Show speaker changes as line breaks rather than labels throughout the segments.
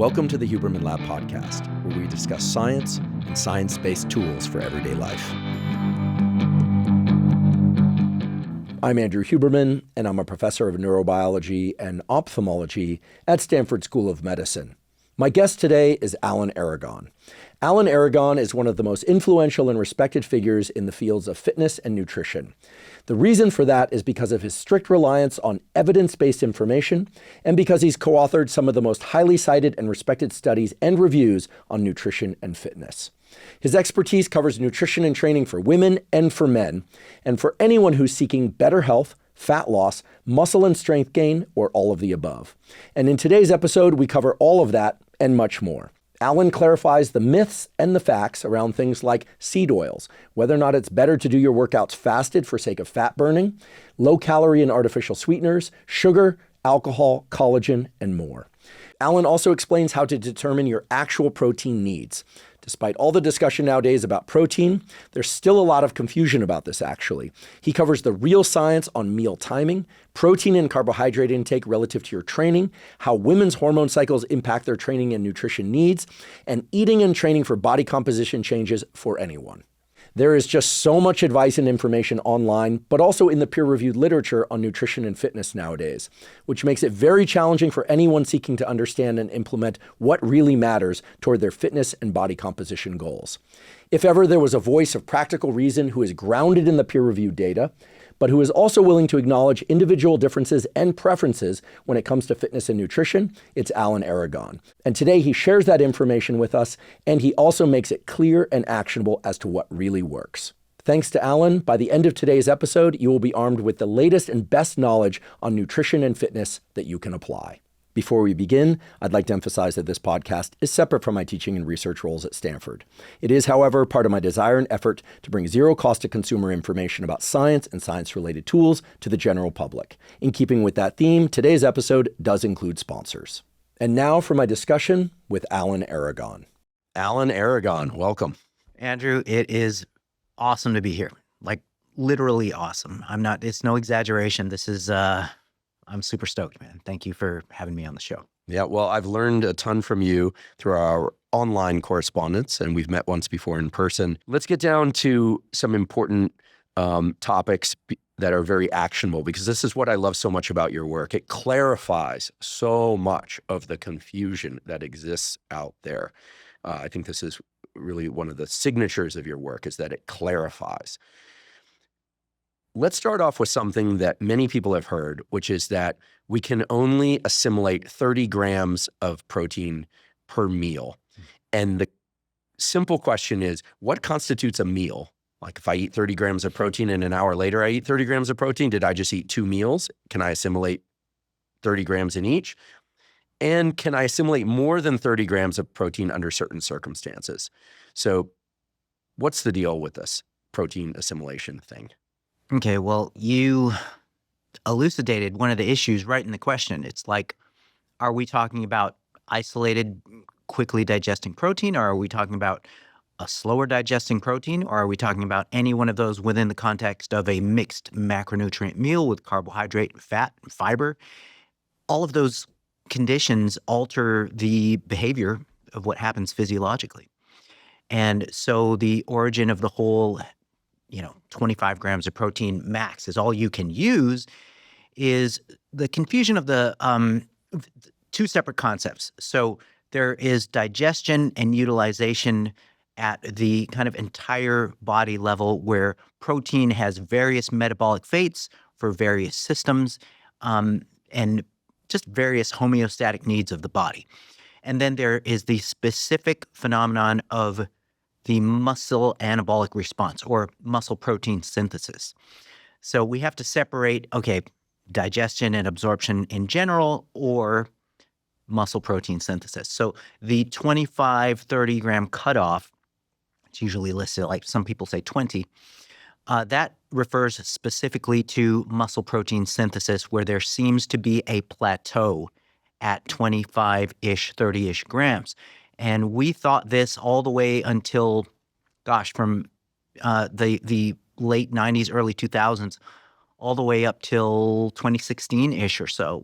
Welcome to the Huberman Lab podcast, where we discuss science and science-based tools for everyday life. I'm Andrew Huberman, and I'm a professor of neurobiology and ophthalmology at Stanford School of Medicine. My guest today is Alan Aragon. Alan Aragon is one of the most influential and respected figures in the fields of fitness and nutrition. The reason for that is because of his strict reliance on evidence-based information and because he's co-authored some of the most highly cited and respected studies and reviews on nutrition and fitness. His expertise covers nutrition and training for women and for men, and for anyone who's seeking better health, fat loss, muscle and strength gain, or all of the above. And in today's episode, we cover all of that and much more. Alan clarifies the myths and the facts around things like seed oils, whether or not it's better to do your workouts fasted for sake of fat burning, low calorie and artificial sweeteners, sugar, alcohol, collagen, and more. Alan also explains how to determine your actual protein needs. Despite all the discussion nowadays about protein, there's still a lot of confusion about this actually. He covers the real science on meal timing, protein and carbohydrate intake relative to your training, how women's hormone cycles impact their training and nutrition needs, and eating and training for body composition changes for anyone. There is just so much advice and information online, but also in the peer-reviewed literature on nutrition and fitness nowadays, which makes it very challenging for anyone seeking to understand and implement what really matters toward their fitness and body composition goals. If ever there was a voice of practical reason who is grounded in the peer-reviewed data, but who is also willing to acknowledge individual differences and preferences when it comes to fitness and nutrition, it's Alan Aragon. And today he shares that information with us, and he also makes it clear and actionable as to what really works. Thanks to Alan, by the end of today's episode, you will be armed with the latest and best knowledge on nutrition and fitness that you can apply. Before we begin, I'd like to emphasize that this podcast is separate from my teaching and research roles at Stanford. It is, however, part of my desire and effort to bring zero cost to consumer information about science and science-related tools to the general public. In keeping with that theme, today's episode does include sponsors. And now for my discussion with Alan Aragon. Alan Aragon, welcome.
Andrew, it is awesome to be here. Like literally awesome. It's no exaggeration. I'm super stoked, man. Thank you for having me on the show.
Yeah, well, I've learned a ton from you through our online correspondence, and we've met once before in person. Let's get down to some important topics that are very actionable, because this is what I love so much about your work. It clarifies so much of the confusion that exists out there. I think this is really one of the signatures of your work, is that it clarifies. Let's start off with something that many people have heard, which is that we can only assimilate 30 grams of protein per meal. And the simple question is, what constitutes a meal? Like if I eat 30 grams of protein and an hour later I eat 30 grams of protein, did I just eat 2 meals? Can I assimilate 30 grams in each? And can I assimilate more than 30 grams of protein under certain circumstances? So what's the deal with this protein assimilation thing?
Okay, well, you elucidated one of the issues right in the question. It's like, are we talking about isolated, quickly digesting protein, or are we talking about a slower digesting protein, or are we talking about any one of those within the context of a mixed macronutrient meal with carbohydrate, fat, and fiber? All of those conditions alter the behavior of what happens physiologically. And so the origin of the whole 25 grams of protein max is all you can use is the confusion of the two separate concepts. So there is digestion and utilization at the kind of entire body level, where protein has various metabolic fates for various systems and just various homeostatic needs of the body. And then there is the specific phenomenon of the muscle anabolic response, or muscle protein synthesis. So we have to separate, digestion and absorption in general, or muscle protein synthesis. So the 25, 30 gram cutoff, it's usually listed, like some people say 20, that refers specifically to muscle protein synthesis, where there seems to be a plateau at 25-ish, 30-ish grams. And we thought this all the way until, from the late 90s, early 2000s, all the way up till 2016-ish or so.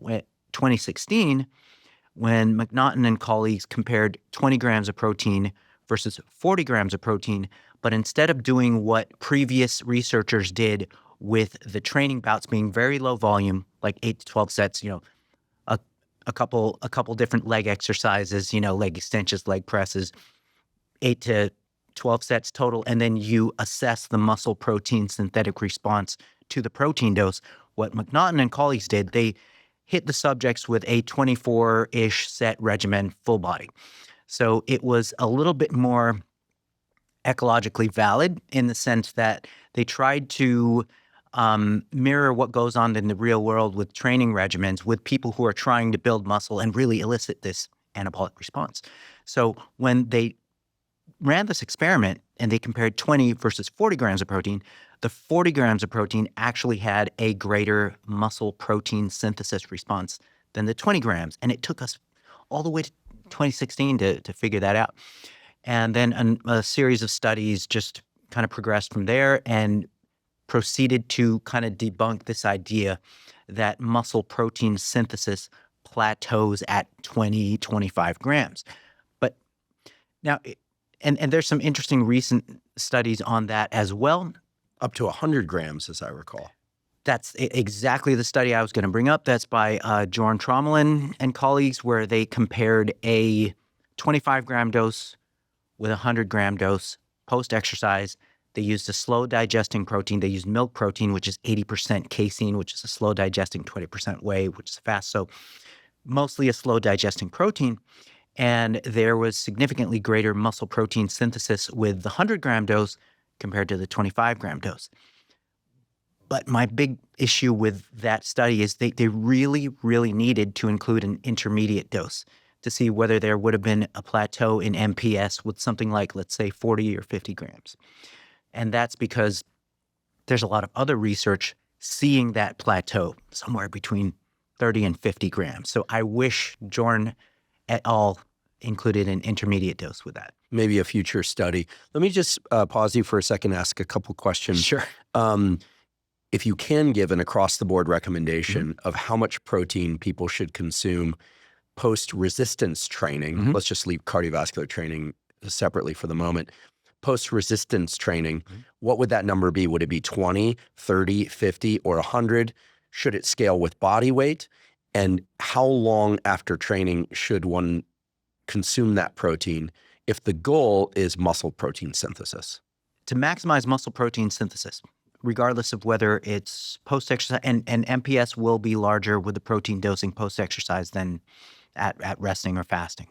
2016, when McNaughton and colleagues compared 20 grams of protein versus 40 grams of protein, but instead of doing what previous researchers did with the training bouts being very low volume, like 8 to 12 sets, a couple different leg exercises, leg extensions, leg presses, 8 to 12 sets total, and then you assess the muscle protein synthetic response to the protein dose. What McNaughton and colleagues did, they hit the subjects with a 24-ish set regimen, full body. So it was a little bit more ecologically valid in the sense that they tried to mirror what goes on in the real world with training regimens with people who are trying to build muscle and really elicit this anabolic response. So when they ran this experiment and they compared 20 versus 40 grams of protein, the 40 grams of protein actually had a greater muscle protein synthesis response than the 20 grams. And it took us all the way to 2016 to figure that out. And then a series of studies just kind of progressed from there and proceeded to kind of debunk this idea that muscle protein synthesis plateaus at 20, 25 grams. But now, and there's some interesting recent studies on that as well.
Up to 100 grams, as I recall.
That's exactly the study I was going to bring up. That's by Jorn Tromelin and colleagues, where they compared a 25-gram dose with a 100-gram dose post-exercise. They used a slow-digesting protein. They used milk protein, which is 80% casein, which is a slow-digesting 20% whey, which is fast. So mostly a slow-digesting protein. And there was significantly greater muscle protein synthesis with the 100-gram dose compared to the 25-gram dose. But my big issue with that study is they really, really needed to include an intermediate dose to see whether there would have been a plateau in MPS with something like, let's say, 40 or 50 grams. And that's because there's a lot of other research seeing that plateau somewhere between 30 and 50 grams. So I wish Jorn et al. Included an intermediate dose with that.
Maybe a future study. Let me just pause you for a second, ask a couple questions.
Sure.
If you can give an across-the-board recommendation of how much protein people should consume post-resistance training, let's just leave cardiovascular training separately for the moment. Post-resistance training, what would that number be? Would it be 20, 30, 50, or 100? Should it scale with body weight? And how long after training should one consume that protein if the goal is muscle protein synthesis?
To maximize muscle protein synthesis, regardless of whether it's post-exercise, and MPS will be larger with the protein dosing post-exercise than at resting or fasting.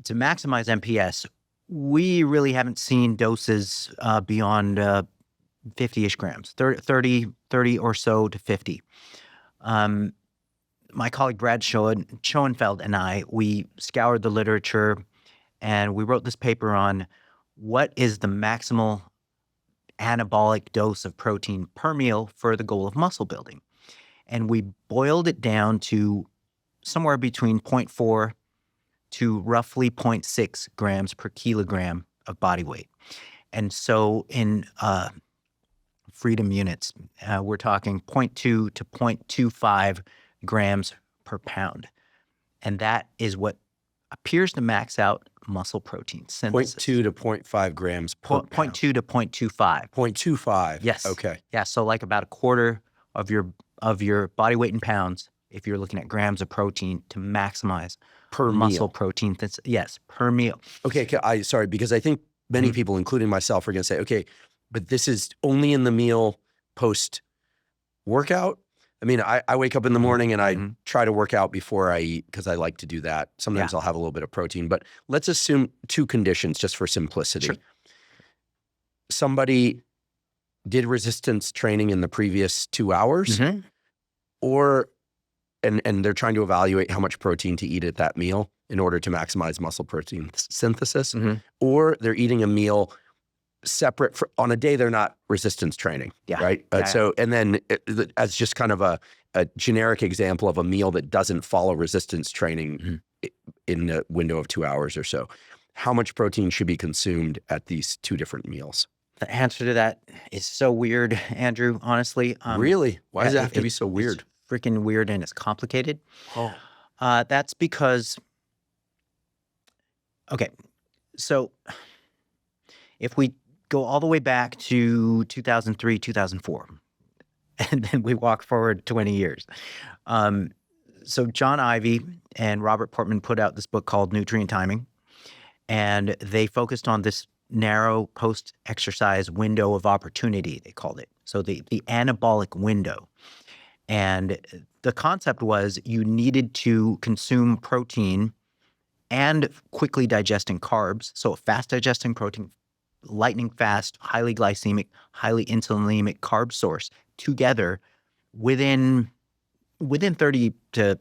To maximize MPS, we really haven't seen doses beyond 50-ish grams, 30 or so to 50. My colleague Brad Schoenfeld and I, we scoured the literature and we wrote this paper on what is the maximal anabolic dose of protein per meal for the goal of muscle building. And we boiled it down to somewhere between 0.4 to roughly 0.6 grams per kilogram of body weight. And so in freedom units, we're talking 0.2 to 0.25 grams per pound. And that is what appears to max out muscle protein synthesis.
0.2 to 0.5 grams per pound.
0.2 to 0.25.
0.25.
Yes.
Okay.
Yeah, so like about a quarter of your body weight in pounds if you're looking at grams of protein to maximize
Per
muscle
meal.
protein. Yes, per meal.
Okay, sorry, because I think many people, including myself, are going to say, okay, but this is only in the meal post-workout? I mean, I wake up in the morning and I try to work out before I eat because I like to do that. Sometimes I'll have a little bit of protein, but let's assume two conditions just for simplicity.
Sure.
Somebody did resistance training in the previous 2 hours or, and they're trying to evaluate how much protein to eat at that meal in order to maximize muscle protein synthesis, or they're eating a meal separate on a day they're not resistance training, right? So, and then as just kind of a generic example of a meal that doesn't follow resistance training in a window of 2 hours or so, how much protein should be consumed at these two different meals?
The answer to that is so weird, Andrew, honestly.
Really? Why does it have to be so weird?
It's freaking weird and it's complicated.
Oh.
That's because, okay, so if we go all the way back to 2003, 2004, and then we walk forward 20 years. So John Ivey and Robert Portman put out this book called Nutrient Timing, and they focused on this narrow post-exercise window of opportunity, they called it. So the anabolic window. And the concept was you needed to consume protein and quickly digesting carbs. So a fast digesting protein, lightning fast, highly glycemic, highly insulinemic carb source together within 30 to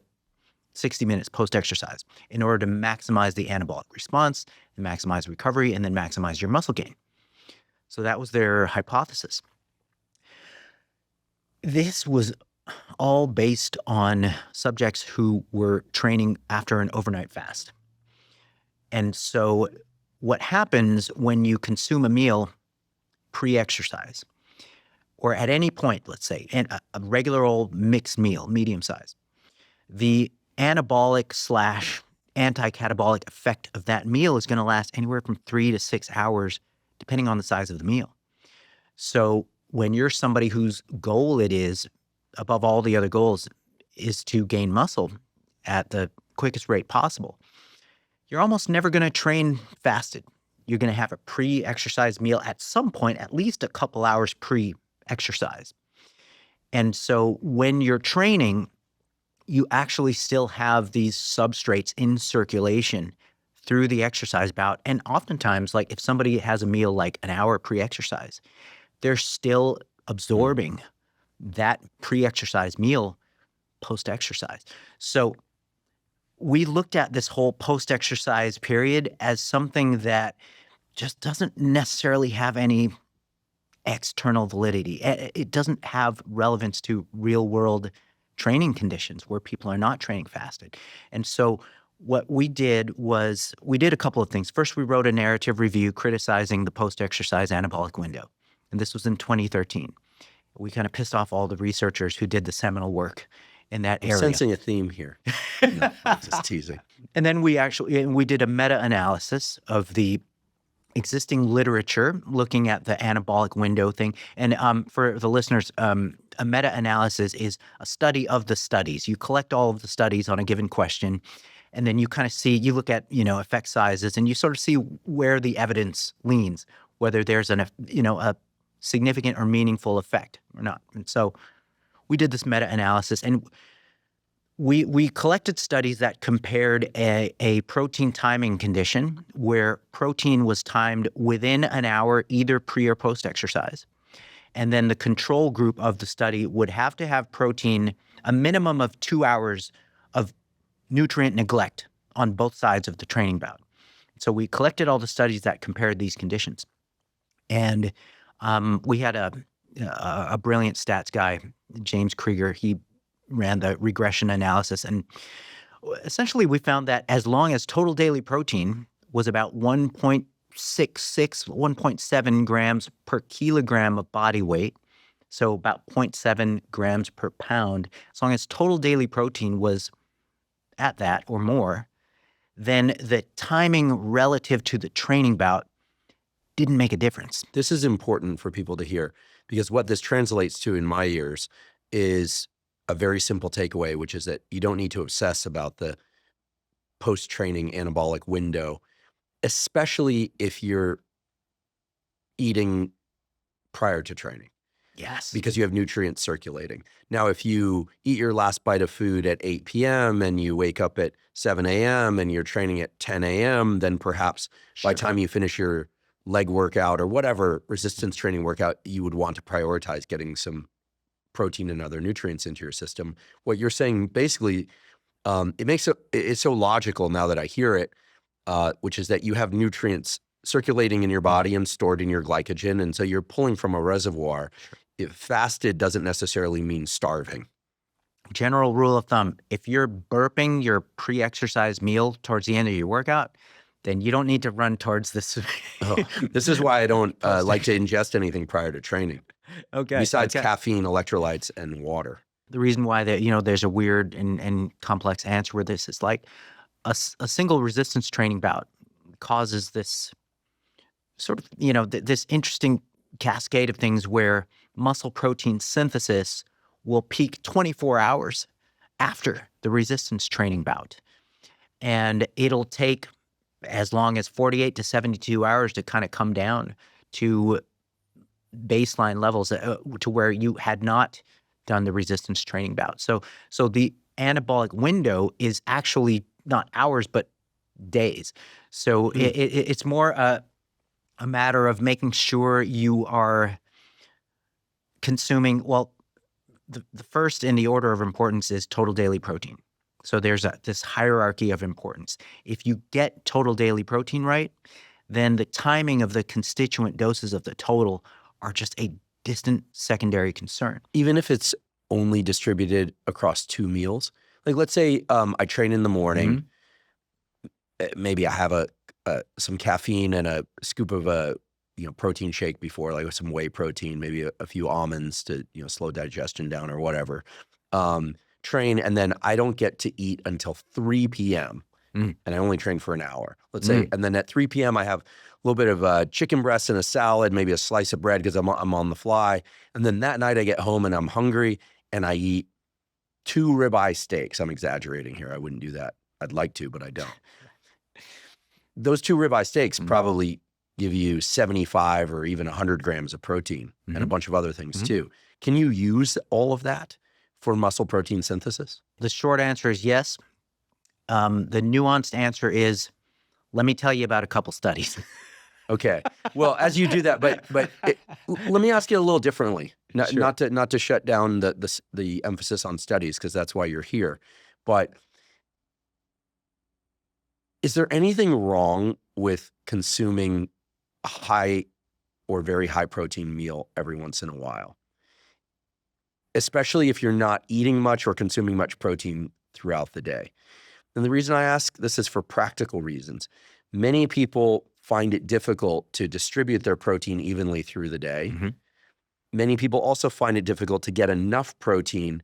60 minutes post-exercise in order to maximize the anabolic response and maximize recovery and then maximize your muscle gain. So that was their hypothesis. This was all based on subjects who were training after an overnight fast. And so what happens when you consume a meal pre-exercise or at any point, let's say, a regular old mixed meal, medium size, the anabolic / anti-catabolic effect of that meal is going to last anywhere from 3 to 6 hours, depending on the size of the meal. So when you're somebody whose goal it is, above all the other goals, is to gain muscle at the quickest rate possible, you're almost never going to train fasted. You're going to have a pre-exercise meal at some point, at least a couple hours pre-exercise. And so when you're training, you actually still have these substrates in circulation through the exercise bout. And oftentimes, like if somebody has a meal like an hour pre-exercise, they're still absorbing that pre-exercise meal post-exercise. So we looked at this whole post-exercise period as something that just doesn't necessarily have any external validity. It doesn't have relevance to real-world training conditions where people are not training fasted. And so what we did was we did a couple of things. First, we wrote a narrative review criticizing the post-exercise anabolic window. And this was in 2013. We kind of pissed off all the researchers who did the seminal work in that area.
I'm sensing a theme here. No, just teasing.
And then we did a meta-analysis of the existing literature looking at the anabolic window thing. And for the listeners, a meta-analysis is a study of the studies. You collect all of the studies on a given question, and then you kind of see, you look at, effect sizes, and you sort of see where the evidence leans, whether there's a significant or meaningful effect or not. And so we did this meta-analysis, and we collected studies that compared a protein timing condition where protein was timed within an hour, either pre or post-exercise. And then the control group of the study would have to have protein a minimum of 2 hours of nutrient neglect on both sides of the training bout. So we collected all the studies that compared these conditions. And we had a brilliant stats guy, James Krieger. He ran the regression analysis. And essentially we found that as long as total daily protein was about 1.66, 1.7 grams per kilogram of body weight, so about 0.7 grams per pound, as long as total daily protein was at that or more, then the timing relative to the training bout didn't make a difference.
This is important for people to hear, because what this translates to in my ears is a very simple takeaway, which is that you don't need to obsess about the post-training anabolic window, especially if you're eating prior to training.
Yes.
Because you have nutrients circulating. Now, if you eat your last bite of food at 8 p.m. and you wake up at 7 a.m. and you're training at 10 a.m., then perhaps by the time you finish your leg workout or whatever resistance training workout, you would want to prioritize getting some protein and other nutrients into your system. What you're saying basically, it's so logical now that I hear it, which is that you have nutrients circulating in your body and stored in your glycogen, and so you're pulling from a reservoir. If fasted doesn't necessarily mean starving.
General rule of thumb, if you're burping your pre-exercise meal towards the end of your workout, then you don't need to run towards this.
This is why I don't like to ingest anything prior to training.
Okay.
Besides caffeine, electrolytes, and water.
the reason why there's a weird and complex answer with this is like a single resistance training bout causes this sort of, this interesting cascade of things where muscle protein synthesis will peak 24 hours after the resistance training bout. And it'll take as long as 48 to 72 hours to kind of come down to baseline levels to where you had not done the resistance training bout. So the anabolic window is actually not hours, but days. So it's more a matter of making sure you are consuming, well, the first in the order of importance is total daily protein. So there's this hierarchy of importance. If you get total daily protein right, then the timing of the constituent doses of the total are just a distant secondary concern.
Even if it's only distributed across 2 meals? Like, let's say I train in the morning. Maybe I have some caffeine and a scoop of a protein shake before, like with some whey protein, maybe a few almonds to slow digestion down or whatever. Train, and then I don't get to eat until 3 p.m. And I only train for an hour, let's say. And then at 3 p.m. I have a little bit of chicken breast and a salad, maybe a slice of bread because I'm on the fly. And then that night I get home and I'm hungry and I eat 2 ribeye steaks. I'm exaggerating here. I wouldn't do that. I'd like to, but I don't. Those 2 ribeye steaks probably give you 75 or even 100 grams of protein and a bunch of other things too. Can you use all of that for muscle protein synthesis?
The short answer is yes. The nuanced answer is, let me tell you about a couple studies.
Okay. Well, as you do that, but let me ask you a little differently. Not to shut down the emphasis on studies, because that's why you're here. But is there anything wrong with consuming a high or very high protein meal every once in a while? Especially if you're not eating much or consuming much protein throughout the day. And the reason I ask this is for practical reasons. Many people find it difficult to distribute their protein evenly through the day. Many people also find it difficult to get enough protein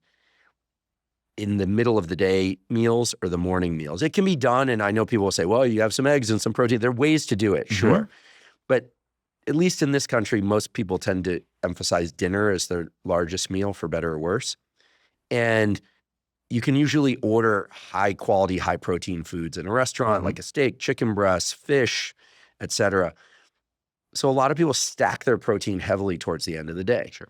in the middle of the day meals or the morning meals. It can be done, and I know people will say, well, you have some eggs and some protein. There are ways to do it, sure. But at least in this country, most people tend to emphasize dinner as their largest meal, for better or worse. And you can usually order high quality, high protein foods in a restaurant, like a steak, chicken breast, fish, etc. So a lot of people stack their protein heavily towards the end of the day.
Sure.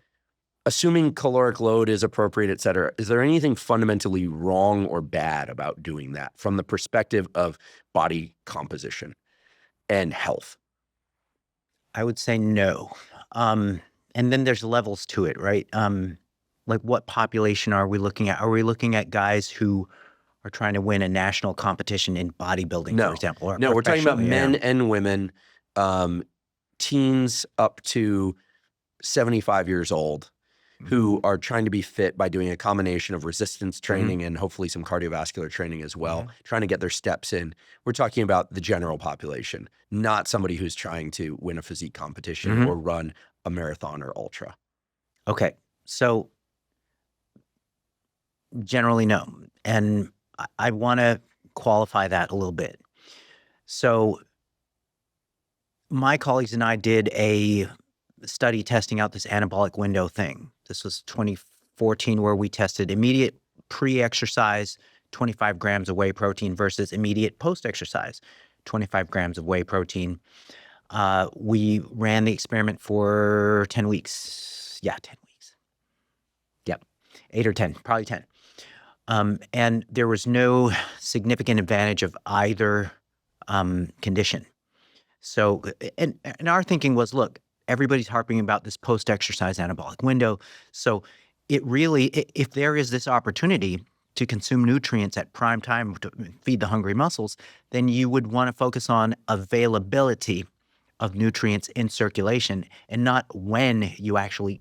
Assuming caloric load is appropriate, etc., is there anything fundamentally wrong or bad about doing that from the perspective of body composition and health?
I would say no. And then there's levels to it, right? Like, what population are we looking at? Are we looking at guys who are trying to win a national competition in bodybuilding, for example?
No, we're talking about men and women, teens up to 75 years old, who are trying to be fit by doing a combination of resistance training and hopefully some cardiovascular training as well, trying to get their steps in. We're talking about the general population, not somebody who's trying to win a physique competition or run a marathon or ultra.
Okay, so generally no. And I want to qualify that a little bit. So my colleagues and I did a study testing out this anabolic window thing. This was 2014, where we tested immediate pre-exercise 25 grams of whey protein versus immediate post-exercise 25 grams of whey protein. We ran the experiment for 10 weeks. Yeah, 10 weeks. Yep, 8 or 10, probably 10. And there was no significant advantage of either condition. So, and our thinking was, look, everybody's harping about this post-exercise anabolic window. So it really, if there is this opportunity to consume nutrients at prime time to feed the hungry muscles, then you would want to focus on availability of nutrients in circulation and not when you actually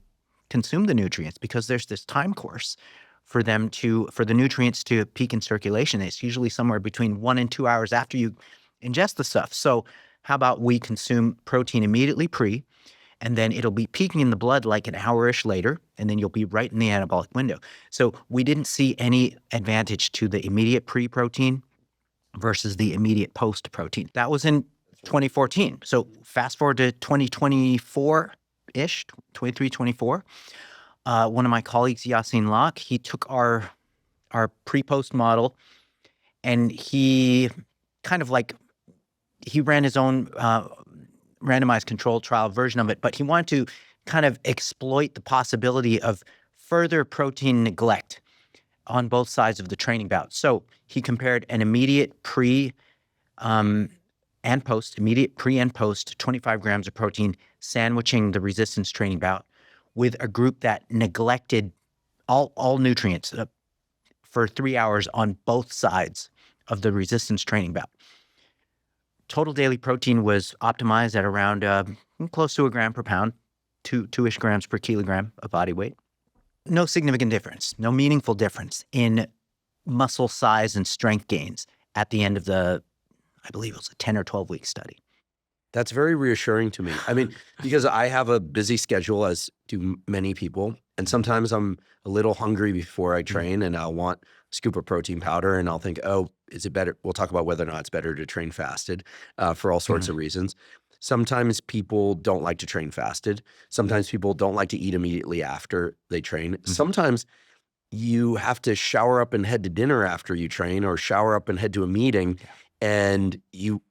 consume the nutrients, because there's this time course for the nutrients to peak in circulation. It's usually somewhere between 1 and 2 hours after you ingest the stuff. So how about we consume protein immediately pre, and then it'll be peaking in the blood like an hour-ish later, and then you'll be right in the anabolic window. So we didn't see any advantage to the immediate pre-protein versus the immediate post-protein. That was in 2014. So fast forward to 2024-ish, 23, 24. One of my colleagues, Yasin Locke, he took our pre-post model, and he kind of like, he ran his own randomized controlled trial version of it, but he wanted to kind of exploit the possibility of further protein neglect on both sides of the training bout. So he compared an immediate pre and post, 25 grams of protein, sandwiching the resistance training bout with a group that neglected all nutrients for 3 hours on both sides of the resistance training bout. Total daily protein was optimized at around close to a gram per pound, two-ish grams per kilogram of body weight. No significant difference, no meaningful difference in muscle size and strength gains at the end of the, I believe it was a 10 or 12-week study.
That's very reassuring to me. I mean, because I have a busy schedule, as do many people, and sometimes I'm a little hungry before I train, and I'll want a scoop of protein powder, and I'll think, oh, is it better? We'll talk about whether or not it's better to train fasted for all sorts of reasons. Sometimes people don't like to train fasted. Sometimes people don't like to eat immediately after they train. Sometimes you have to shower up and head to dinner after you train, or shower up and head to a meeting, and you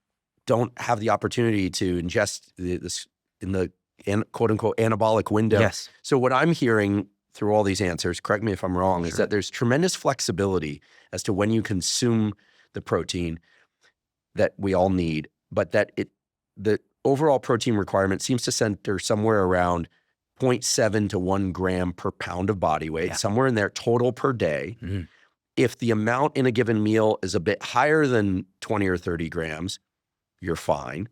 don't have the opportunity to ingest this in the quote unquote anabolic window.
Yes.
So what I'm hearing through all these answers, correct me if I'm wrong, is that there's tremendous flexibility as to when you consume the protein that we all need, but that the overall protein requirement seems to center somewhere around 0.7 to 1 gram per pound of body weight, somewhere in there total per day. If the amount in a given meal is a bit higher than 20 or 30 grams, you're fine.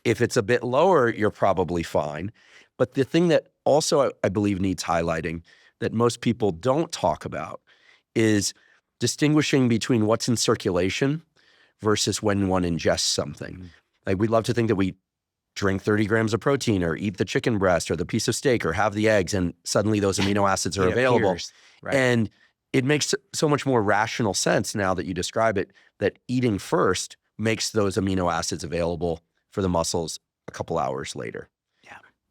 If it's a bit lower, you're probably fine. But the thing that also I believe needs highlighting that most people don't talk about is distinguishing between what's in circulation versus when one ingests something. Like, we'd love to think that we drink 30 grams of protein or eat the chicken breast or the piece of steak or have the eggs, and suddenly those amino acids are available.
Appears, right.
And it makes so much more rational sense now that you describe it, that eating first makes those amino acids available for the muscles a couple hours later.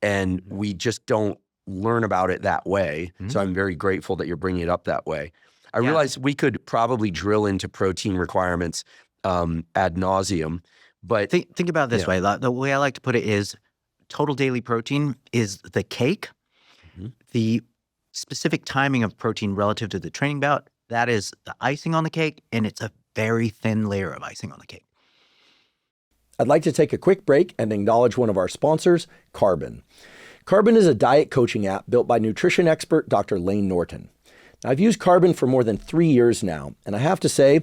And we just don't learn about it that way. So I'm very grateful that you're bringing it up that way. I realize we could probably drill into protein requirements ad nauseum, but
think about it this way. The way I like to put it is total daily protein is the cake. The specific timing of protein relative to the training bout, that is the icing on the cake, and it's a very thin layer of icing on the cake.
I'd like to take a quick break and acknowledge one of our sponsors, Carbon. Carbon is a diet coaching app built by nutrition expert Dr. Lane Norton. Now, I've used Carbon for more than 3 years now, and I have to say,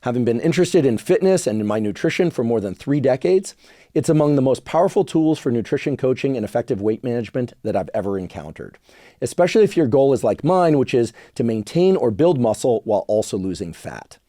having been interested in fitness and in my nutrition for more than 3 decades, it's among the most powerful tools for nutrition coaching and effective weight management that I've ever encountered, especially if your goal is like mine, which is to maintain or build muscle while also losing fat.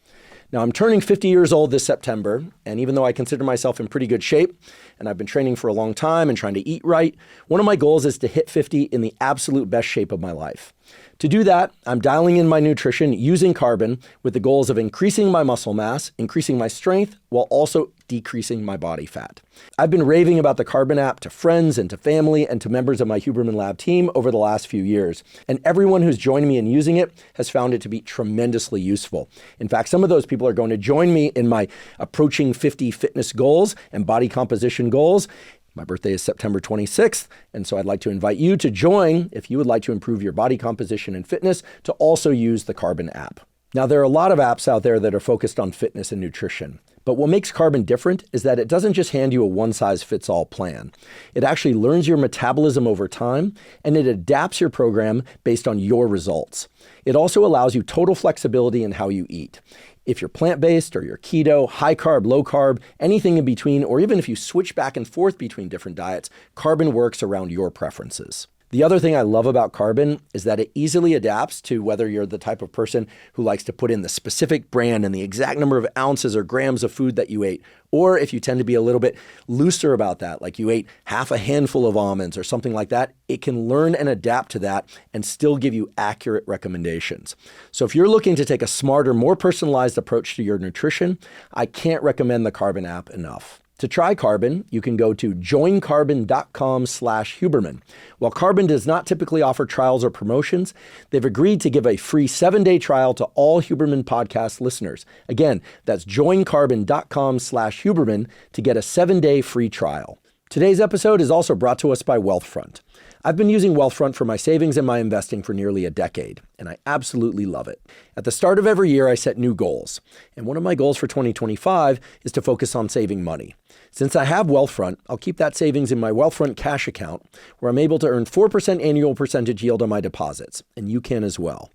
Now, I'm turning 50 years old this September, and even though I consider myself in pretty good shape, and I've been training for a long time and trying to eat right, one of my goals is to hit 50 in the absolute best shape of my life. To do that, I'm dialing in my nutrition using Carbon with the goals of increasing my muscle mass, increasing my strength, while also decreasing my body fat. I've been raving about the Carbon app to friends and to family and to members of my Huberman Lab team over the last few years, and everyone who's joined me in using it has found it to be tremendously useful. In fact, some of those people are going to join me in my approaching 50 fitness goals and body composition goals. My birthday is September 26th, and so I'd like to invite you to join if you would like to improve your body composition and fitness to also use the Carbon app. Now, there are a lot of apps out there that are focused on fitness and nutrition, but what makes Carbon different is that it doesn't just hand you a one-size-fits-all plan. It actually learns your metabolism over time, and it adapts your program based on your results. It also allows you total flexibility in how you eat. If you're plant-based or you're keto, high carb, low carb, anything in between, or even if you switch back and forth between different diets, Carbon works around your preferences. The other thing I love about Carbon is that it easily adapts to whether you're the type of person who likes to put in the specific brand and the exact number of ounces or grams of food that you ate, or if you tend to be a little bit looser about that, like you ate half a handful of almonds or something like that, it can learn and adapt to that and still give you accurate recommendations. So if you're looking to take a smarter, more personalized approach to your nutrition, I can't recommend the Carbon app enough. To try Carbon, you can go to joincarbon.com/Huberman. While Carbon does not typically offer trials or promotions, they've agreed to give a free 7-day trial to all Huberman podcast listeners. Again, that's joincarbon.com/Huberman to get a 7-day free trial. Today's episode is also brought to us by Wealthfront. I've been using Wealthfront for my savings and my investing for nearly a decade, and I absolutely love it. At the start of every year, I set new goals, and one of my goals for 2025 is to focus on saving money. Since I have Wealthfront, I'll keep that savings in my Wealthfront cash account, where I'm able to earn 4% annual percentage yield on my deposits, and you can as well.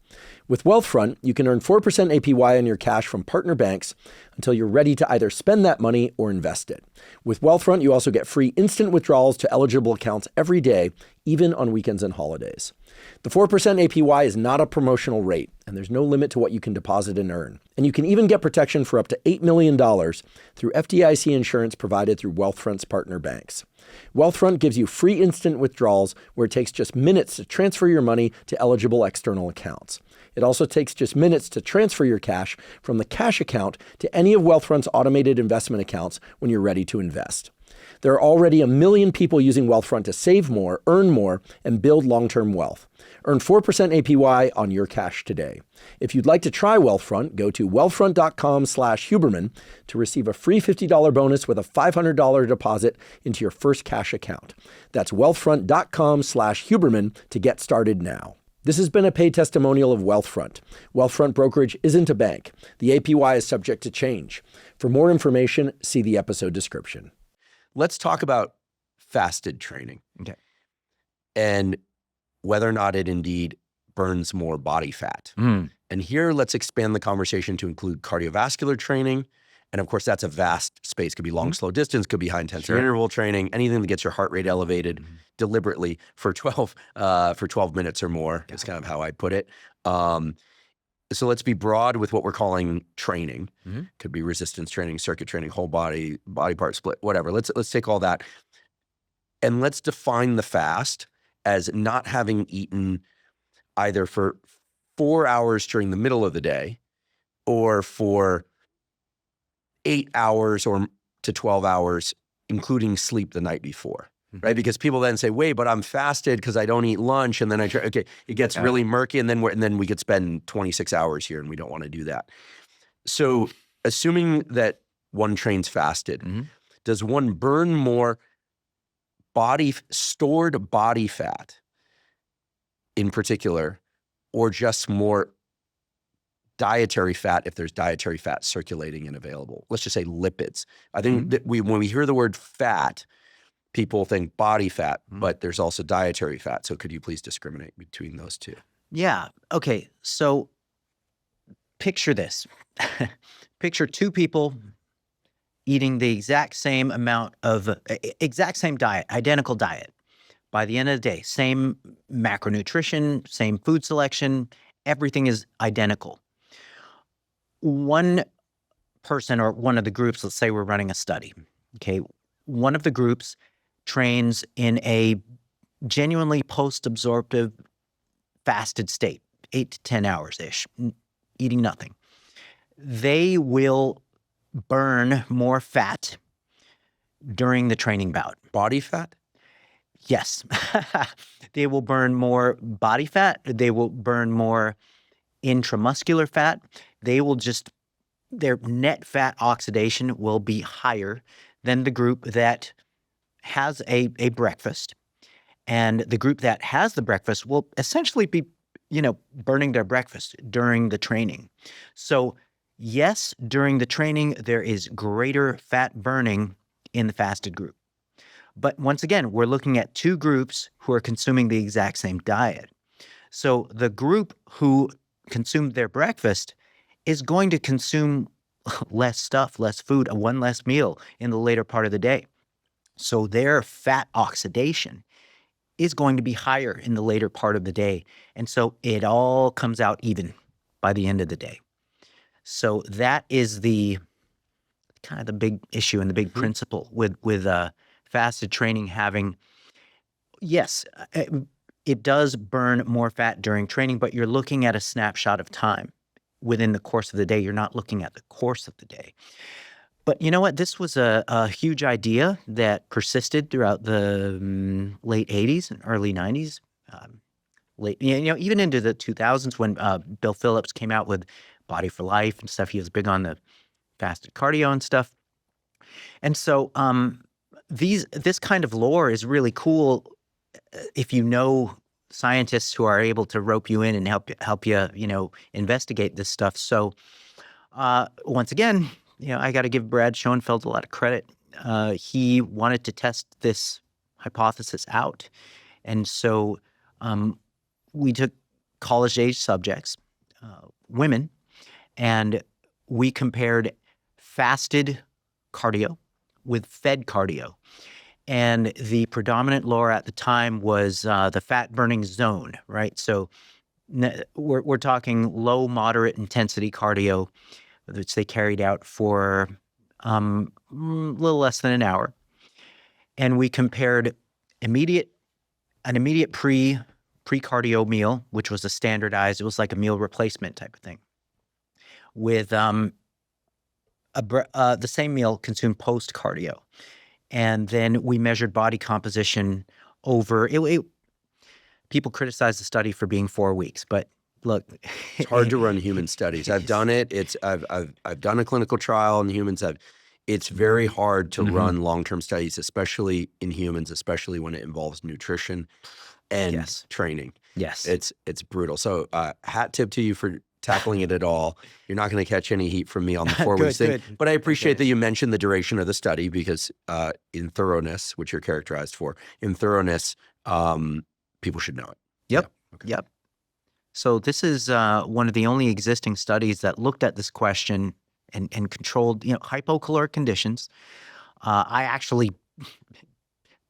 With Wealthfront, you can earn 4% APY on your cash from partner banks until you're ready to either spend that money or invest it. With Wealthfront, you also get free instant withdrawals to eligible accounts every day, even on weekends and holidays. The 4% APY is not a promotional rate, and there's no limit to what you can deposit and earn. And you can even get protection for up to $8 million through FDIC insurance provided through Wealthfront's partner banks. Wealthfront gives you free instant withdrawals where it takes just minutes to transfer your money to eligible external accounts. It also takes just minutes to transfer your cash from the cash account to any of Wealthfront's automated investment accounts when you're ready to invest. There are already 1 million people using Wealthfront to save more, earn more, and build long-term wealth. Earn 4% APY on your cash today. If you'd like to try Wealthfront, go to wealthfront.com/Huberman to receive a free $50 bonus with a $500 deposit into your first cash account. That's wealthfront.com/Huberman to get started now. This has been a paid testimonial of Wealthfront. Wealthfront brokerage isn't a bank. The APY is subject to change. For more information, see the episode description.
Let's talk about fasted training.
Okay.
And whether or not it indeed burns more body fat. And here, let's expand the conversation to include cardiovascular training. And of course, that's a vast space. Could be long, slow distance, could be high intensity interval training, anything that gets your heart rate elevated deliberately for 12 minutes or more is kind of how I put it. So let's be broad with what we're calling training. Could be resistance training, circuit training, whole body part split, whatever. Let's take all that. And let's define the fast as not having eaten either for 4 hours during the middle of the day or for 8 hours or to 12 hours, including sleep the night before, right? Because people then say, wait, but I'm fasted because I don't eat lunch. And then okay, it gets really murky. And then we could spend 26 hours here and we don't want to do that. So assuming that one trains fasted, does one burn more stored body fat in particular, or just more dietary fat if there's dietary fat circulating and available? Let's just say lipids. I think that when we hear the word fat, people think body fat, but there's also dietary fat. So could you please discriminate between those two?
Yeah. Okay. So picture this. Picture two people eating the exact same amount of, exact same diet, identical diet. By the end of the day, same macronutrition, same food selection, everything is identical. One person or one of the groups, let's say we're running a study, okay? One of the groups trains in a genuinely post-absorptive fasted state, 8 to 10 hours-ish, eating nothing. They will burn more fat during the training bout.
Body fat?
Yes. They will burn more body fat. They will burn more intramuscular fat. Their net fat oxidation will be higher than the group that has a breakfast. And the group that has the breakfast will essentially be, burning their breakfast during the training. So yes, during the training, there is greater fat burning in the fasted group. But once again, we're looking at two groups who are consuming the exact same diet. So the group who consumed their breakfast is going to consume less stuff, less food, one less meal in the later part of the day. So their fat oxidation is going to be higher in the later part of the day. And so it all comes out even by the end of the day. So that is the kind of the big issue and the big principle with fasted training having, yes, it does burn more fat during training, but you're looking at a snapshot of time within the course of the day. You're not looking at the course of the day. But you know what? This was a huge idea that persisted throughout the late 80s and early 90s, even into the 2000s when Bill Phillips came out with Body for Life and stuff. He was big on the fasted cardio and stuff. And so this kind of lore is really cool if you know scientists who are able to rope you in and help you, investigate this stuff. So once again, I got to give Brad Schoenfeld a lot of credit. He wanted to test this hypothesis out. And so we took college-age subjects, women, and we compared fasted cardio with fed cardio. And the predominant lore at the time was the fat-burning zone, right? So we're talking low, moderate intensity cardio, which they carried out for a little less than an hour. And we compared an immediate pre-cardio meal, which was it was like a meal replacement type of thing, with the same meal consumed post-cardio. And then we measured body composition over people criticize the study for being 4 weeks, but look,
it's hard to run human studies. I've done it. I've done a clinical trial in humans. It's very hard to run long-term studies, especially in humans, especially when it involves nutrition and training.
Yes.
It's brutal. So hat tip to you for tackling it at all. You're not going to catch any heat from me on the 4 weeks thing. But I appreciate that you mentioned the duration of the study because in thoroughness, which you're characterized for, in thoroughness, people should know it.
Yep.
Yeah. Okay.
Yep. So this is one of the only existing studies that looked at this question and controlled, hypocaloric conditions. I actually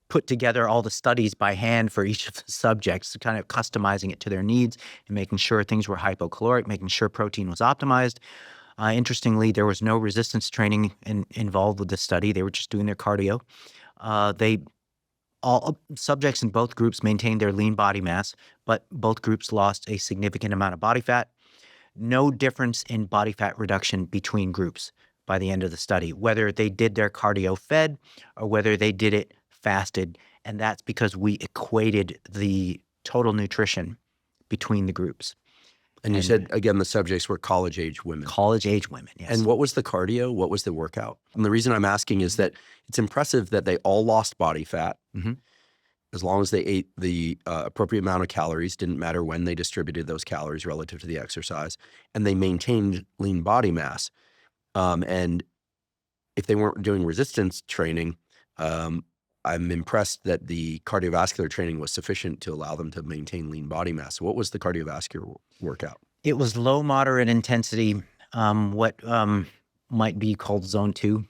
put together all the studies by hand for each of the subjects, kind of customizing it to their needs and making sure things were hypocaloric, making sure protein was optimized. Interestingly, there was no resistance training involved with this study. They were just doing their cardio. All subjects in both groups maintained their lean body mass, but both groups lost a significant amount of body fat. No difference in body fat reduction between groups by the end of the study, whether they did their cardio fed or whether they did it fasted. And that's because we equated the total nutrition between the groups.
And you said, again, the subjects were college-age women.
College-age women, yes.
And what was the cardio? What was the workout? And the reason I'm asking is that it's impressive that they all lost body fat as long as they ate the appropriate amount of calories, didn't matter when they distributed those calories relative to the exercise, and they maintained lean body mass. And if they weren't doing resistance training, I'm impressed that the cardiovascular training was sufficient to allow them to maintain lean body mass. So what was the cardiovascular workout?
It was low, moderate intensity, what might be called zone 2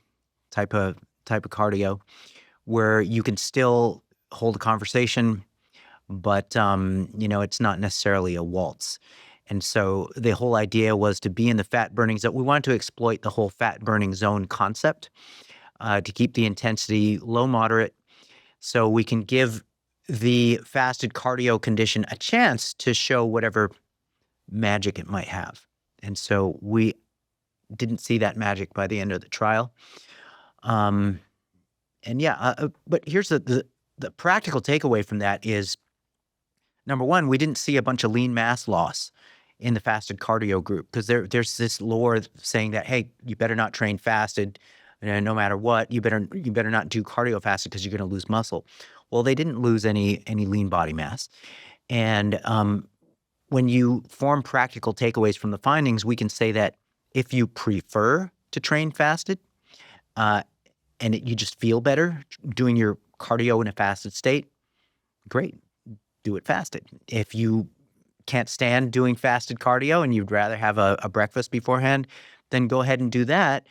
type of cardio, where you can still hold a conversation, but it's not necessarily a waltz. And so the whole idea was to be in the fat burning zone. We wanted to exploit the whole fat burning zone concept to keep the intensity low, moderate, so we can give the fasted cardio condition a chance to show whatever magic it might have. And so we didn't see that magic by the end of the trial. But here's the practical takeaway from that is, number one, we didn't see a bunch of lean mass loss in the fasted cardio group because there's this lore saying that, hey, you better not train fasted, no matter what. You better not do cardio fasted because you're going to lose muscle. Well, they didn't lose any lean body mass. And when you form practical takeaways from the findings, we can say that if you prefer to train fasted and you just feel better doing your cardio in a fasted state, great, do it fasted. If you can't stand doing fasted cardio and you'd rather have a breakfast beforehand, then go ahead and do that.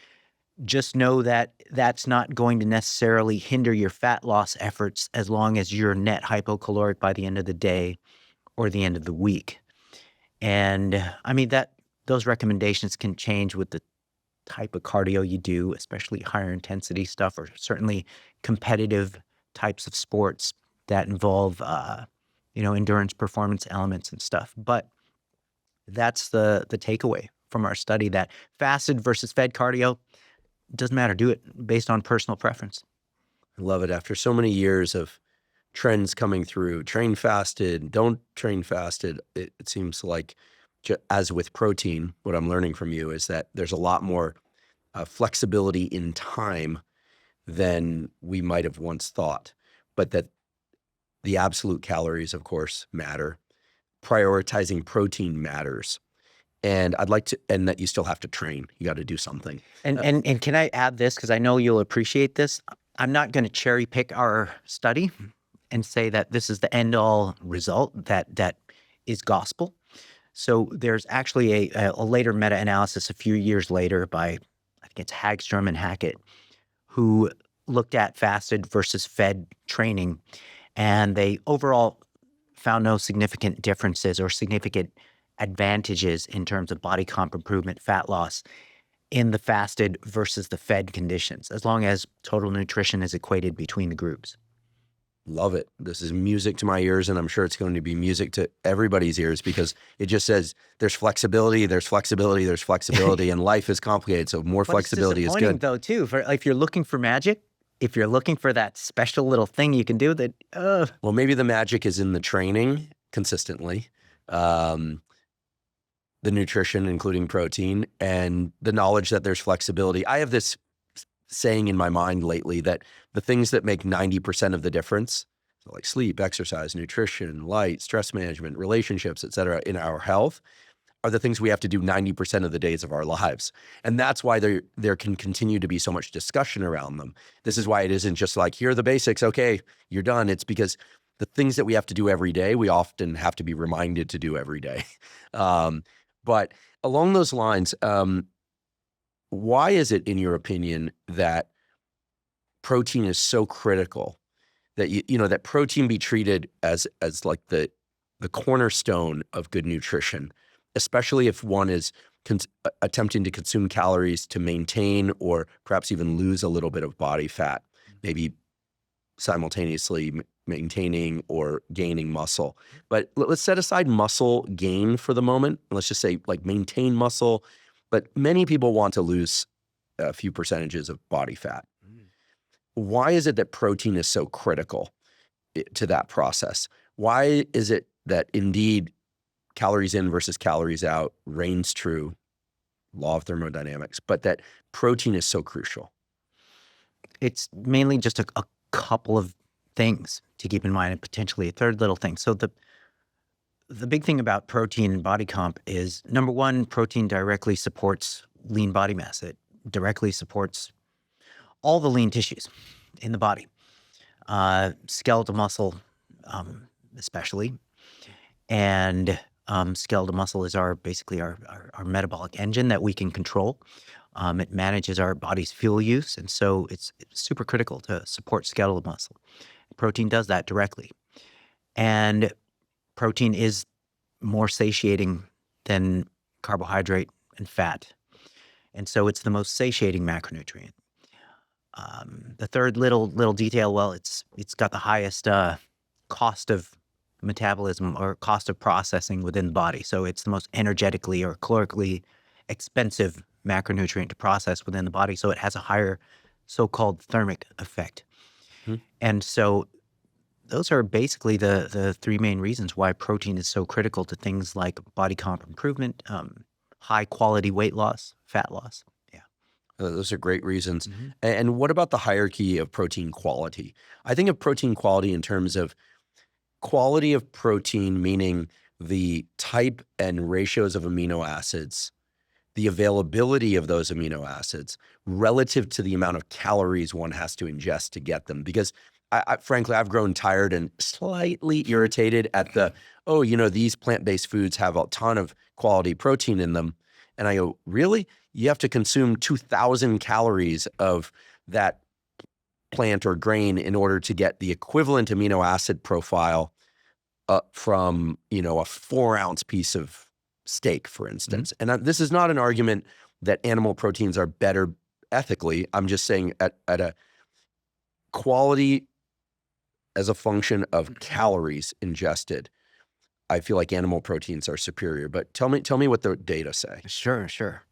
just know that that's not going to necessarily hinder your fat loss efforts as long as you're net hypocaloric by the end of the day or the end of the week. And I mean, those recommendations can change with the type of cardio you do, especially higher intensity stuff, or certainly competitive types of sports that involve, endurance performance elements and stuff. But that's the takeaway from our study, that fasted versus fed cardio doesn't matter. Do it based on personal preference.
I love it. After so many years of trends coming through, train fasted, don't train fasted, it seems like, as with protein, what I'm learning from you is that there's a lot more flexibility in time than we might have once thought, but that the absolute calories, of course, matter. Prioritizing protein matters. And and that you still have to train. You got to do something.
And can I add this, because I know you'll appreciate this? I'm not going to cherry pick our study and say that this is the end all result that is gospel. So there's actually a later meta-analysis a few years later by, I think it's Hagstrom and Hackett, who looked at fasted versus fed training, and they overall found no significant differences or significant advantages in terms of body comp improvement, fat loss in the fasted versus the fed conditions, as long as total nutrition is equated between the groups.
Love it. This is music to my ears, and I'm sure it's going to be music to everybody's ears, because it just says there's flexibility, there's flexibility, there's flexibility, and life is complicated, so more flexibility is good.
Though, too, for if you're looking for magic, if you're looking for that special little thing you can do that.
Well, maybe the magic is in the training consistently, the nutrition, including protein, and the knowledge that there's flexibility. I have this saying in my mind lately that the things that make 90% of the difference, so like sleep, exercise, nutrition, light, stress management, relationships, et cetera, in our health, are the things we have to do 90% of the days of our lives. And that's why there can continue to be so much discussion around them. This is why it isn't just like, here are the basics, okay, you're done. It's because the things that we have to do every day, we often have to be reminded to do every day. But along those lines, why is it, in your opinion, that protein is so critical, that that protein be treated as like the cornerstone of good nutrition, especially if one is attempting to consume calories to maintain or perhaps even lose a little bit of body fat, maybe simultaneously maintaining or gaining muscle? But let's set aside muscle gain for the moment. Let's just say like maintain muscle. But many people want to lose a few percentages of body fat. Why is it that protein is so critical to that process? Why is it that indeed calories in versus calories out reigns true, law of thermodynamics, but that protein is so crucial?
It's mainly just a couple of things to keep in mind, and potentially a third little thing. So the big thing about protein and body comp is, number one, protein directly supports lean body mass. It directly supports all the lean tissues in the body, skeletal muscle especially. And skeletal muscle is basically our metabolic engine that we can control. It manages our body's fuel use, and so it's super critical to support skeletal muscle. Protein does that directly. And protein is more satiating than carbohydrate and fat. And so it's the most satiating macronutrient. The third little detail, well, it's got the highest cost of metabolism or cost of processing within the body. So it's the most energetically or calorically expensive macronutrient to process within the body. So it has a higher so-called thermic effect. And so those are basically the three main reasons why protein is so critical to things like body comp improvement, high quality weight loss, fat loss. Yeah.
Those are great reasons. And what about the hierarchy of protein quality? I think of protein quality in terms of quality of protein, meaning the type and ratios of amino acids, the availability of those amino acids relative to the amount of calories one has to ingest to get them. Because frankly, I've grown tired and slightly irritated at these plant-based foods have a ton of quality protein in them. And I go, really? you have to consume 2,000 calories of that plant or grain in order to get the equivalent amino acid profile from, a 4-ounce piece of steak, for instance. And this is not an argument that animal proteins are better ethically. I'm just saying at a quality as a function of calories ingested, I feel like animal proteins are superior. But tell me what the data say.
Sure.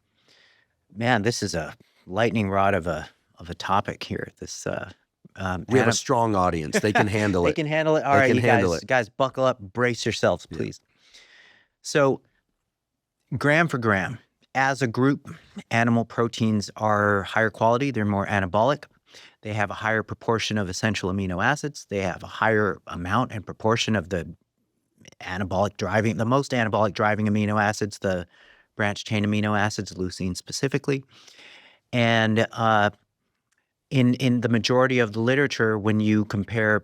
Man, this is a lightning rod of a topic here. This
We have a strong audience. They can handle
they
it.
can handle it. All
They
right,
can
you
handle it.
guys, buckle up, brace yourselves, please. So, gram for gram, as a group, animal proteins are higher quality. They're more anabolic. They have a higher proportion of essential amino acids. They have a higher amount and proportion of the most anabolic driving amino acids, the branched chain amino acids, leucine specifically. And in the majority of the literature, when you compare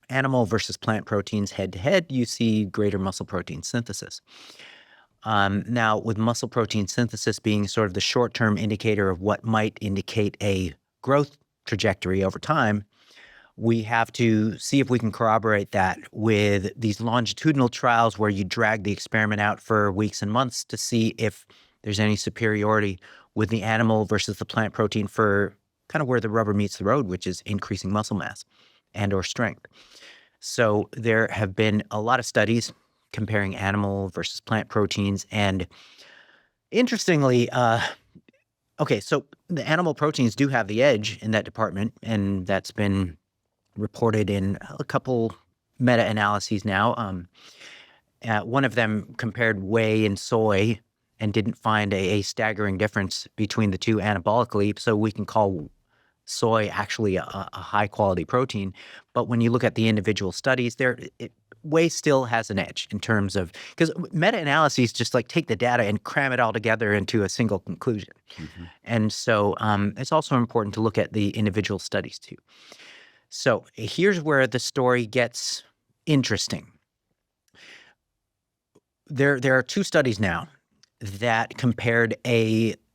animal versus plant proteins head to head, you see greater muscle protein synthesis. Now, with muscle protein synthesis being sort of the short-term indicator of what might indicate a growth trajectory over time, we have to see if we can corroborate that with these longitudinal trials where you drag the experiment out for weeks and months to see if there's any superiority with the animal versus the plant protein for kind of where the rubber meets the road, which is increasing muscle mass and or strength. So there have been a lot of studies comparing animal versus plant proteins. And interestingly, so the animal proteins do have the edge in that department, and that's been reported in a couple meta-analyses now. One of them compared whey and soy and didn't find a staggering difference between the two anabolically, so we can call soy actually a high-quality protein. But when you look at the individual studies, whey still has an edge in terms of, because meta-analyses just like take the data and cram it all together into a single conclusion. And so it's also important to look at the individual studies too. So here's where the story gets interesting. There are two studies now that compared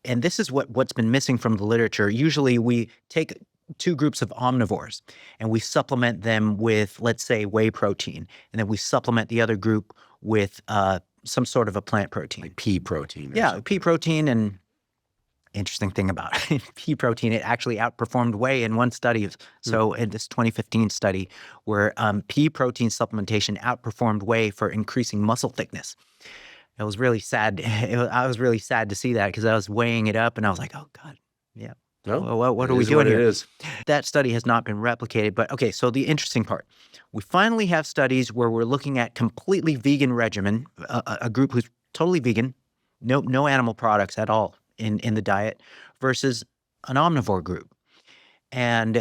and this is what's been missing from the literature. Usually we take two groups of omnivores and we supplement them with, let's say, whey protein, and then we supplement the other group with some sort of a plant protein.
Like pea protein.
Pea protein. And interesting thing about pea protein, it actually outperformed whey in one study. So in this 2015 study where pea protein supplementation outperformed whey for increasing muscle thickness. It was really sad. I was really sad to see that because I was weighing it up and I was like, oh God, yeah.
No,
what are we doing here?
It is.
That study has not been replicated. But okay, so the interesting part, we finally have studies where we're looking at completely vegan regimen, a group who's totally vegan, no animal products at all in the diet, versus an omnivore group. And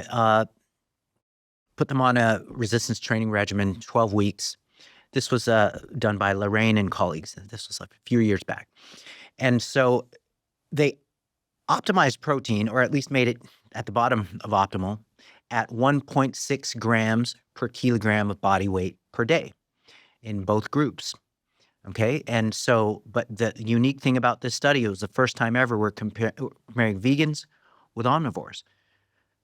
put them on a resistance training regimen, 12 weeks. This was done by Lorraine and colleagues. This was a few years back. And so they optimized protein, or at least made it at the bottom of optimal, at 1.6 grams per kilogram of body weight per day in both groups. Okay, and so, but the unique thing about this study, it was the first time ever we're comparing vegans with omnivores.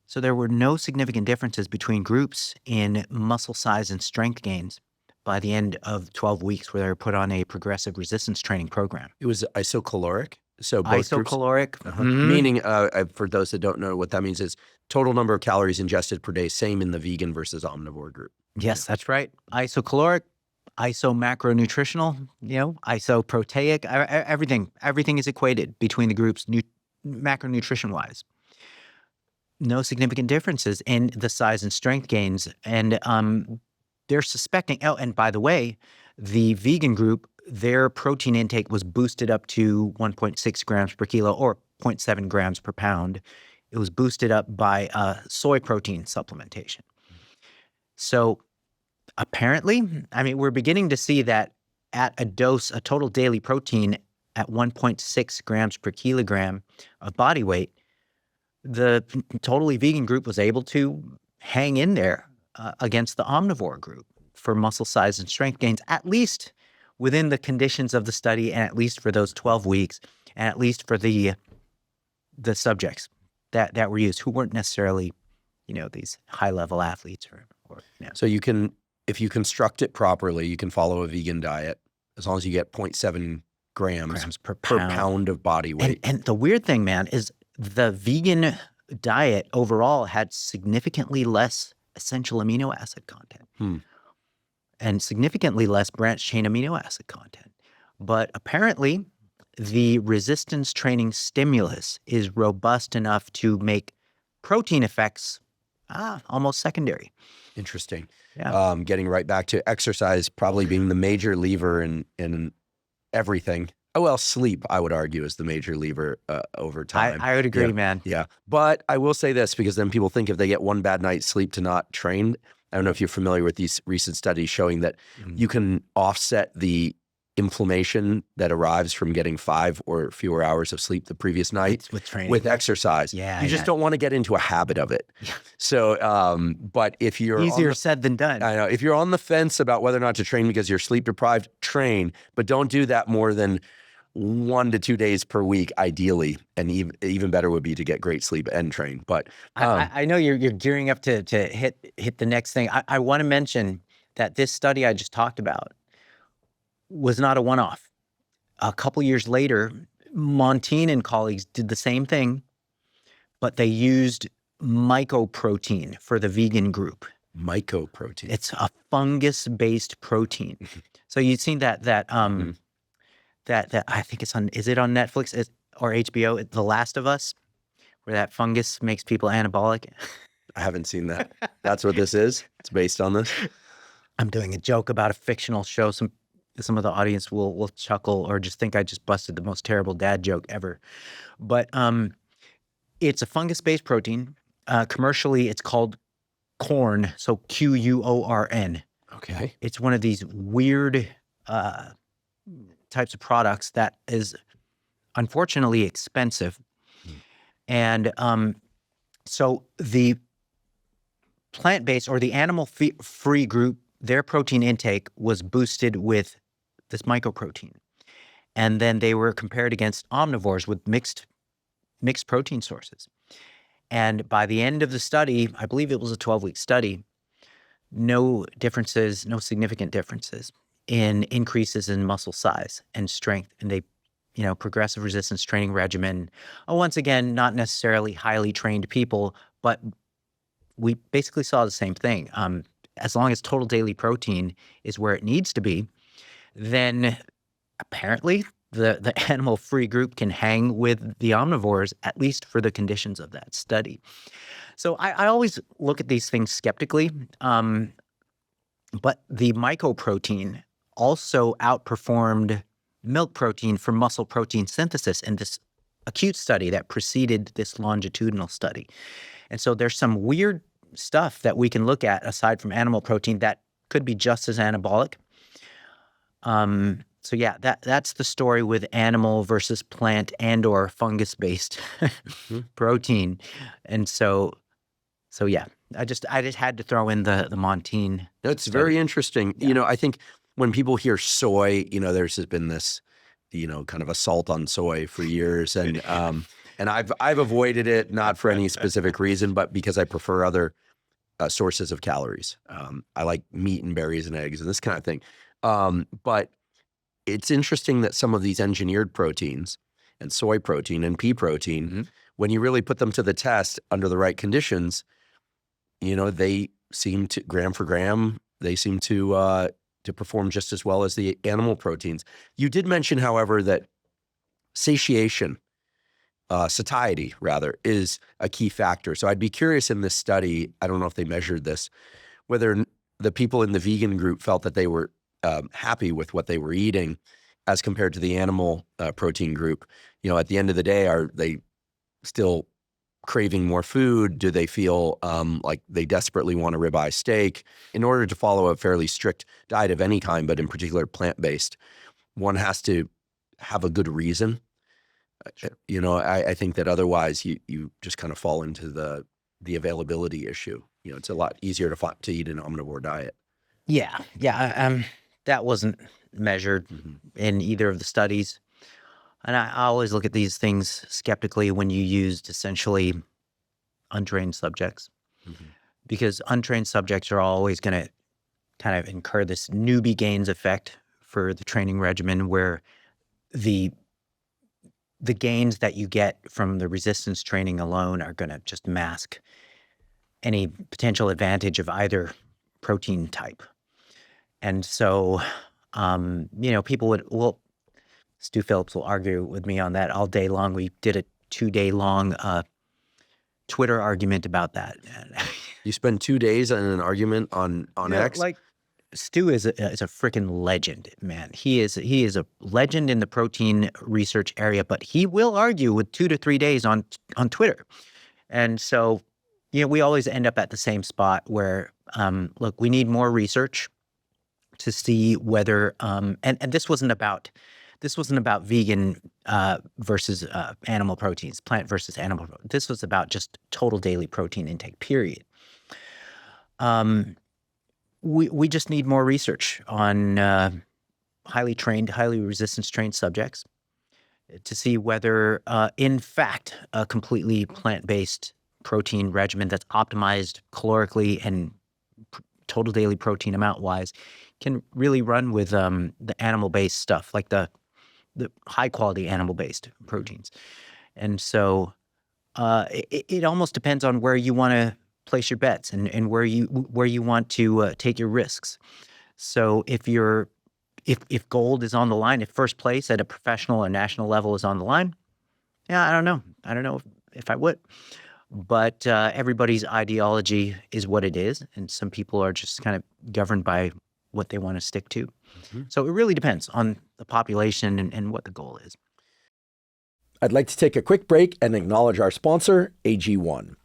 So there were no significant differences between groups in muscle size and strength gains by the end of 12 weeks where they were put on a progressive resistance training program.
It was isocaloric. So both
isocaloric.
Groups, meaning, for those that don't know what that means, is total number of calories ingested per day, same in the vegan versus omnivore group.
Yes, that's right. Isocaloric, isomacronutritional, isoproteic, everything is equated between the groups macronutrition-wise. No significant differences in the size and strength gains. And they're suspecting, and by the way, the vegan group, their protein intake was boosted up to 1.6 grams per kilo or 0.7 grams per pound. It was boosted up by soy protein supplementation. So apparently, we're beginning to see that at a dose, a total daily protein at 1.6 grams per kilogram of body weight, the totally vegan group was able to hang in there against the omnivore group for muscle size and strength gains, at least within the conditions of the study, and at least for those 12 weeks, and at least for the the subjects that were used who weren't necessarily, these high-level athletes or
So if you construct it properly, you can follow a vegan diet as long as you get 0.7 grams
per
pound of body weight.
And the weird thing, man, is the vegan diet overall had significantly less essential amino acid content and significantly less branched chain amino acid content. But apparently, the resistance training stimulus is robust enough to make protein effects almost secondary.
Interesting.
Yeah.
Getting right back to exercise probably being the major lever in everything. Oh, well, sleep, I would argue, is the major lever over time.
I would agree, man.
Yeah. But I will say this, because then people think if they get one bad night's sleep to not train. I don't know if you're familiar with these recent studies showing that you can offset the inflammation that arrives from getting 5 or fewer hours of sleep the previous night
with training,
with exercise.
Yeah,
you just don't want to get into a habit of it.
Yeah.
So, but if you're
easier said than done.
I know. If you're on the fence about whether or not to train because you're sleep deprived, train, but don't do that more than 1 to 2 days per week, ideally. And even better would be to get great sleep and train. But
I know you're gearing up to hit the next thing. I want to mention that this study I just talked about was not a one-off. A couple years later, Montine and colleagues did the same thing, but they used mycoprotein for the vegan group.
Mycoprotein.
It's a fungus-based protein. So you've seen that that I think it's on. Is it on Netflix or HBO? The Last of Us, where that fungus makes people anabolic.
I haven't seen that. That's what this is. It's based on this.
I'm doing a joke about a fictional show. Some of the audience will chuckle or just think I just busted the most terrible dad joke ever. But it's a fungus-based protein. Commercially, it's called Quorn, so Quorn.
Okay.
It's one of these weird types of products that is unfortunately expensive. And so the plant-based or the animal-free group, their protein intake was boosted with this mycoprotein. And then they were compared against omnivores with mixed protein sources. And by the end of the study, I believe it was a 12-week study, no significant differences in increases in muscle size and strength. And they, progressive resistance training regimen, once again, not necessarily highly trained people, but we basically saw the same thing. As long as total daily protein is where it needs to be, then apparently the animal-free group can hang with the omnivores, at least for the conditions of that study. So I always look at these things skeptically, but the mycoprotein also outperformed milk protein for muscle protein synthesis in this acute study that preceded this longitudinal study. And so there's some weird stuff that we can look at aside from animal protein that could be just as anabolic. So yeah, that's the story with animal versus plant and or fungus-based protein. And so yeah, I just had to throw in the Montine.
That's very interesting.
Yeah.
I think when people hear soy, there's been this, kind of assault on soy for years. And I've avoided it, not for any specific reason, but because I prefer other sources of calories. I like meat and berries and eggs and this kind of thing. But it's interesting that some of these engineered proteins and soy protein and pea protein, when you really put them to the test under the right conditions, they seem to, gram for gram, they seem to perform just as well as the animal proteins. You did mention, however, that satiation, satiety rather, is a key factor. So I'd be curious in this study, I don't know if they measured this, whether the people in the vegan group felt that they were happy with what they were eating as compared to the animal protein group. At the end of the day, are they still craving more food? Do they feel like they desperately want a ribeye steak? In order to follow a fairly strict diet of any kind, but in particular plant-based, one has to have a good reason. Sure. I think that otherwise you just kind of fall into the availability issue. It's a lot easier to eat an omnivore diet.
Yeah. That wasn't measured in either of the studies. And I always look at these things skeptically when you used essentially untrained subjects, because untrained subjects are always going to kind of incur this newbie gains effect for the training regimen, where the gains that you get from the resistance training alone are going to just mask any potential advantage of either protein type. And so, people Stu Phillips will argue with me on that all day long. We did a 2-day long Twitter argument about that.
You spend 2 days on an argument on X?
Like, Stu is a freaking legend, man. He is a legend in the protein research area, but he will argue with 2 to 3 days on Twitter. And so, we always end up at the same spot where, look, we need more research to see whether, and this wasn't about vegan versus animal proteins, plant versus animal. This was about just total daily protein intake, period. We just need more research on highly resistance trained subjects to see whether, in fact, a completely plant-based protein regimen that's optimized calorically and total daily protein amount-wise can really run with the animal-based stuff, like the high-quality animal-based proteins. And so it almost depends on where you want to place your bets and where you want to take your risks. So if gold is on the line, if first place at a professional or national level is on the line, I don't know if I would. But everybody's ideology is what it is, and some people are just kind of governed by what they want to stick to. So it really depends on the population and what the goal is.
I'd like to take a quick break and acknowledge our sponsor, AG1.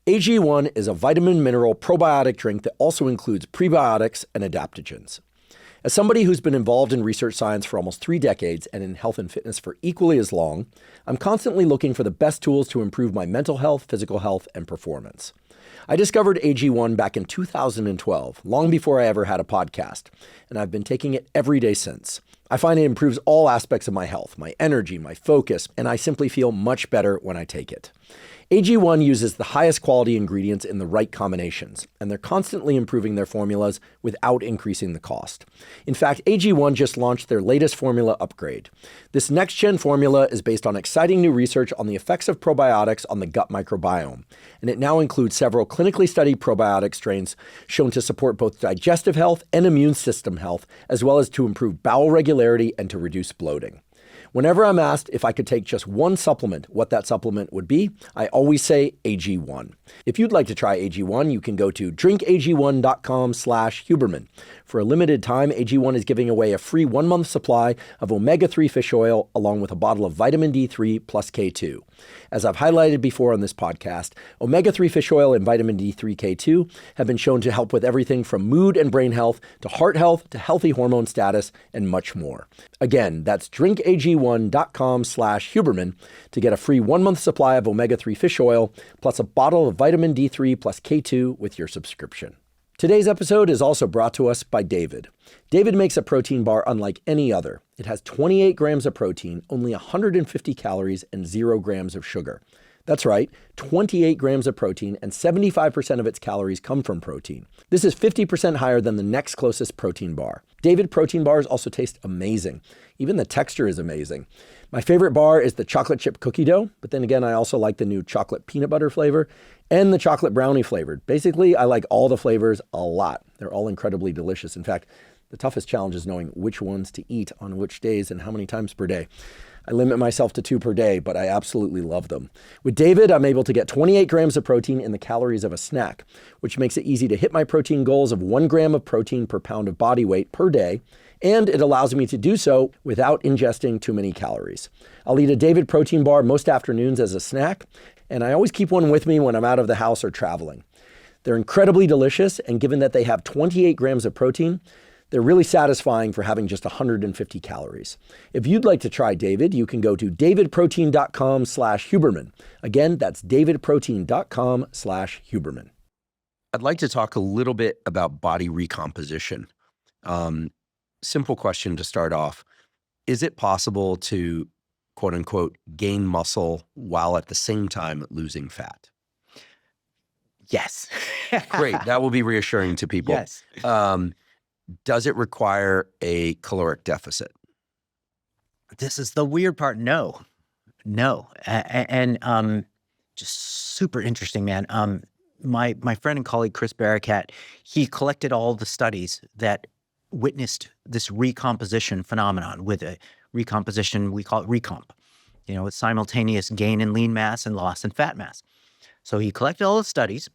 AG1 is a vitamin mineral probiotic drink that also includes prebiotics and adaptogens. As somebody who's been involved in research science for almost 3 decades and in health and fitness for equally as long, I'm constantly looking for the best tools to improve my mental health, physical health, and performance. I discovered AG1 back in 2012, long before I ever had a podcast, and I've been taking it every day since. I find it improves all aspects of my health, my energy, my focus, and I simply feel much better when I take it. AG1 uses the highest quality ingredients in the right combinations, and they're constantly improving their formulas without increasing the cost. In fact, AG1 just launched their latest formula upgrade. This next-gen formula is based on exciting new research on the effects of probiotics on the gut microbiome, and it now includes several clinically studied probiotic strains shown to support both digestive health and immune system health, as well as to improve bowel regularity and to reduce bloating. Whenever I'm asked if I could take just one supplement, what that supplement would be, I always say AG1. If you'd like to try AG1, you can go to drinkag1.com/Huberman. For a limited time, AG1 is giving away a free 1-month supply of omega-3 fish oil along with a bottle of vitamin D3 plus K2. As I've highlighted before on this podcast, omega-3 fish oil and vitamin D3 K2 have been shown to help with everything from mood and brain health to heart health to healthy hormone status and much more. Again, that's drinkag1.com/Huberman to get a free 1-month supply of omega-3 fish oil plus a bottle of vitamin D3 plus K2 with your subscription. Today's episode is also brought to us by David. David makes a protein bar unlike any other. It has 28 grams of protein, only 150 calories, and 0 grams of sugar. That's right, 28 grams of protein, and 75% of its calories come from protein. This is 50% higher than the next closest protein bar. David protein bars also taste amazing. Even the texture is amazing. My favorite bar is the chocolate chip cookie dough, but then again, I also like the new chocolate peanut butter flavor and the chocolate brownie flavored. Basically, I like all the flavors a lot. They're all incredibly delicious. In fact, the toughest challenge is knowing which ones to eat on which days and how many times per day. I limit myself to 2 per day, but I absolutely love them. With David, I'm able to get 28 grams of protein in the calories of a snack, which makes it easy to hit my protein goals of 1 gram of protein per pound of body weight per day, and it allows me to do so without ingesting too many calories. I'll eat a David protein bar most afternoons as a snack, and I always keep one with me when I'm out of the house or traveling. They're incredibly delicious, and given that they have 28 grams of protein, they're really satisfying for having just 150 calories. If you'd like to try David, you can go to davidprotein.com/Huberman. Again, that's davidprotein.com/Huberman.
I'd like to talk a little bit about body recomposition. Simple question to start off. Is it possible to quote unquote, gain muscle while at the same time losing fat?
Yes.
Great. That will be reassuring to people.
Yes.
Does it require a caloric deficit?
This is the weird part. No. And just super interesting, man. My friend and colleague, Chris Barakat, he collected all the studies that witnessed this recomposition phenomenon with a recomposition, we call it recomp. It's simultaneous gain in lean mass and loss in fat mass. So he collected all the studies.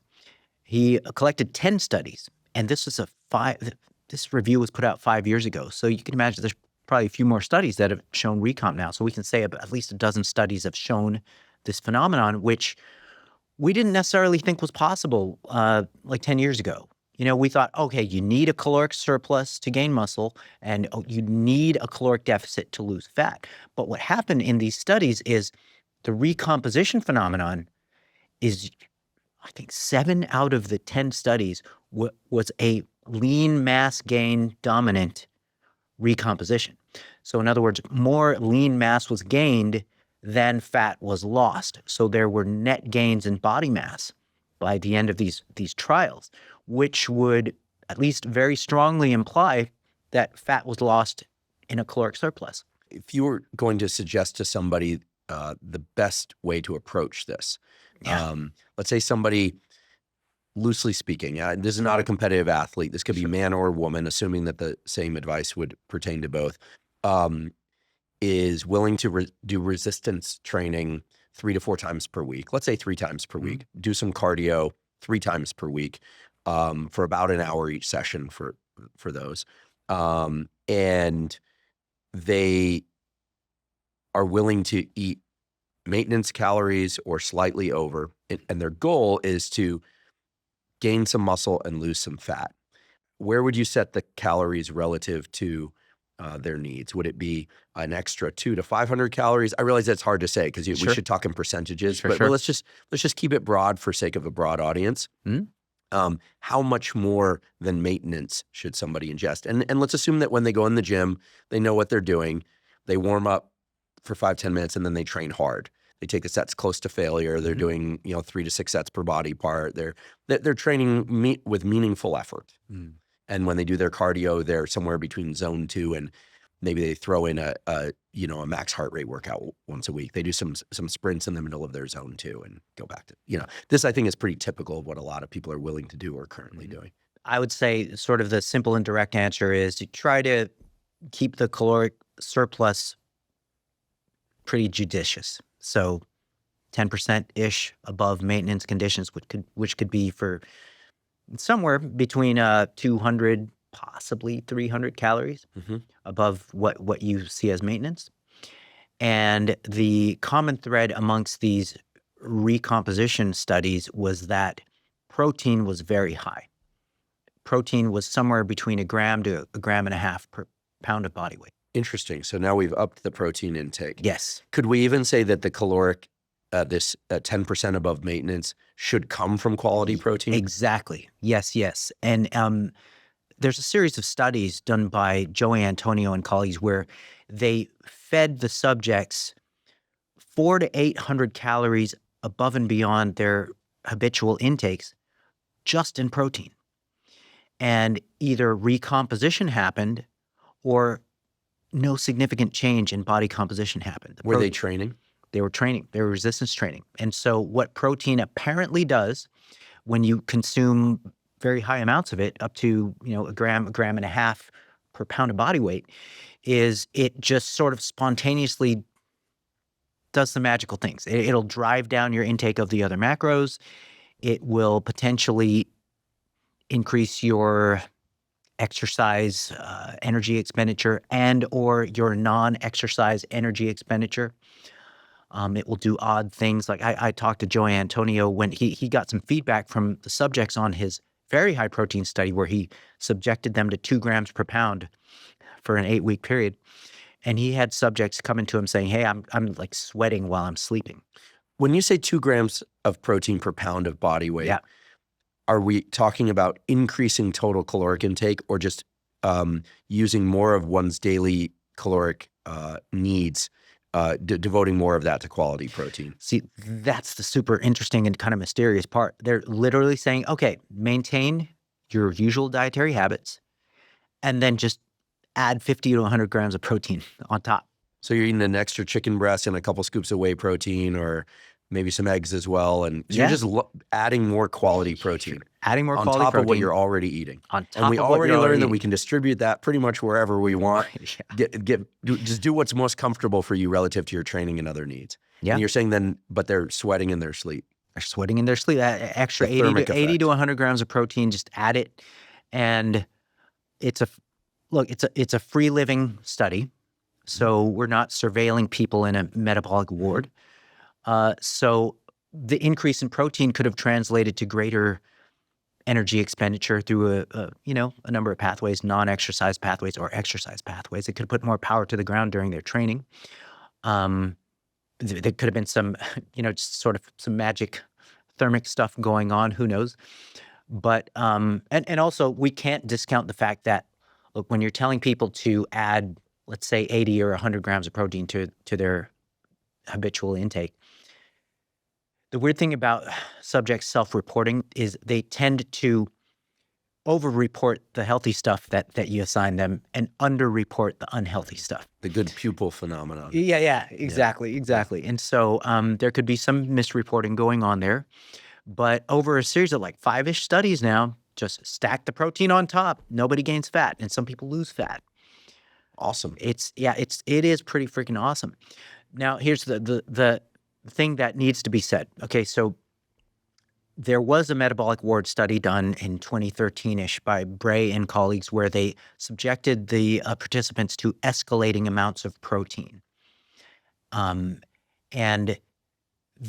He collected 10 studies, and this review was put out 5 years ago. So you can imagine there's probably a few more studies that have shown recomp now. So we can say at least a dozen studies have shown this phenomenon, which we didn't necessarily think was possible like 10 years ago. We thought, okay, you need a caloric surplus to gain muscle, and you need a caloric deficit to lose fat. But what happened in these studies is the recomposition phenomenon is, I think 7 out of the 10 studies was a lean mass gain dominant recomposition. So in other words, more lean mass was gained than fat was lost. So there were net gains in body mass by the end of these trials, which would at least very strongly imply that fat was lost in a caloric surplus.
If you were going to suggest to somebody the best way to approach this, let's say somebody, loosely speaking, this is not a competitive athlete. This could be man or woman, assuming that the same advice would pertain to both, is willing to do resistance training 3 to 4 times per week. Let's say 3 times per week. Do some cardio 3 times per week for about an hour each session for those. And they are willing to eat maintenance calories or slightly over, and their goal is to gain some muscle and lose some fat. Where would you set the calories relative to their needs? Would it be an extra 200 to 500 calories? I realize that's hard to say because we should talk in percentages, but let's just keep it broad for sake of a broad audience. How much more than maintenance should somebody ingest? And let's assume that when they go in the gym, they know what they're doing. They warm up for 5-10 minutes and then they train hard. They take the sets close to failure. They're doing 3 to 6 sets per body part. They're training with meaningful effort. And when they do their cardio, they're somewhere between zone 2 and maybe they throw in a max heart rate workout once a week. They do some sprints in the middle of their zone 2 and go back to this. I think is pretty typical of what a lot of people are willing to do or currently doing.
I would say sort of the simple and direct answer is to try to keep the caloric surplus pretty judicious. So 10%-ish above maintenance conditions, which could be for somewhere between 200, possibly 300 calories above what you see as maintenance. And the common thread amongst these recomposition studies was that protein was very high. Protein was somewhere between 1 gram to 1.5 grams per pound of body weight.
Interesting. So now we've upped the protein intake.
Yes.
Could we even say that the caloric, this 10% above maintenance, should come from quality protein?
Exactly. Yes. And there's a series of studies done by Joey Antonio and colleagues where they fed the subjects 400 to 800 calories above and beyond their habitual intakes just in protein. And either recomposition happened or no significant change in body composition happened.
Were they training?
They were training. They were resistance training. And so what protein apparently does when you consume very high amounts of it, up to 1 gram, 1.5 grams per pound of body weight, is it just sort of spontaneously does some magical things. It'll drive down your intake of the other macros. It will potentially increase your exercise energy expenditure and or your non-exercise energy expenditure. It will do odd things. Like I talked to Joey Antonio when he got some feedback from the subjects on his very high protein study where he subjected them to 2 grams per pound for an 8-week period. And he had subjects coming to him saying, hey, I'm like sweating while I'm sleeping.
When you say 2 grams of protein per pound of body weight, are we talking about increasing total caloric intake or just using more of one's daily caloric needs devoting more of that to quality protein.
See, that's the super interesting and kind of mysterious part. They're literally saying, okay, maintain your usual dietary habits and then just add 50 to 100 grams of protein on top.
So you're eating an extra chicken breast and a couple scoops of whey protein, or maybe some eggs as well. And so you're just adding more quality protein.
Adding more
on
quality
top
protein.
of what you're already eating.
On top
and we
of what
already
you're
learned that
eating.
we can distribute that pretty much wherever we want. Just do what's most comfortable for you relative to your training and other needs.
Yeah.
And you're saying then, but they're sweating in their sleep.
They're sweating in their sleep. Extra
The thermic
80 to
effect.
100 grams of protein, just add it. And it's a free living study. So we're not surveilling people in a metabolic ward. So the increase in protein could have translated to greater energy expenditure through a number of pathways, non-exercise pathways or exercise pathways. It could have put more power to the ground during their training. There could have been some, just sort of some magic thermic stuff going on. Who knows? But and also we can't discount the fact that, look, when you're telling people to add, let's say 80 or 100 grams of protein to their habitual intake, the weird thing about subjects self-reporting is they tend to over-report the healthy stuff that you assign them and under-report the unhealthy stuff.
The good pupil phenomenon.
Yeah, exactly. And so there could be some misreporting going on there. But over a series of like 5-ish studies now, just stack the protein on top. Nobody gains fat, and some people lose fat.
Awesome.
It is pretty freaking awesome. Now, here's the thing that needs to be said. Okay, so there was a metabolic ward study done in 2013-ish by Bray and colleagues where they subjected the participants to escalating amounts of protein. And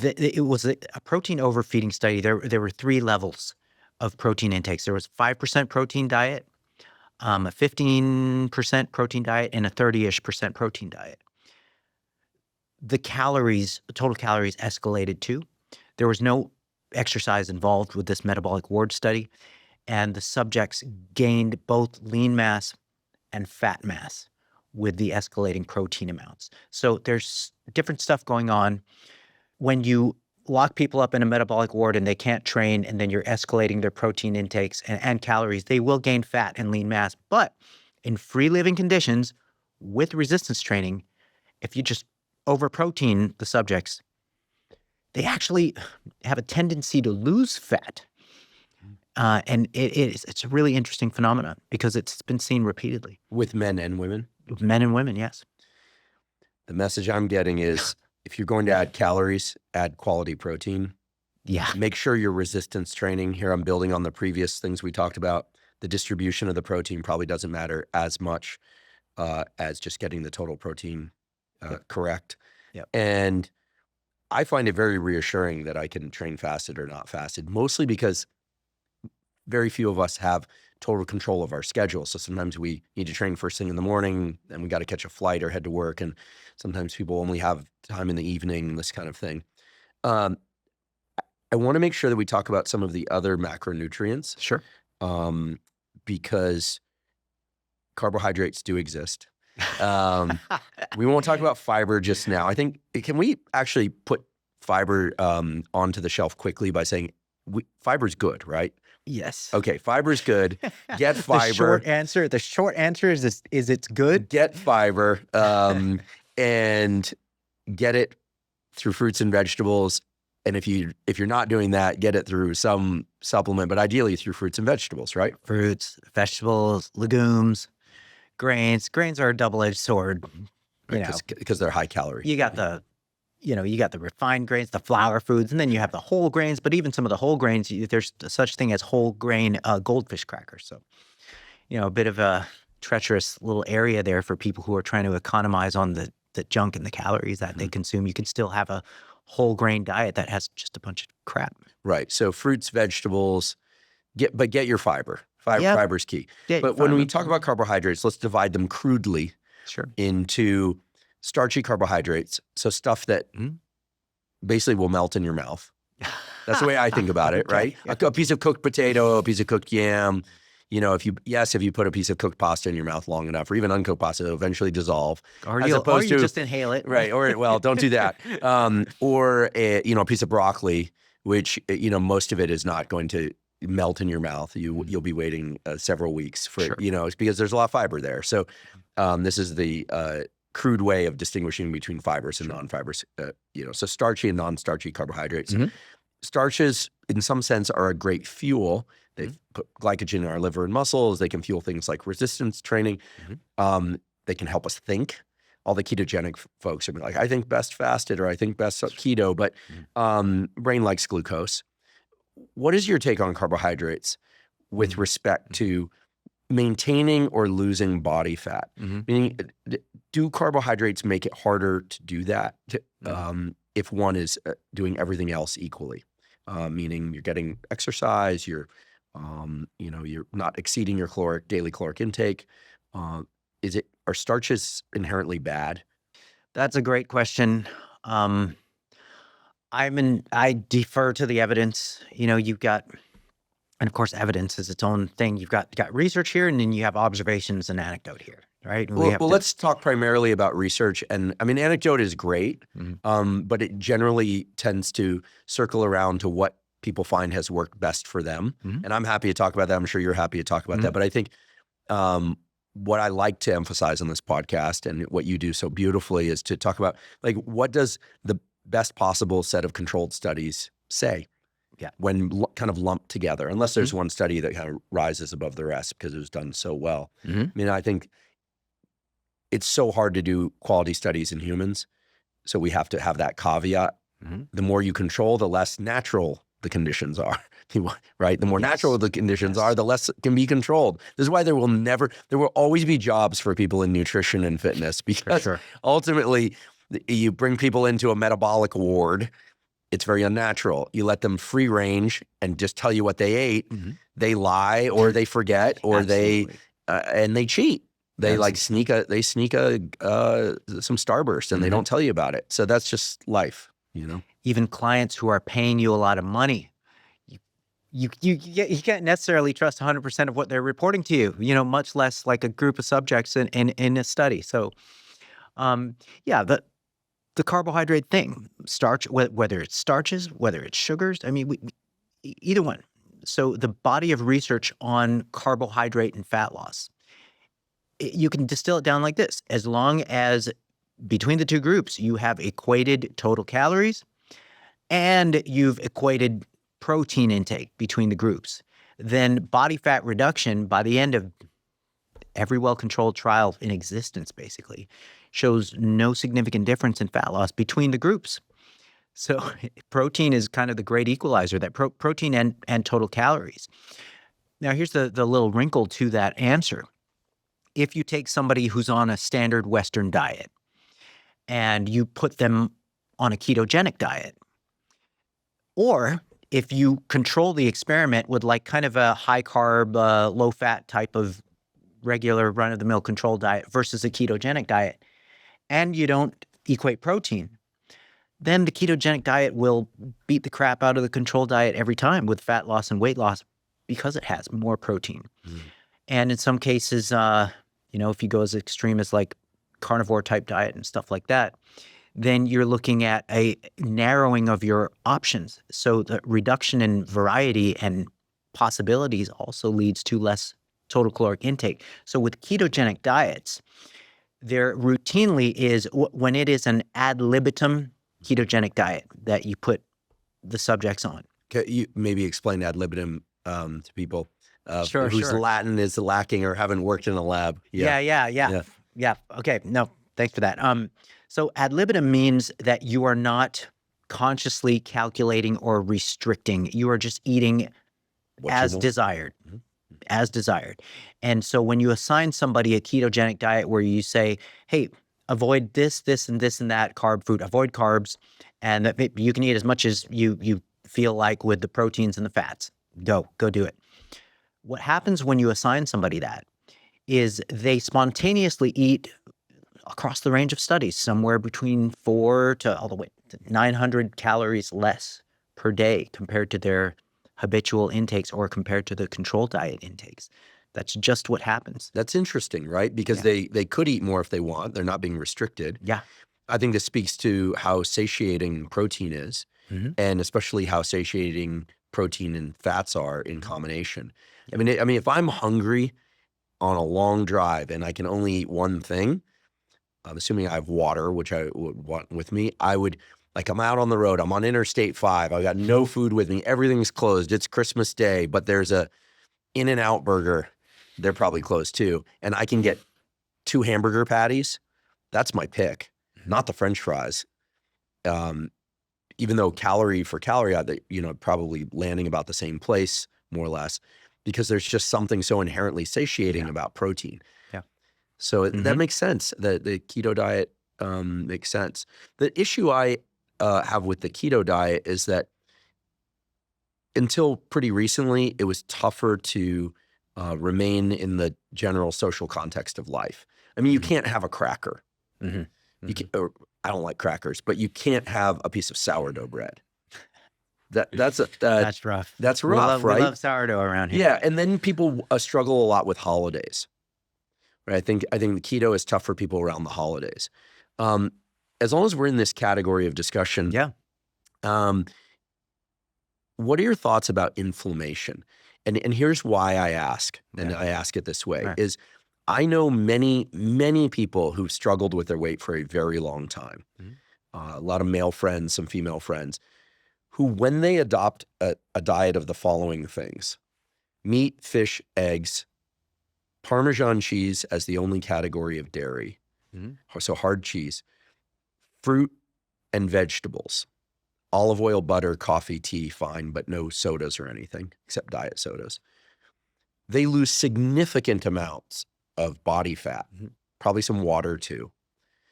it was a protein overfeeding study. There were 3 levels of protein intakes. There was 5% protein diet, a 15% protein diet, and a 30-ish% protein diet. The total calories escalated too. There was no exercise involved with this metabolic ward study, and the subjects gained both lean mass and fat mass with the escalating protein amounts. So there's different stuff going on. When you lock people up in a metabolic ward and they can't train, and then you're escalating their protein intakes and calories, they will gain fat and lean mass. But in free living conditions with resistance training, if you just over-protein the subjects, they actually have a tendency to lose fat. And it's a really interesting phenomenon because it's been seen repeatedly.
With men and women?
With men and women, yes.
The message I'm getting is if you're going to add calories, add quality protein.
Yeah.
Make sure your resistance training, here I'm building on the previous things we talked about, the distribution of the protein probably doesn't matter as much as just getting the total protein correct.
Yep.
And I find it very reassuring that I can train fasted or not fasted, mostly because very few of us have total control of our schedule. So sometimes we need to train first thing in the morning, and we got to catch a flight or head to work. And sometimes people only have time in the evening, this kind of thing. I want to make sure that we talk about some of the other macronutrients.
Sure.
Because carbohydrates do exist. We won't talk about fiber just now. I think, can we actually put fiber onto the shelf quickly by saying fiber's good, right?
Yes.
Okay, fiber's good. Get fiber.
The short answer is it's good.
Get fiber and get it through fruits and vegetables. And if you're not doing that, get it through some supplement, but ideally through fruits and vegetables, right?
Fruits, vegetables, legumes, grains. Grains are a double-edged sword.
Because they're high calorie.
You got the refined grains, the flour foods, and then you have the whole grains. But even some of the whole grains, there's such thing as whole grain goldfish crackers. So, a bit of a treacherous little area there for people who are trying to economize on the junk and the calories that they consume. You can still have a whole grain diet that has just a bunch of crap.
Right. So fruits, vegetables, get your fiber. Fiber's key. But when we talk about carbohydrates, let's divide them crudely into starchy carbohydrates. So stuff that basically will melt in your mouth. That's the way I think about it, right? A piece of cooked potato, a piece of cooked yam, if you put a piece of cooked pasta in your mouth long enough, or even uncooked pasta, it'll eventually dissolve.
Or you just inhale it.
Right. Or, well, don't do that. Or a piece of broccoli, which, most of it is not going to melt in your mouth. You'll be waiting several weeks for,
Sure.
it's because there's a lot of fiber there. So this is the crude way of distinguishing between fibers and non-fibers. So starchy and non-starchy carbohydrates.
Mm-hmm.
Starches, in some sense, are a great fuel. They put glycogen in our liver and muscles. They can fuel things like resistance training. They can help us think. All the ketogenic folks are like, I think best fasted, or I think best keto, but brain likes glucose. What is your take on carbohydrates with respect to maintaining or losing body fat? Meaning, do carbohydrates make it harder to do that if one is doing everything else equally? Meaning you're getting exercise, you're not exceeding your daily caloric intake. Are starches inherently bad?
That's a great question. I defer to the evidence. You've got, and of course, evidence is its own thing. You've got research here, and then you have observations and anecdote here, right?
Let's talk primarily about research. And I mean, anecdote is great, but it generally tends to circle around to what people find has worked best for them. And I'm happy to talk about that. I'm sure you're happy to talk about that. But I think what I like to emphasize on this podcast, and what you do so beautifully, is to talk about, like, what does the best possible set of controlled studies say when kind of lumped together, unless there's one study that kind of rises above the rest because it was done so well. I mean, I think it's so hard to do quality studies in humans, so we have to have that caveat. The more you control, the less natural the conditions are, right? The more natural the conditions are, the less it can be controlled. This is why there will always be jobs for people in nutrition and fitness, because ultimately you bring people into a metabolic ward, it's very unnatural. You let them free range and just tell you what they ate. They lie, or they forget, or they cheat. They sneak some Starburst, and they don't tell you about it. So that's just life,
Even clients who are paying you a lot of money, you can't necessarily trust 100% of what they're reporting to you, much less like a group of subjects in a study. So, the carbohydrate thing, starch, whether it's starches, whether it's sugars, I mean, either one. So the body of research on carbohydrate and fat loss, you can distill it down like this: as long as between the two groups you have equated total calories and you've equated protein intake between the groups, then body fat reduction by the end of every well-controlled trial in existence basically shows no significant difference in fat loss between the groups. So protein is kind of the great equalizer, that protein and total calories. Now, here's the little wrinkle to that answer. If you take somebody who's on a standard Western diet and you put them on a ketogenic diet, or if you control the experiment with like kind of a high carb, low fat type of regular run-of-the-mill control diet versus a ketogenic diet, and you don't equate protein, then the ketogenic diet will beat the crap out of the control diet every time with fat loss and weight loss, because it has more protein. And in some cases, if you go as extreme as like carnivore type diet and stuff like that, then you're looking at a narrowing of your options. So the reduction in variety and possibilities also leads to less total caloric intake. So with ketogenic diets, there routinely is, when it is an ad libitum ketogenic diet that you put the subjects on.
Can you maybe explain ad libitum to people
Sure.
Latin is lacking or haven't worked in a lab?
Yeah. Okay. No, thanks for that. So ad libitum means that you are not consciously calculating or restricting. You are just eating as desired. As desired. And so when you assign somebody a ketogenic diet where you say, hey, avoid this, and this, and that carb food, avoid carbs, and that you can eat as much as you feel like with the proteins and the fats, go do it. What happens when you assign somebody that is they spontaneously eat, across the range of studies, somewhere between 400 to all the way to 900 calories less per day compared to their habitual intakes or compared to the control diet intakes. That's just what happens.
That's interesting, right? Because they could eat more if they want. They're not being restricted.
Yeah.
I think this speaks to how satiating protein is, and especially how satiating protein and fats are in combination. I mean, if I'm hungry on a long drive and I can only eat one thing, I'm assuming I have water, which I would want with me, I would, like, I'm out on the road, I'm on Interstate 5, I've got no food with me, everything's closed, it's Christmas Day, but there's a In-N-Out burger, they're probably closed too, and I can get 2 hamburger patties. That's my pick, not the French fries. Even though calorie for calorie, probably landing about the same place, more or less, because there's just something so inherently satiating about protein.
Yeah.
So that makes sense. The keto diet makes sense. The issue I have with the keto diet is that until pretty recently, it was tougher to remain in the general social context of life. I mean, you can't have a cracker. You can, or, I don't like crackers, but you can't have a piece of sourdough bread. That's
rough.
That's rough, right?
We love sourdough around here.
Yeah, and then people struggle a lot with holidays. Right? I think the keto is tough for people around the holidays. As long as we're in this category of discussion, what are your thoughts about inflammation? And here's why I ask, and I ask it this way, is I know many, many people who've struggled with their weight for a very long time. A lot of male friends, some female friends, who, when they adopt a diet of the following things: meat, fish, eggs, Parmesan cheese as the only category of dairy, so hard cheese, fruit and vegetables, olive oil, butter, coffee, tea, fine, but no sodas or anything except diet sodas. They lose significant amounts of body fat, probably some water too.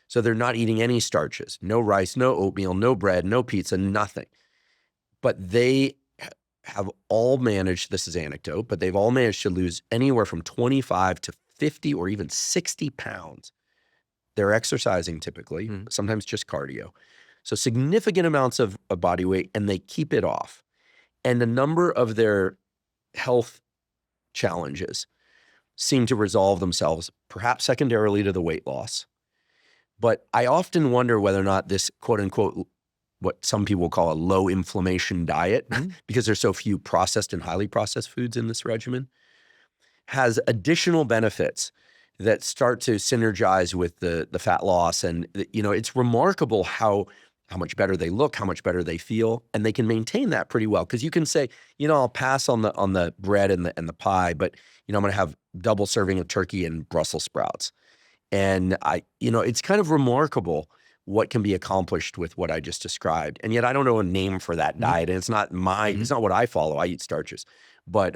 So they're not eating any starches, no rice, no oatmeal, no bread, no pizza, nothing. But they have all managed, this is anecdote, but they've all managed to lose anywhere from 25 to 50 or even 60 pounds. They're exercising typically, sometimes just cardio. So significant amounts of body weight, and they keep it off. And a number of their health challenges seem to resolve themselves, perhaps secondarily to the weight loss. But I often wonder whether or not this quote unquote, what some people call a low inflammation diet, because there's so few processed and highly processed foods in this regimen, has additional benefits that start to synergize with the fat loss. And it's remarkable how much better they look, how much better they feel, and they can maintain that pretty well. Because you can say, I'll pass on the bread and the pie, but I'm going to have double serving of turkey and Brussels sprouts. And it's kind of remarkable what can be accomplished with what I just described. And yet I don't know a name for that diet. And it's not it's not what I follow. I eat starches. But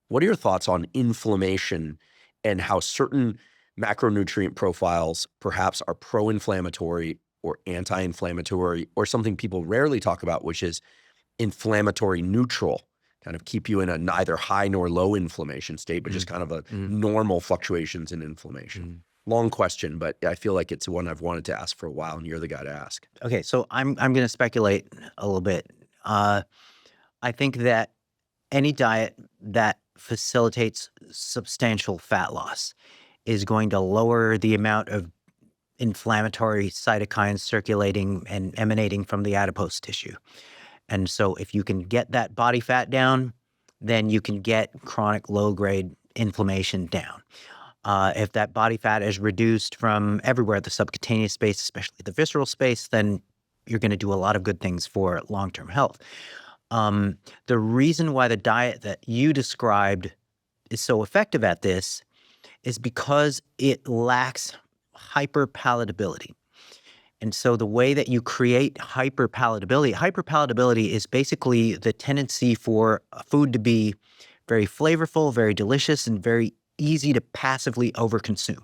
what are your thoughts on inflammation and how certain macronutrient profiles perhaps are pro-inflammatory or anti-inflammatory, or something people rarely talk about, which is inflammatory neutral, kind of keep you in a neither high nor low inflammation state, but just kind of a normal fluctuations in inflammation? Long question, but I feel like it's one I've wanted to ask for a while, and you're the guy to ask.
Okay, so I'm going to speculate a little bit. I think that any diet that facilitates substantial fat loss is going to lower the amount of inflammatory cytokines circulating and emanating from the adipose tissue. And so if you can get that body fat down, then you can get chronic low-grade inflammation down. If that body fat is reduced from everywhere, the subcutaneous space, especially the visceral space, then you're going to do a lot of good things for long-term health. The reason why the diet that you described is so effective at this is because it lacks hyper-palatability. And so the way that you create hyper-palatability is basically the tendency for a food to be very flavorful, very delicious, and very easy to passively overconsume.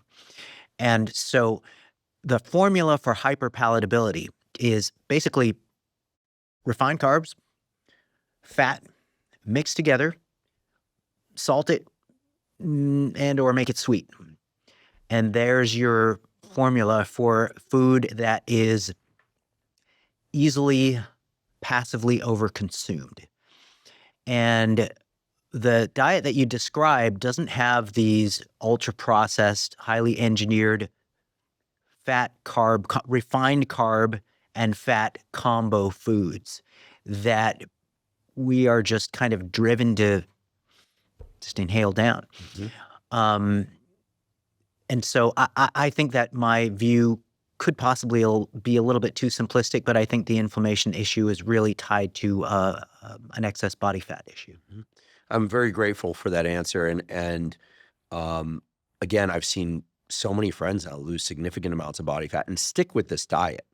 And so the formula for hyper-palatability is basically refined carbs, fat, mixed together, salt it, and or make it sweet. And there's your formula for food that is easily passively overconsumed. And the diet that you described doesn't have these ultra-processed, highly engineered fat, carb, refined carb and fat combo foods that we are just kind of driven to just inhale down. And so I think that my view could possibly be a little bit too simplistic, but I think the inflammation issue is really tied to an excess body fat issue.
I'm very grateful for that answer. And again, I've seen so many friends now lose significant amounts of body fat and stick with this diet.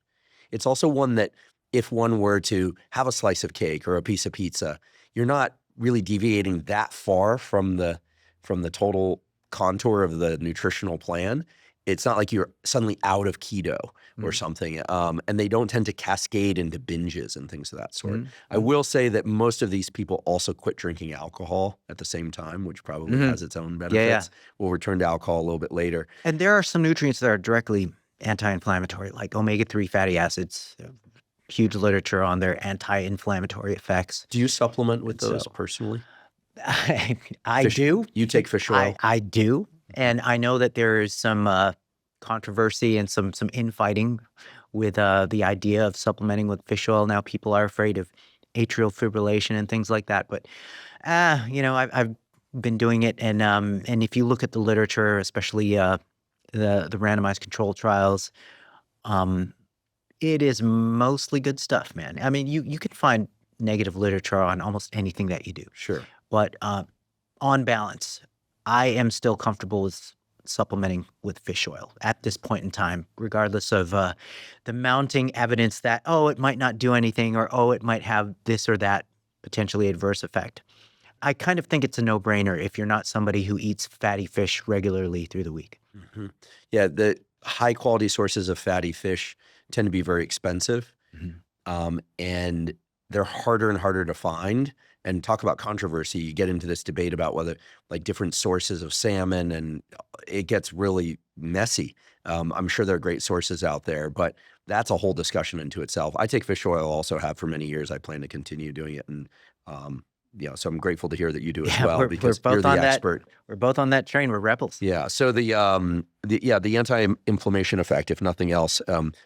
It's also one that if one were to have a slice of cake or a piece of pizza, you're not really deviating that far from the total contour of the nutritional plan. It's not like you're suddenly out of keto or something. And they don't tend to cascade into binges and things of that sort. I will say that most of these people also quit drinking alcohol at the same time, which probably has its own benefits. We'll return to alcohol a little bit later.
And there are some nutrients that are directly anti-inflammatory, like omega-3 fatty acids. Huge literature on their anti-inflammatory effects.
Do you supplement with those personally?
I do.
You take fish oil?
I do. And I know that there is some controversy and some infighting with the idea of supplementing with fish oil. Now people are afraid of atrial fibrillation and things like that. But I've been doing it, and if you look at the literature, especially the randomized control trials, it is mostly good stuff, man. I mean, you can find negative literature on almost anything that you do.
Sure.
But on balance, I am still comfortable with supplementing with fish oil at this point in time, regardless of the mounting evidence that, it might not do anything, or it might have this or that potentially adverse effect. I kind of think it's a no-brainer if you're not somebody who eats fatty fish regularly through the week.
Yeah, the high-quality sources of fatty fish tend to be very expensive, and they're harder and harder to find. And talk about controversy, you get into this debate about whether like different sources of salmon, and it gets really messy. I'm sure there are great sources out there, but that's a whole discussion into itself. I take fish oil, also have for many years. I plan to continue doing it. And so I'm grateful to hear that you do as well, because you're the expert.
We're both on that train. We're rebels.
Yeah. So the anti-inflammation effect, if nothing else,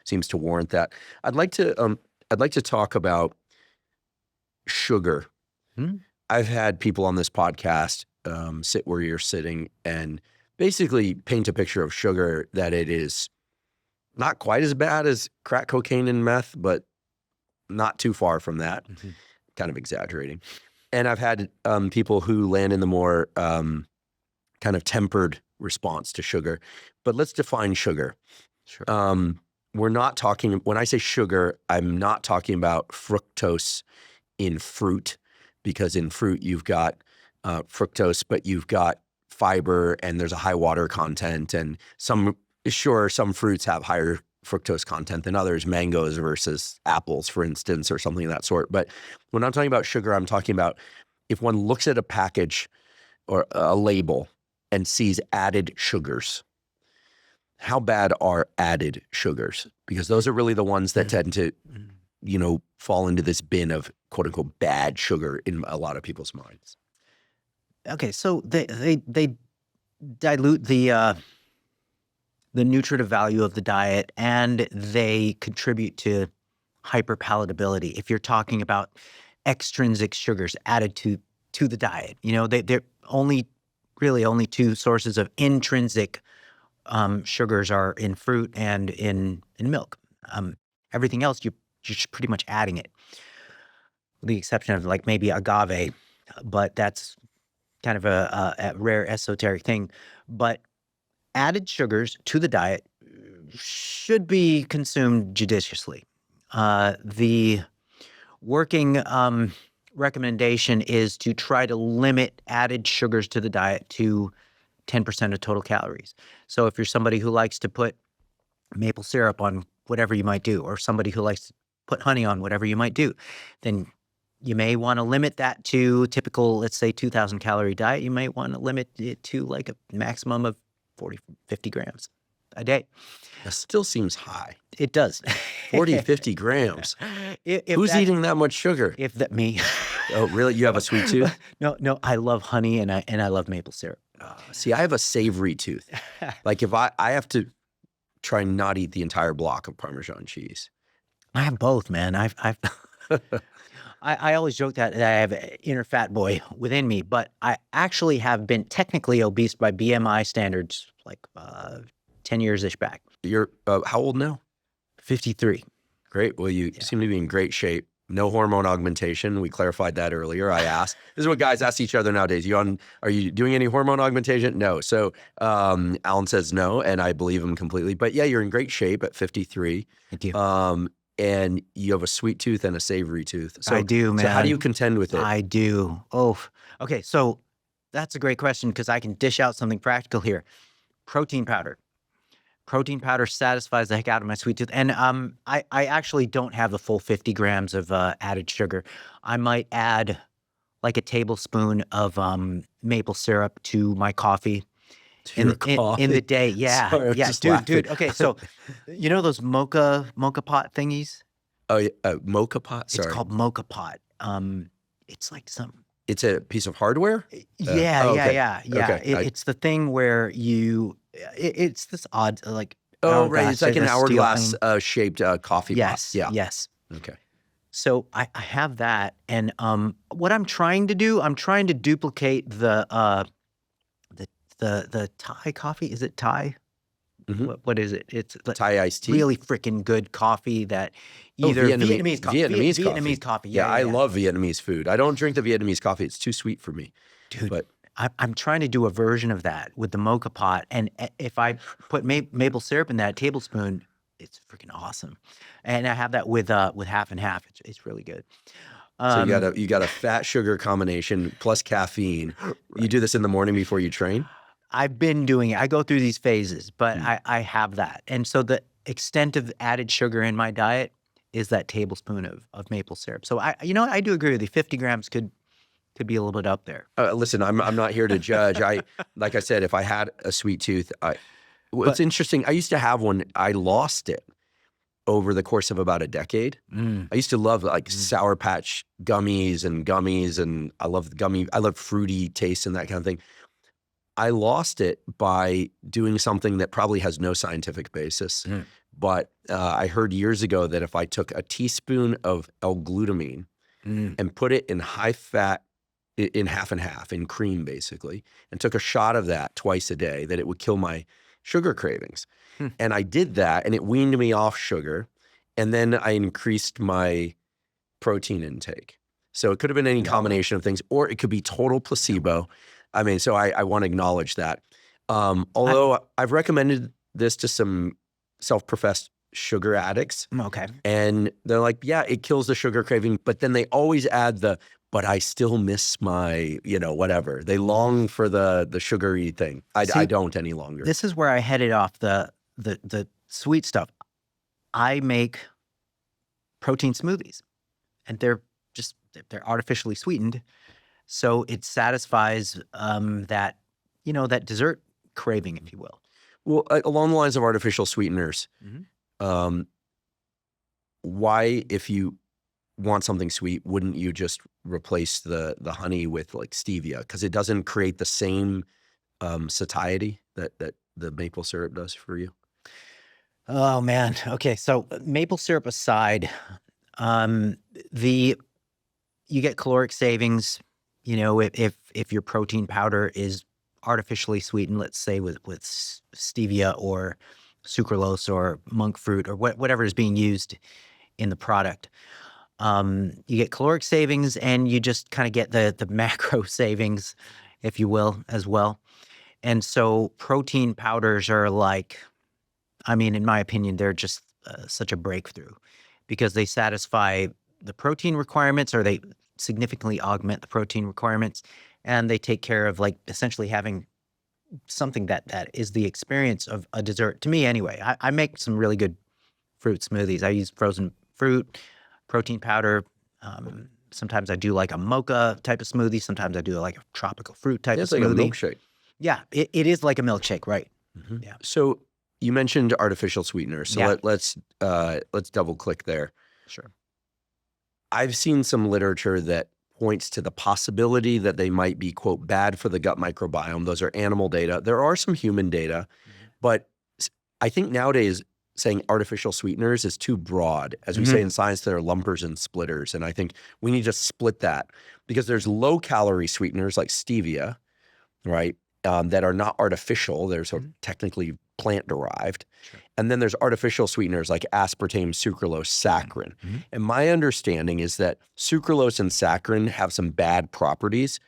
seems to warrant that. I'd like to talk about sugar. I've had people on this podcast sit where you're sitting and basically paint a picture of sugar that it is not quite as bad as crack cocaine and meth, but not too far from that. Kind of exaggerating. And I've had people who land in the more kind of tempered response to sugar. But let's define sugar.
Sure.
We're not talking, when I say sugar, I'm not talking about fructose in fruit, because in fruit you've got fructose, but you've got fiber and there's a high water content, and some fruits have higher fructose content than others, mangoes versus apples, for instance, or something of that sort. But when I'm talking about sugar, I'm talking about if one looks at a package or a label and sees added sugars, how bad are added sugars? Because those are really the ones that tend to fall into this bin of quote unquote bad sugar in a lot of people's minds.
Okay, so they dilute the nutritive value of the diet, and they contribute to hyper-palatability. If you're talking about extrinsic sugars added to the diet, they're only two sources of intrinsic sugars are in fruit and in milk. Everything else you're just pretty much adding it, with the exception of like maybe agave, but that's kind of a rare esoteric thing. But added sugars to the diet should be consumed judiciously. The working recommendation is to try to limit added sugars to the diet to 10% of total calories. So if you're somebody who likes to put maple syrup on whatever you might do, or somebody who likes to put honey on whatever you might do, then you may want to limit that to typical, let's say 2,000 calorie diet. You might want to limit it to like a maximum of 40, 50 grams a day.
That still seems high.
It does.
40, 50 grams. Who's eating that much sugar?
Me.
Oh, really? You have a sweet tooth?
No, I love honey and I love maple syrup.
See, I have a savory tooth. Like if I have to try and not eat the entire block of Parmesan cheese.
I have both, man. I always joke that I have an inner fat boy within me, but I actually have been technically obese by BMI standards like 10 years-ish back.
You're how old now?
53.
Great. Well, you seem to be in great shape. No hormone augmentation. We clarified that earlier. I asked. This is what guys ask each other nowadays. Are you doing any hormone augmentation? No. So Alan says no, and I believe him completely. But yeah, you're in great shape at 53.
Thank you.
And you have a sweet tooth and a savory tooth. So,
I do, man.
So how do you contend with it?
I do. Oh, okay. So that's a great question because I can dish out something practical here. Protein powder. Protein powder satisfies the heck out of my sweet tooth. And I actually don't have the full 50 grams of added sugar. I might add like a tablespoon of maple syrup to my coffee. In the day. Yeah.
Sorry,
Dude. Okay. So you know those mocha pot thingies?
Oh, yeah, mocha pot? Sorry.
It's called mocha pot. It's like some.
It's a piece of hardware?
Yeah.
Okay.
It's the thing where it's this odd, like.
Oh, right. It's like an hourglass shaped coffee pot. Yeah.
Yes.
Okay.
So I have that. And what I'm trying to do, I'm trying to duplicate the Thai coffee. Is it Thai?
Mm-hmm.
What is it? It's
Thai iced tea.
Really freaking good coffee that either Vietnamese coffee. Vietnamese coffee. Yeah,
I love Vietnamese food. I don't drink the Vietnamese coffee. It's too sweet for me.
Dude,
but
I'm trying to do a version of that with the mocha pot. And if I put maple syrup in that tablespoon, it's freaking awesome. And I have that with half and half. It's really good.
So you got a fat sugar combination plus caffeine. Right. You do this in the morning before you train?
I've been doing it. I go through these phases, but I have that. And so the extent of added sugar in my diet is that tablespoon of maple syrup. So I do agree with you. 50 grams could be a little bit up there.
Listen, I'm not here to judge. Like I said, if I had a sweet tooth, it's interesting. I used to have one. I lost it over the course of about a decade. I used to love like Sour Patch gummies, and I love fruity taste and that kind of thing. I lost it by doing something that probably has no scientific basis. But I heard years ago that if I took a teaspoon of L-glutamine and put it in high fat, in half and half, in cream basically, and took a shot of that twice a day, that it would kill my sugar cravings. And I did that, and it weaned me off sugar. And then I increased my protein intake. So it could have been any combination of things, or it could be total placebo. I mean, so I want to acknowledge that. Although I've recommended this to some self-professed sugar addicts.
Okay.
And they're like, yeah, it kills the sugar craving. But then they always add but I still miss my, whatever. They long for the sugary thing. I don't any longer.
This is where I headed off the sweet stuff. I make protein smoothies, and they're artificially sweetened. So it satisfies that dessert craving, if you will.
Well, along the lines of artificial sweeteners, why, if you want something sweet, wouldn't you just replace the honey with like stevia? Because it doesn't create the same satiety that the maple syrup does for you.
Oh man. Okay. So maple syrup aside, you get caloric savings. If your protein powder is artificially sweetened, let's say with stevia or sucralose or monk fruit or whatever is being used in the product, you get caloric savings, and you just kind of get the macro savings, if you will, as well. And so protein powders are like, in my opinion, they're just such a breakthrough because they satisfy the protein requirements, or they significantly augment the protein requirements, and they take care of like essentially having something that is the experience of a dessert. To me anyway, I make some really good fruit smoothies. I use frozen fruit, protein powder. Sometimes I do like a mocha type of smoothie. Sometimes I do like a tropical fruit type of smoothie.
It's like a milkshake.
Yeah, it is like a milkshake, right?
Mm-hmm.
Yeah.
So you mentioned artificial sweeteners. So let's double click there.
Sure.
I've seen some literature that points to the possibility that they might be, quote, bad for the gut microbiome. Those are animal data. There are some human data, but I think nowadays saying artificial sweeteners is too broad. As we say in science, there are lumpers and splitters. And I think we need to split that because there's low calorie sweeteners like stevia, right? That are not artificial. They're sort of technically plant derived. Sure. And then there's artificial sweeteners like aspartame, sucralose, saccharin. And my understanding is that sucralose and saccharin have some bad properties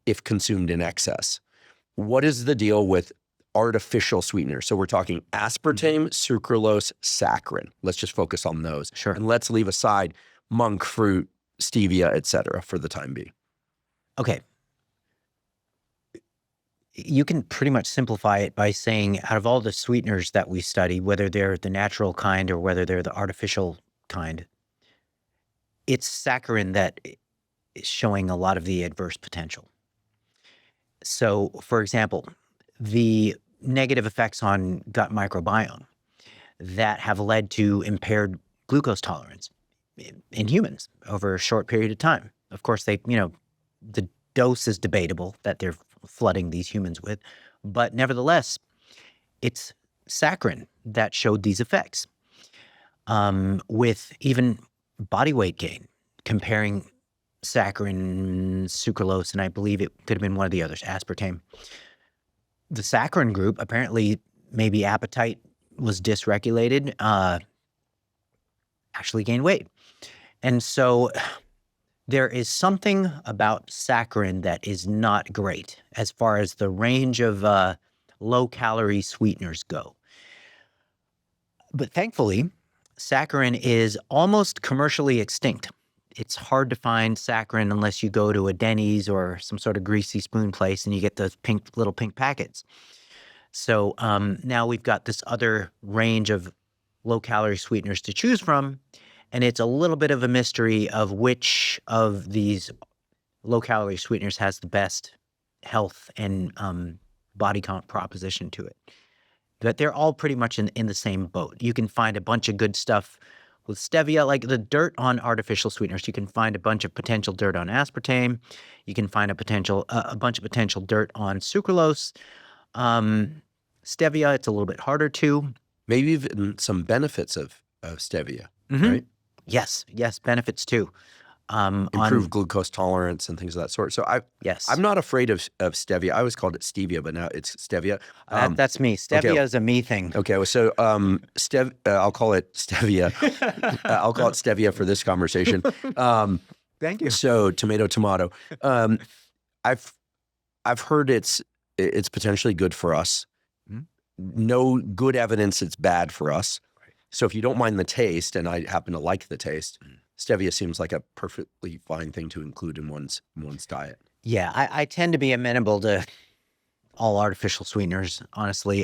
if consumed in excess. What is the deal with artificial sweeteners? So we're talking aspartame, sucralose, saccharin. Let's just focus on those.
Sure.
And let's leave aside monk fruit, stevia, et cetera, for the time being.
Okay. You can pretty much simplify it by saying out of all the sweeteners that we study, whether they're the natural kind or whether they're the artificial kind, it's saccharin that is showing a lot of the adverse potential. So, for example, the negative effects on gut microbiome that have led to impaired glucose tolerance in humans over a short period of time. Of course, the dose is debatable that they're flooding these humans with, but nevertheless, it's saccharin that showed these effects. With even body weight gain, comparing saccharin, sucralose, and I believe it could have been one of the others, aspartame. The saccharin group, apparently maybe appetite was dysregulated, actually gained weight. And so there is something about saccharin that is not great as far as the range of low-calorie sweeteners go. But thankfully, saccharin is almost commercially extinct. It's hard to find saccharin unless you go to a Denny's or some sort of greasy spoon place and you get those little pink packets. So now we've got this other range of low-calorie sweeteners to choose from, and it's a little bit of a mystery of which of these low-calorie sweeteners has the best health and body count proposition to it. But they're all pretty much in the same boat. You can find a bunch of good stuff with stevia, like the dirt on artificial sweeteners. You can find a bunch of potential dirt on aspartame. You can find a bunch of potential dirt on sucralose. Stevia, it's a little bit harder to.
Maybe even some benefits of stevia, right?
Yes, benefits too.
Improved glucose tolerance and things of that sort. So I'm not afraid of stevia. I always called it stevia, but now it's stevia.
That's me. Stevia is a me thing.
Okay, so I'll call it stevia. I'll call it stevia for this conversation.
Thank you.
So tomato. I've heard it's potentially good for us. No good evidence it's bad for us. Right. So if you don't mind the taste, and I happen to like the taste, stevia seems like a perfectly fine thing to include in one's diet.
Yeah, I tend to be amenable to all artificial sweeteners, honestly.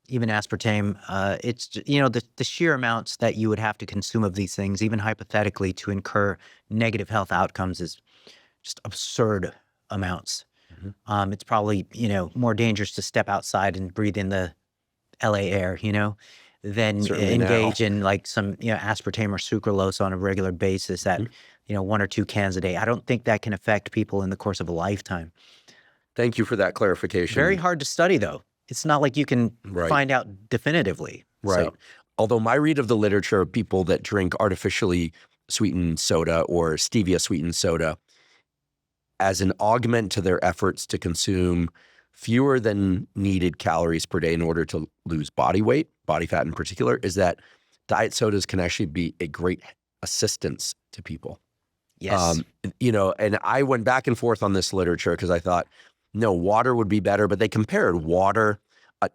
Even aspartame, it's, the sheer amounts that you would have to consume of these things, even hypothetically, to incur negative health outcomes is just absurd amounts. It's probably, more dangerous to step outside and breathe in the LA air, than
Certainly
engage
now.
in like some, aspartame or sucralose on a regular basis at, 1 or 2 cans a day. I don't think that can affect people in the course of a lifetime.
Thank you for that clarification.
Very hard to study, though. It's not like you can find out definitively.
Right.
So.
Although my read of the literature of people that drink artificially sweetened soda or stevia sweetened soda as an augment to their efforts to consume fewer than needed calories per day in order to lose body weight, body fat in particular, is that diet sodas can actually be a great assistance to people.
Yes.
And I went back and forth on this literature because I thought, no, water would be better, but they compared water,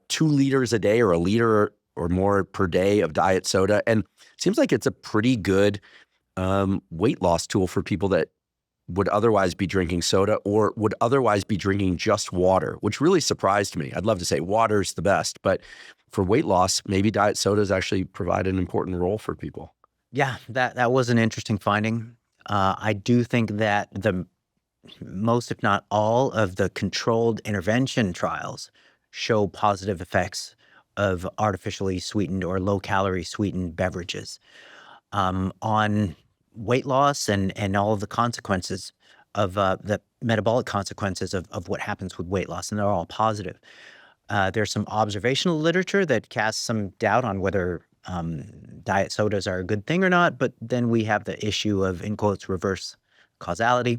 2 liters a day or a liter or more per day of diet soda. And it seems like it's a pretty good weight loss tool for people that would otherwise be drinking soda or would otherwise be drinking just water, which really surprised me. I'd love to say water's the best, but for weight loss, maybe diet sodas actually provide an important role for people.
Yeah, that was an interesting finding. I do think that the most, if not all, of the controlled intervention trials show positive effects of artificially sweetened or low-calorie sweetened beverages on weight loss and all of the consequences the metabolic consequences of what happens with weight loss, and they're all positive. There's some observational literature that casts some doubt on whether diet sodas are a good thing or not, but then we have the issue of, in quotes, reverse causality,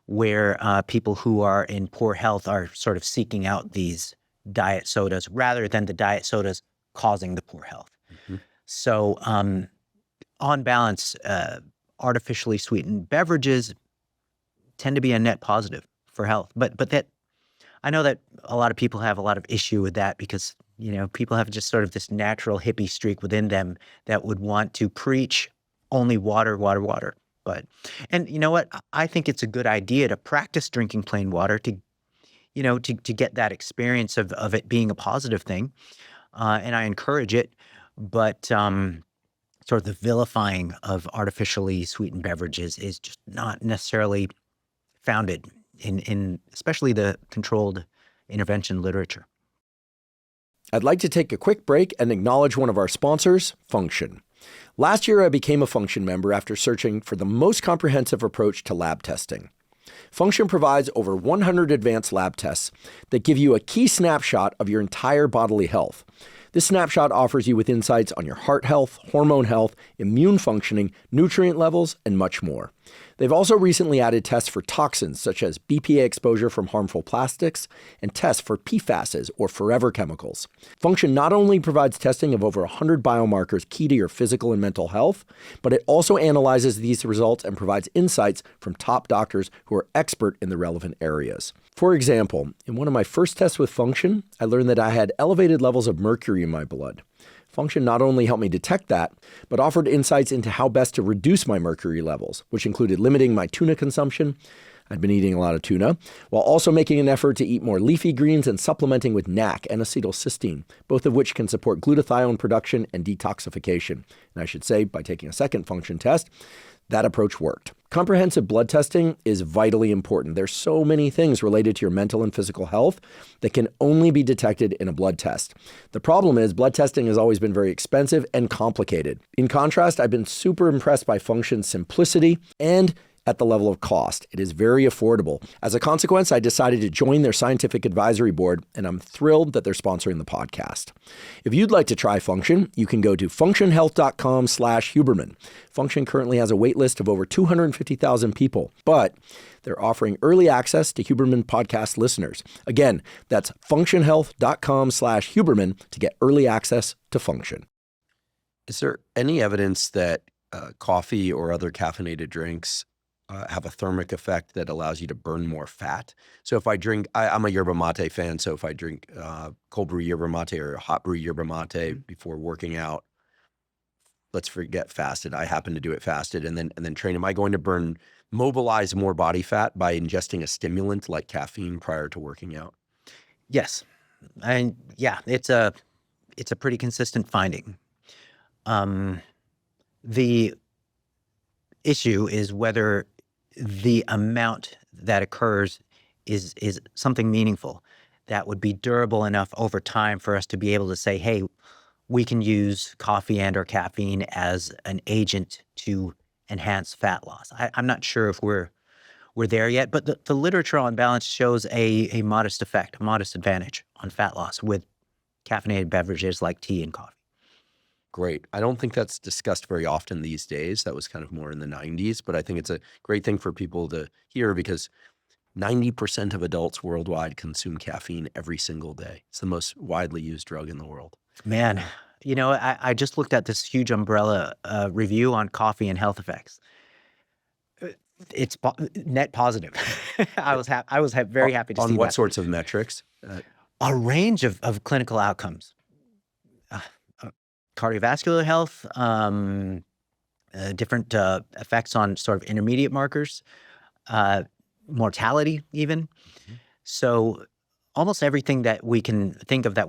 where people who are in poor health are sort of seeking out these diet sodas rather than the diet sodas causing the poor health. So on balance, artificially sweetened beverages tend to be a net positive for health. But that, I know that a lot of people have a lot of issue with that because, people have just sort of this natural hippie streak within them that would want to preach only water, water, water. And you know what? I think it's a good idea to practice drinking plain water to get that experience of it being a positive thing. And I encourage it. But sort of the vilifying of artificially sweetened beverages is just not necessarily founded in especially the controlled intervention literature.
I'd like to take a quick break and acknowledge one of our sponsors, Function. Last year, I became a Function member after searching for the most comprehensive approach to lab testing. Function provides over 100 advanced lab tests that give you a key snapshot of your entire bodily health. This snapshot offers you with insights on your heart health, hormone health, immune functioning, nutrient levels, and much more. They've also recently added tests for toxins such as BPA exposure from harmful plastics and tests for PFASs or forever chemicals. Function not only provides testing of over 100 biomarkers key to your physical and mental health, but it also analyzes these results and provides insights from top doctors who are expert in the relevant areas. For example, in one of my first tests with Function, I learned that I had elevated levels of mercury in my blood. Function not only helped me detect that, but offered insights into how best to reduce my mercury levels, which included limiting my tuna consumption. I'd been eating a lot of tuna, while also making an effort to eat more leafy greens and supplementing with NAC and acetylcysteine, both of which can support glutathione production and detoxification. And I should say, by taking a second Function test, that approach worked. Comprehensive blood testing is vitally important. There's so many things related to your mental and physical health that can only be detected in a blood test. The problem is blood testing has always been very expensive and complicated. In contrast, I've been super impressed by Function's simplicity and at the level of cost. It is very affordable. As a consequence, I decided to join their scientific advisory board, and I'm thrilled that they're sponsoring the podcast. If you'd like to try Function, you can go to functionhealth.com/Huberman. Function currently has a wait list of over 250,000 people, but they're offering early access to Huberman podcast listeners. Again, that's functionhealth.com/Huberman to get early access to Function.
Is there any evidence that coffee or other caffeinated drinks have a thermic effect that allows you to burn more fat? So if I drink, I'm a yerba mate fan, so if I drink cold brew yerba mate or hot brew yerba mate before working out, let's forget fasted. I happen to do it fasted and then train. Am I going to mobilize more body fat by ingesting a stimulant like caffeine prior to working out?
Yes. And yeah, it's a pretty consistent finding. The issue is whether the amount that occurs is something meaningful that would be durable enough over time for us to be able to say, hey, we can use coffee and or caffeine as an agent to enhance fat loss. I'm not sure if we're there yet, but the literature on balance shows a modest effect, a modest advantage on fat loss with caffeinated beverages like tea and coffee.
Great. I don't think that's discussed very often these days. That was kind of more in the 90s, but I think it's a great thing for people to hear because 90% of adults worldwide consume caffeine every single day. It's the most widely used drug in the world.
Man, I just looked at this huge umbrella review on coffee and health effects. It's net positive. I was very happy to see that.
On what sorts of metrics?
A range of clinical outcomes. Cardiovascular health, different effects on sort of intermediate markers, mortality even. Mm-hmm. So almost everything that we can think of that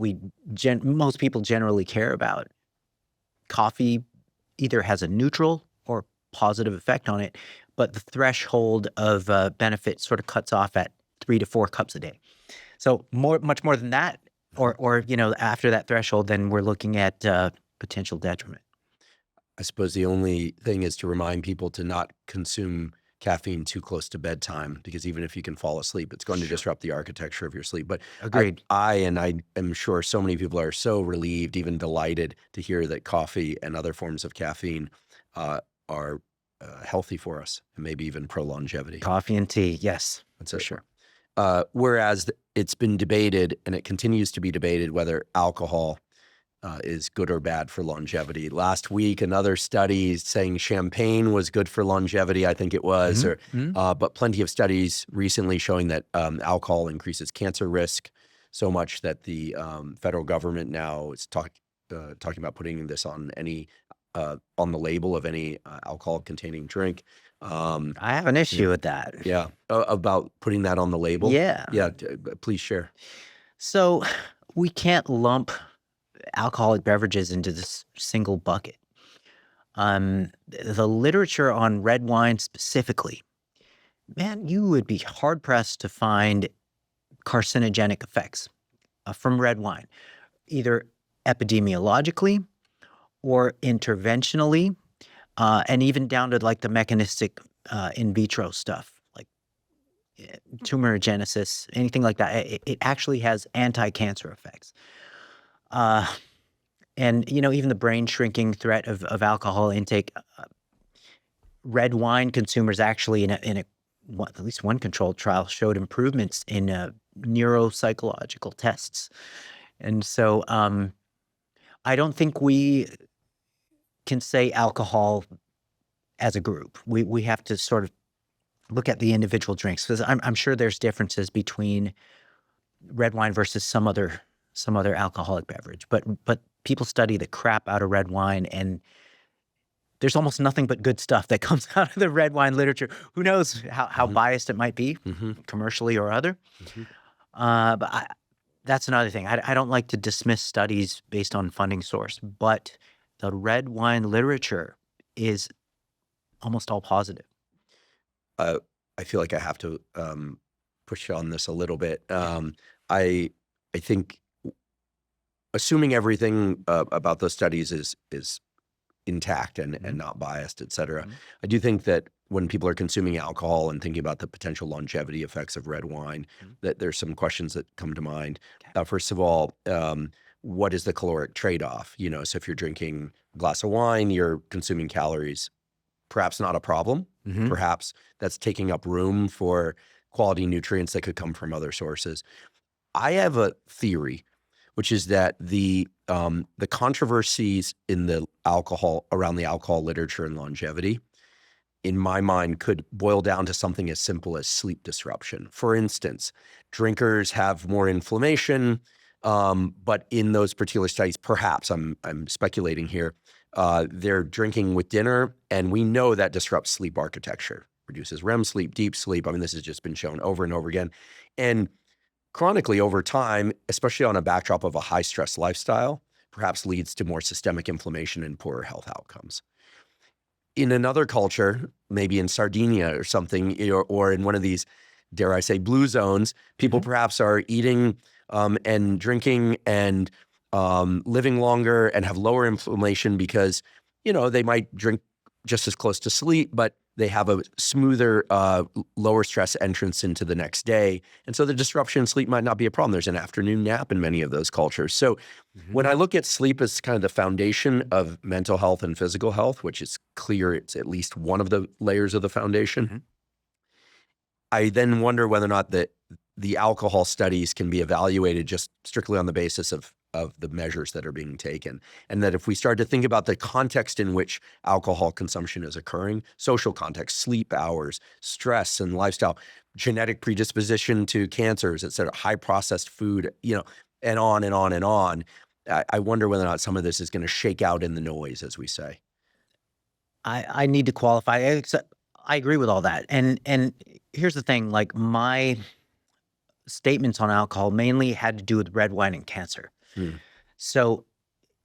most people generally care about, coffee either has a neutral or positive effect on it, but the threshold of benefit sort of cuts off at 3 to 4 cups a day. So much more than that, or after that threshold, then we're looking at potential detriment.
I suppose the only thing is to remind people to not consume caffeine too close to bedtime, because even if you can fall asleep, it's going to disrupt the architecture of your sleep. But
Agreed.
I am sure so many people are so relieved, even delighted to hear that coffee and other forms of caffeine are healthy for us, and maybe even pro longevity.
Coffee and tea, yes,
That's
for
it.
sure.
Whereas it's been debated, and it continues to be debated, whether alcohol is good or bad for longevity. Last week, another study saying champagne was good for longevity, I think it was, but plenty of studies recently showing that alcohol increases cancer risk so much that the federal government now is talking about putting this on on the label of any alcohol-containing drink.
I have an issue with that.
Yeah, about putting that on the label.
Yeah.
Yeah, please share.
So we can't lump alcoholic beverages into this single bucket. The literature on red wine specifically, man, you would be hard-pressed to find carcinogenic effects from red wine, either epidemiologically or interventionally, and even down to like the mechanistic in vitro stuff, like tumorigenesis, anything like that. It actually has anti-cancer effects. And, even the brain shrinking threat of alcohol intake, red wine consumers actually in at least one controlled trial showed improvements in neuropsychological tests. And so I don't think we can say alcohol as a group. We have to sort of look at the individual drinks, because I'm sure there's differences between red wine versus some other alcoholic beverage. But people study the crap out of red wine, and there's almost nothing but good stuff that comes out of the red wine literature. Who knows how biased it might be, commercially or other. But that's another thing. I don't like to dismiss studies based on funding source, but the red wine literature is almost all positive.
I feel like I have to push on this a little bit. I think, assuming everything about those studies is intact and not biased, et cetera, I do think that when people are consuming alcohol and thinking about the potential longevity effects of red wine, that there's some questions that come to mind. First of all, what is the caloric trade-off? So if you're drinking a glass of wine, you're consuming calories, perhaps not a problem. Perhaps that's taking up room for quality nutrients that could come from other sources. I have a theory, which is that the controversies in the around the alcohol literature and longevity, in my mind, could boil down to something as simple as sleep disruption. For instance, drinkers have more inflammation, but in those particular studies, perhaps I'm speculating here, they're drinking with dinner, and we know that disrupts sleep architecture, reduces REM sleep, deep sleep. I mean, this has just been shown over and over again. And chronically over time, especially on a backdrop of a high stress lifestyle, perhaps leads to more systemic inflammation and poorer health outcomes. In another culture, maybe in Sardinia or something, or in one of these, dare I say, blue zones, people perhaps are eating and drinking and living longer and have lower inflammation because, they might drink just as close to sleep, but they have a smoother, lower stress entrance into the next day. And so the disruption in sleep might not be a problem. There's an afternoon nap in many of those cultures. So when I look at sleep as kind of the foundation of mental health and physical health, which is clear it's at least one of the layers of the foundation, I then wonder whether or not the alcohol studies can be evaluated just strictly on the basis of the measures that are being taken. And that if we start to think about the context in which alcohol consumption is occurring, social context, sleep hours, stress and lifestyle, genetic predisposition to cancers, et cetera, high processed food, and on and on and on, I wonder whether or not some of this is going to shake out in the noise, as we say.
I need to qualify. I agree with all that. And here's the thing, like my statements on alcohol mainly had to do with red wine and cancer. So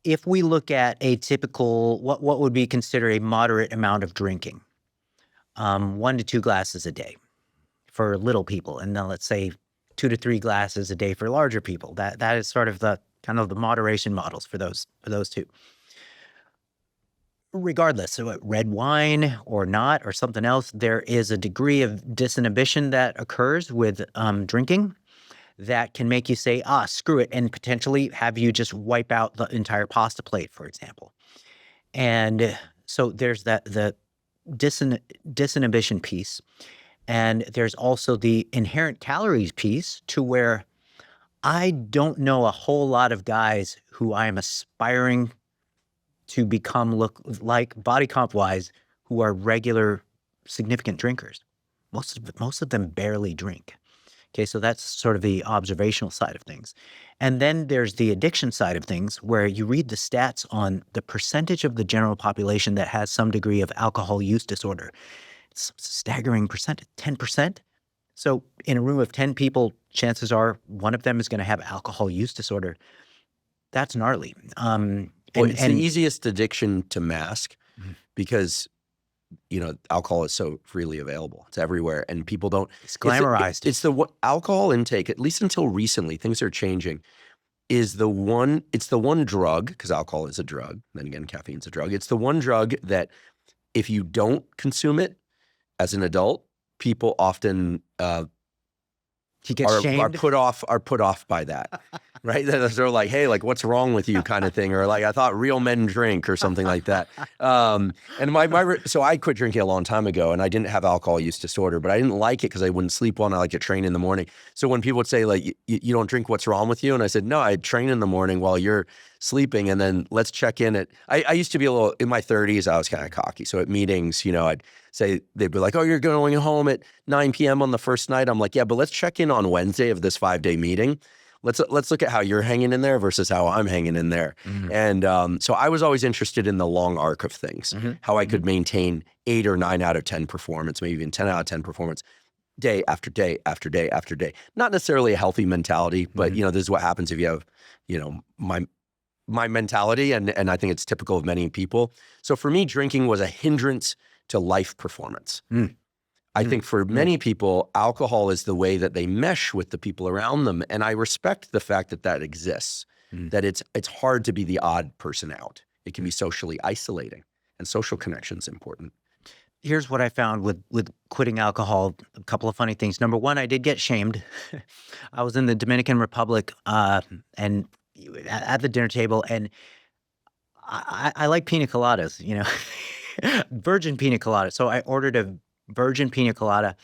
if we look at a typical, what would be considered a moderate amount of drinking, 1 to 2 glasses a day for little people, and then let's say 2 to 3 glasses a day for larger people. That is sort of the kind of the moderation models for those two. regardless, so red wine or not, or something else, there is a degree of disinhibition that occurs with drinking that can make you say, screw it, and potentially have you just wipe out the entire pasta plate, for example. And so there's the disinhibition piece. And there's also the inherent calories piece, to where I don't know a whole lot of guys who I am aspiring to look like body comp wise, who are regular significant drinkers. Most of them barely drink. Okay, so that's sort of the observational side of things. And then there's the addiction side of things, where you read the stats on the percentage of the general population that has some degree of alcohol use disorder. It's a staggering percent, 10%. So in a room of 10 people, chances are one of them is going to have alcohol use disorder. That's gnarly.
It's the easiest addiction to mask because, alcohol is so freely available. It's everywhere, and people don't.
It's glamorized.
It's the alcohol intake, at least until recently, things are changing. It's the one drug, because alcohol is a drug. Then again, caffeine's a drug. It's the one drug that if you don't consume it as an adult, people often
shamed.
are put off by that, right? They're like, hey, like, what's wrong with you, kind of thing, or like, I thought real men drink, or something like that. And so I quit drinking a long time ago, and I didn't have alcohol use disorder, but I didn't like it because I wouldn't sleep well, and I like to train in the morning. So when people would say, like, you don't drink, what's wrong with you? And I said, no, I train in the morning while you're sleeping, and then let's check in at. I used to be a little in my 30s. I was kind of cocky, so at meetings, I'd say, they'd be like, oh, you're going home at 9 p.m. on the first night. I'm like, yeah, but let's check in on Wednesday of this 5-day meeting. Let's look at how you're hanging in there versus how I'm hanging in there. Mm-hmm. And so I was always interested in the long arc of things, how I could maintain 8 or 9 out of 10 performance, maybe even 10 out of 10 performance, day after day after day after day. Not necessarily a healthy mentality, but this is what happens if you have, my mentality, and I think it's typical of many people. So for me, drinking was a hindrance to life performance. I think for many people, alcohol is the way that they mesh with the people around them. And I respect the fact that exists, that it's hard to be the odd person out. It can be socially isolating, and social connection's important.
Here's what I found with quitting alcohol. A couple of funny things. Number one, I did get shamed. I was in the Dominican Republic and at the dinner table, and I like pina coladas, virgin pina colada. So I ordered a virgin pina colada,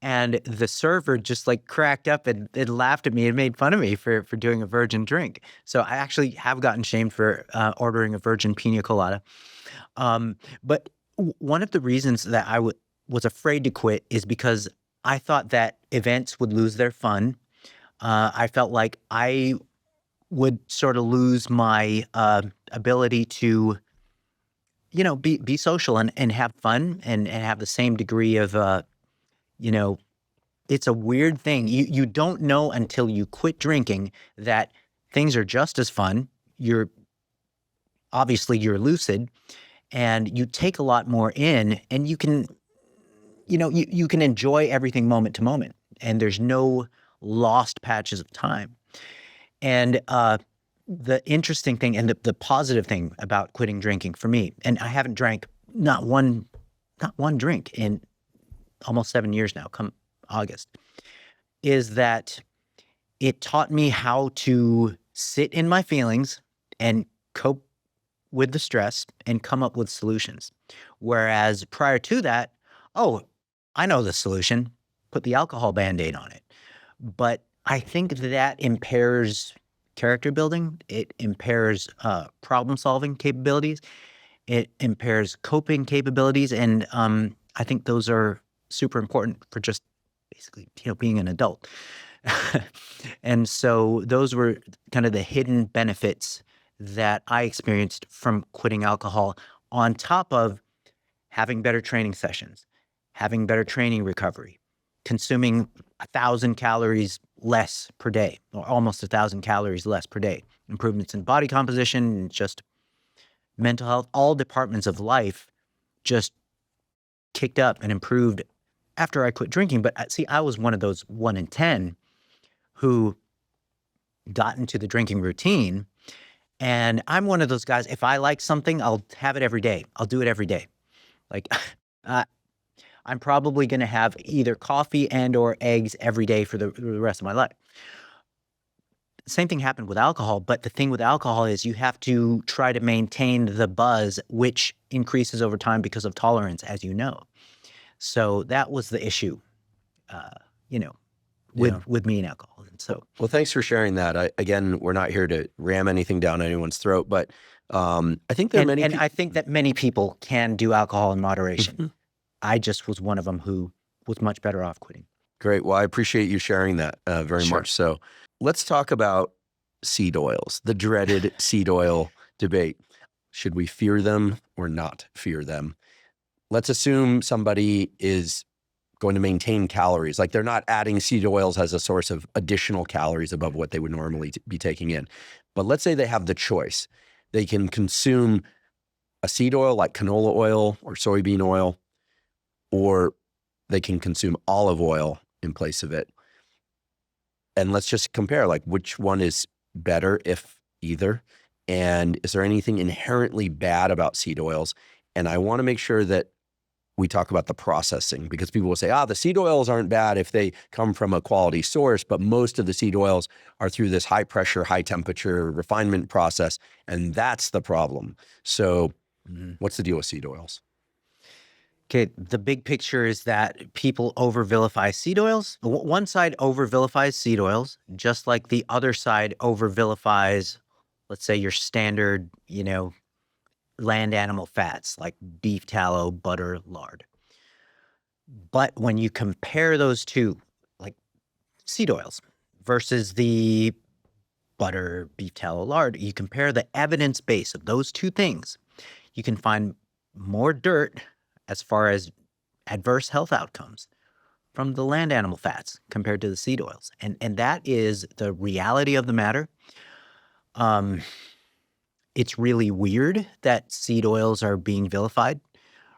and the server just like cracked up and laughed at me and made fun of me for doing a virgin drink. So I actually have gotten shamed for ordering a virgin pina colada. But one of the reasons that I was afraid to quit is because I thought that events would lose their fun. I felt like I would sort of lose my ability to be social and have fun and have the same degree of, it's a weird thing. You don't know until you quit drinking that things are just as fun. You're lucid, and you take a lot more in, and you can, you can enjoy everything moment to moment, and there's no lost patches of time. And the interesting thing and the positive thing about quitting drinking for me, and I haven't drank not one drink in almost 7 years now, come August, is that it taught me how to sit in my feelings and cope with the stress and come up with solutions. Whereas prior to that, I know the solution, put the alcohol Band-Aid on it. But I think that impairs character building. It impairs problem-solving capabilities. It impairs coping capabilities. And I think those are super important for just basically, being an adult. And so those were kind of the hidden benefits that I experienced from quitting alcohol, on top of having better training sessions, having better training recovery, consuming 1,000 calories less per day, or almost 1,000 calories less per day, improvements in body composition, and just mental health, all departments of life just kicked up and improved after I quit drinking. But see, I was one of those 1 in 10 who got into the drinking routine And I'm one of those guys, if I like something, I'll have it every day. I'll do it every day. Like, I'm probably going to have either coffee and or eggs every day for the rest of my life. Same thing happened with alcohol, but the thing with alcohol is you have to try to maintain the buzz, which increases over time because of tolerance, as you know. So that was the issue, with me and alcohol. And so,
well, thanks for sharing that. Again, we're not here to ram anything down anyone's throat, but I think there are many.
And I think that many people can do alcohol in moderation. I just was one of them who was much better off quitting.
Great. Well, I appreciate you sharing that very much. So let's talk about seed oils, the dreaded seed oil debate. Should we fear them or not fear them? Let's assume somebody is going to maintain calories, like they're not adding seed oils as a source of additional calories above what they would normally be taking in. But let's say they have the choice. They can consume a seed oil like canola oil or soybean oil, or they can consume olive oil in place of it. And let's just compare, like, which one is better, if either? And is there anything inherently bad about seed oils? And I want to make sure that we talk about the processing, because people will say, the seed oils aren't bad if they come from a quality source, but most of the seed oils are through this high pressure, high temperature refinement process. And that's the problem. So what's the deal with seed oils?
Okay, the big picture is that people over-vilify seed oils. One side over-vilifies seed oils, just like the other side over-vilifies, let's say, your standard, land animal fats like beef tallow, butter, lard. But when you compare those two, like seed oils versus the butter, beef tallow, lard, you compare the evidence base of those two things, you can find more dirt as far as adverse health outcomes from the land animal fats compared to the seed oils. And that is the reality of the matter. It's really weird that seed oils are being vilified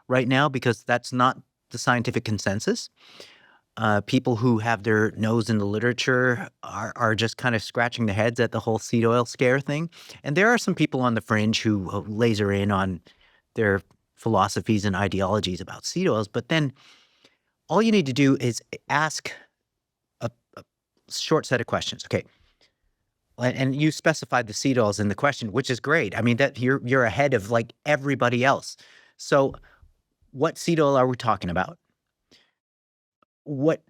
right now, because that's not the scientific consensus. People who have their nose in the literature are just kind of scratching their heads at the whole seed oil scare thing. And there are some people on the fringe who laser in on their philosophies and ideologies about seed oils, but then all you need to do is ask a short set of questions. Okay. And you specified the seed oils in the question, which is great. I mean, that you're ahead of like everybody else. So what seed oil are we talking about? What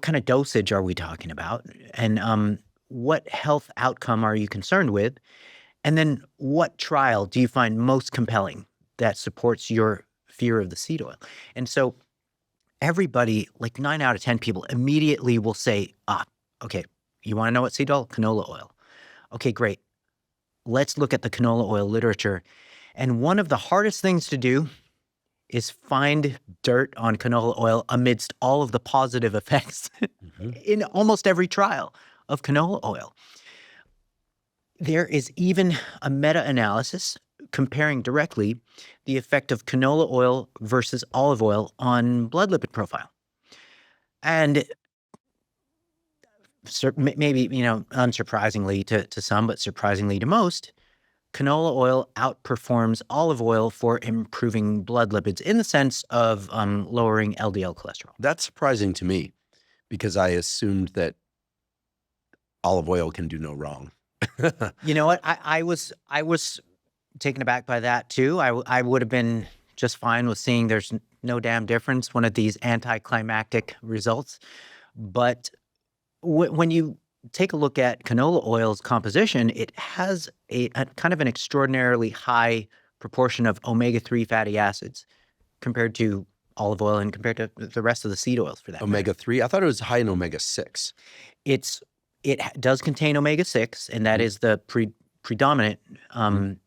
kind of dosage are we talking about? And what health outcome are you concerned with? And then what trial do you find most compelling that supports your fear of the seed oil? And so everybody, like 9 out of 10 people, immediately will say, okay, you want to know what seed oil? Canola oil. Okay, great. Let's look at the canola oil literature. And one of the hardest things to do is find dirt on canola oil amidst all of the positive effects in almost every trial of canola oil. There is even a meta-analysis comparing directly the effect of canola oil versus olive oil on blood lipid profile. And maybe, unsurprisingly to some, but surprisingly to most, canola oil outperforms olive oil for improving blood lipids in the sense of lowering LDL cholesterol.
That's surprising to me, because I assumed that olive oil can do no wrong.
You know what? I was taken aback by that too. I would have been just fine with seeing there's no damn difference, one of these anticlimactic results. But when you take a look at canola oil's composition, it has a kind of an extraordinarily high proportion of omega-3 fatty acids compared to olive oil and compared to the rest of the seed oils for that matter.
Omega-3? I thought it was high in omega-6.
It does contain omega-6, and that is the predominant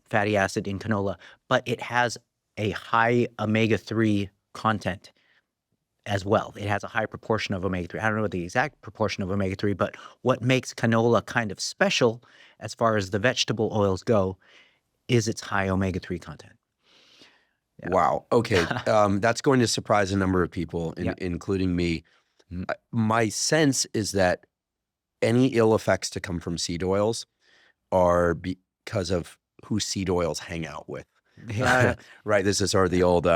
fatty acid in canola, but it has a high omega-3 content as well. It has a high proportion of omega-3. I don't know the exact proportion of omega-3, but what makes canola kind of special as far as the vegetable oils go is its high omega-3 content. Yeah.
Wow. Okay. That's going to surprise a number of people, including me. My sense is that any ill effects to come from seed oils are because of who seed oils hang out with.
Yeah.
Right. This is sort of the old,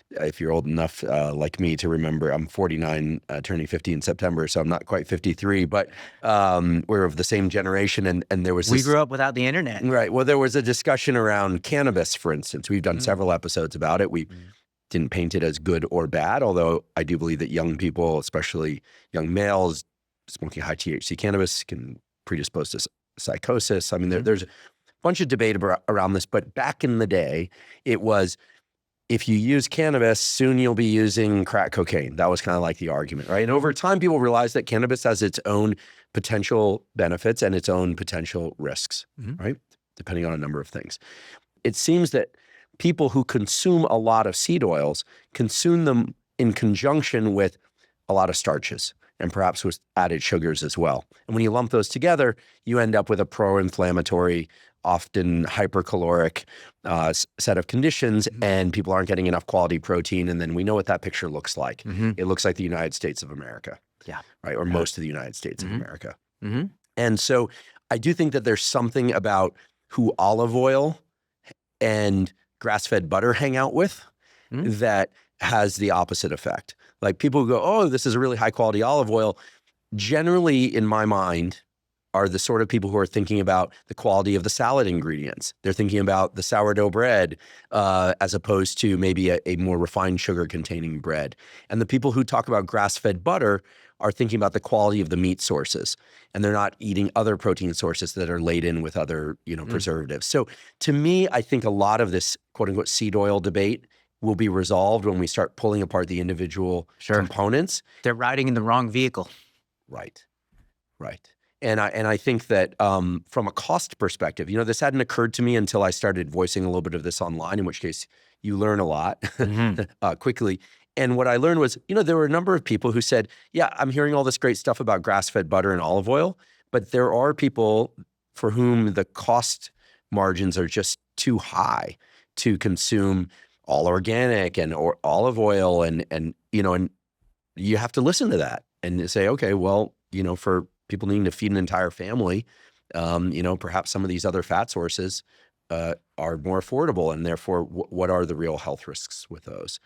if you're old enough like me to remember, I'm 49, turning 50 in September, so I'm not quite 53, but we're of the same generation. And there was
We
this,
grew up without the internet.
right. Well, there was a discussion around cannabis, for instance. We've done several episodes about it. We didn't paint it as good or bad, although I do believe that young people, especially young males, smoking high THC cannabis can predispose to psychosis. I mean, there's a bunch of debate around this, but back in the day, it was, if you use cannabis, soon you'll be using crack cocaine. That was kind of like the argument, right? And over time, people realized that cannabis has its own potential benefits and its own potential risks, right? Depending on a number of things. It seems that people who consume a lot of seed oils consume them in conjunction with a lot of starches and perhaps with added sugars as well. And when you lump those together, you end up with a pro-inflammatory, often hypercaloric set of conditions, and people aren't getting enough quality protein. And then we know what that picture looks like. It looks like the United States of America.
Yeah.
Right. Or most of the United States of America. And so I do think that there's something about who olive oil and grass-fed butter hang out with that has the opposite effect. Like people who go, oh, this is a really high quality olive oil, generally in my mind are the sort of people who are thinking about the quality of the salad ingredients. They're thinking about the sourdough bread as opposed to maybe a more refined sugar containing bread. And the people who talk about grass-fed butter are thinking about the quality of the meat sources, and they're not eating other protein sources that are laden with other, preservatives. So to me, I think a lot of this quote unquote seed oil debate will be resolved when we start pulling apart the individual components.
They're riding in the wrong vehicle.
Right. And I think that from a cost perspective, this hadn't occurred to me until I started voicing a little bit of this online, in which case you learn a lot quickly. And what I learned was, there were a number of people who said, yeah, I'm hearing all this great stuff about grass-fed butter and olive oil, but there are people for whom the cost margins are just too high to consume all organic and or olive oil and you have to listen to that and say, okay, well, for people needing to feed an entire family, perhaps some of these other fat sources are more affordable, and therefore, what are the real health risks with those?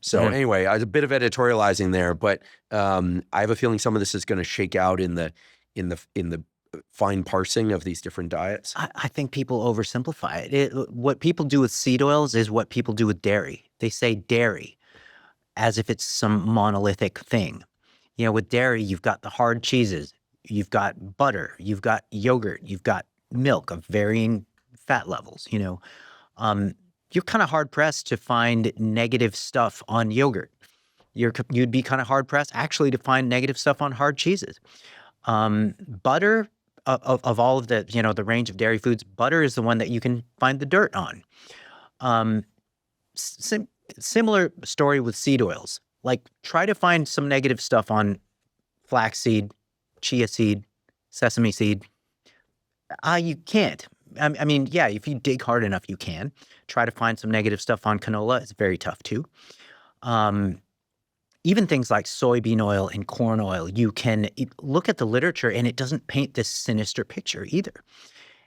So anyway, I was a bit of editorializing there, but I have a feeling some of this is going to shake out in the fine parsing of these different diets.
I think people oversimplify it. What people do with seed oils is what people do with dairy. They say dairy as if it's some monolithic thing. With dairy, you've got the hard cheeses, you've got butter, you've got yogurt, you've got milk of varying fat levels. You're kind of hard pressed to find negative stuff on yogurt. You'd be kind of hard pressed actually to find negative stuff on hard cheeses. Butter, of all of the the range of dairy foods, butter is the one that you can find the dirt on. Similar story with seed oils. Like, try to find some negative stuff on flaxseed, chia seed, sesame seed. You can't. I mean, yeah, if you dig hard enough, you can. Try to find some negative stuff on canola. It's very tough too. Even things like soybean oil and corn oil, you can look at the literature and it doesn't paint this sinister picture either.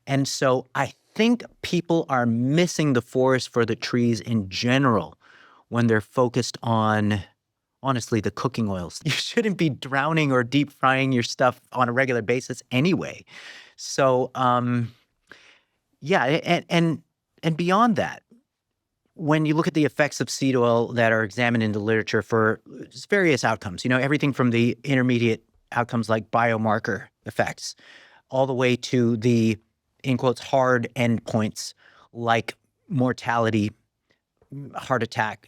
And so I think people are missing the forest for the trees in general when they're focused on, honestly, the cooking oils. You shouldn't be drowning or deep frying your stuff on a regular basis anyway. So, yeah, and beyond that, when you look at the effects of seed oil that are examined in the literature for various outcomes, everything from the intermediate outcomes like biomarker effects, all the way to the, in quotes, hard endpoints like mortality, heart attack,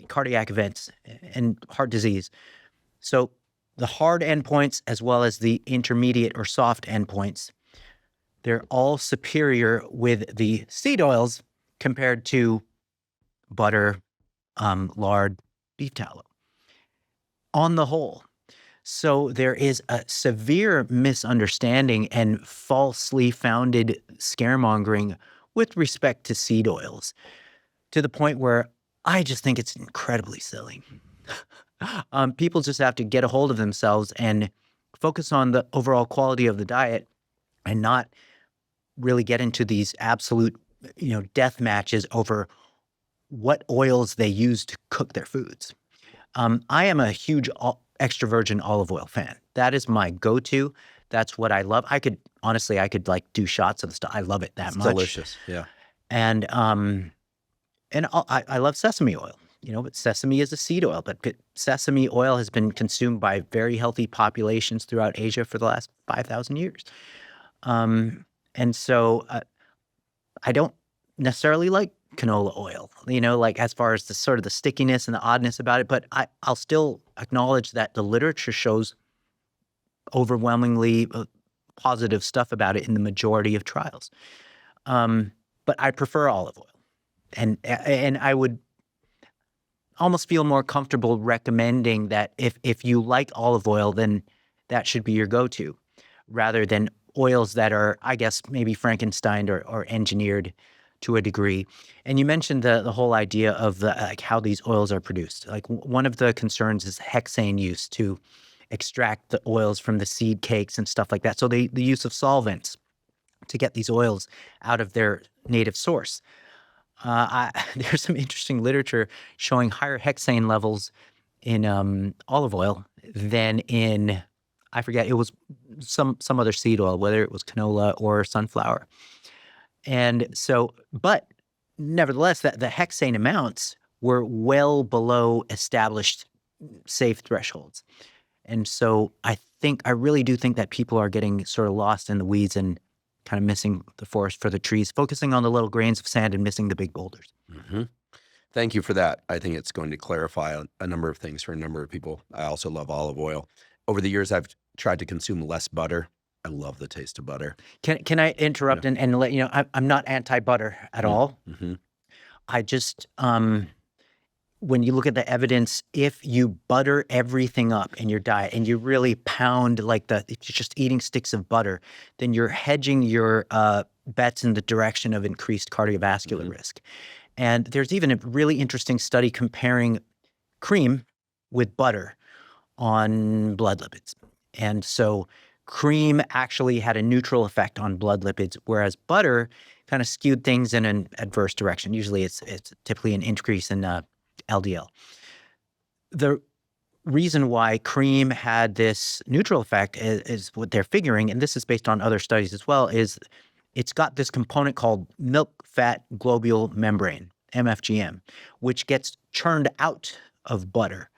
cardiac events, and heart disease. So the hard endpoints as well as the intermediate or soft endpoints, they're all superior with the seed oils compared to butter, lard, beef tallow, on the whole. So there is a severe misunderstanding and falsely founded scaremongering with respect to seed oils, to the point where I just think it's incredibly silly. People just have to get a hold of themselves and focus on the overall quality of the diet and not really get into these absolute, death matches over what oils they use to cook their foods. I am a huge extra virgin olive oil fan. That is my go-to. That's what I love. I could like do shots of the stuff. I love it that
It's
much.
delicious. Yeah.
And I love sesame oil. But sesame is a seed oil. But sesame oil has been consumed by very healthy populations throughout Asia for the last 5,000 years. And so I don't necessarily like canola oil, like as far as the sort of the stickiness and the oddness about it. But I'll still acknowledge that the literature shows overwhelmingly positive stuff about it in the majority of trials. But I prefer olive oil. And I would almost feel more comfortable recommending that if you like olive oil, then that should be your go-to, rather than oils that are, I guess, maybe Frankensteined or engineered to a degree. And you mentioned the whole idea of how these oils are produced. Like one of the concerns is hexane use to extract the oils from the seed cakes and stuff like that. So the use of solvents to get these oils out of their native source. There's some interesting literature showing higher hexane levels in olive oil than in, I forget, it was some other seed oil, whether it was canola or sunflower. And so, but nevertheless, the hexane amounts were well below established safe thresholds. And so I really do think that people are getting sort of lost in the weeds and kind of missing the forest for the trees, focusing on the little grains of sand and missing the big boulders.
Mm-hmm. Thank you for that. I think it's going to clarify a number of things for a number of people. I also love olive oil. Over the years, I've tried to consume less butter. I love the taste of butter.
Can I interrupt and let you know, I'm not anti-butter at all.
Mm-hmm.
I just, when you look at the evidence, if you butter everything up in your diet and you really pound if you're just eating sticks of butter, then you're hedging your bets in the direction of increased cardiovascular risk. And there's even a really interesting study comparing cream with butter on blood lipids. And so cream actually had a neutral effect on blood lipids, whereas butter kind of skewed things in an adverse direction. Usually it's typically an increase in LDL. The reason why cream had this neutral effect is what they're figuring, and this is based on other studies as well, is it's got this component called milk fat globule membrane, MFGM, which gets churned out of butter.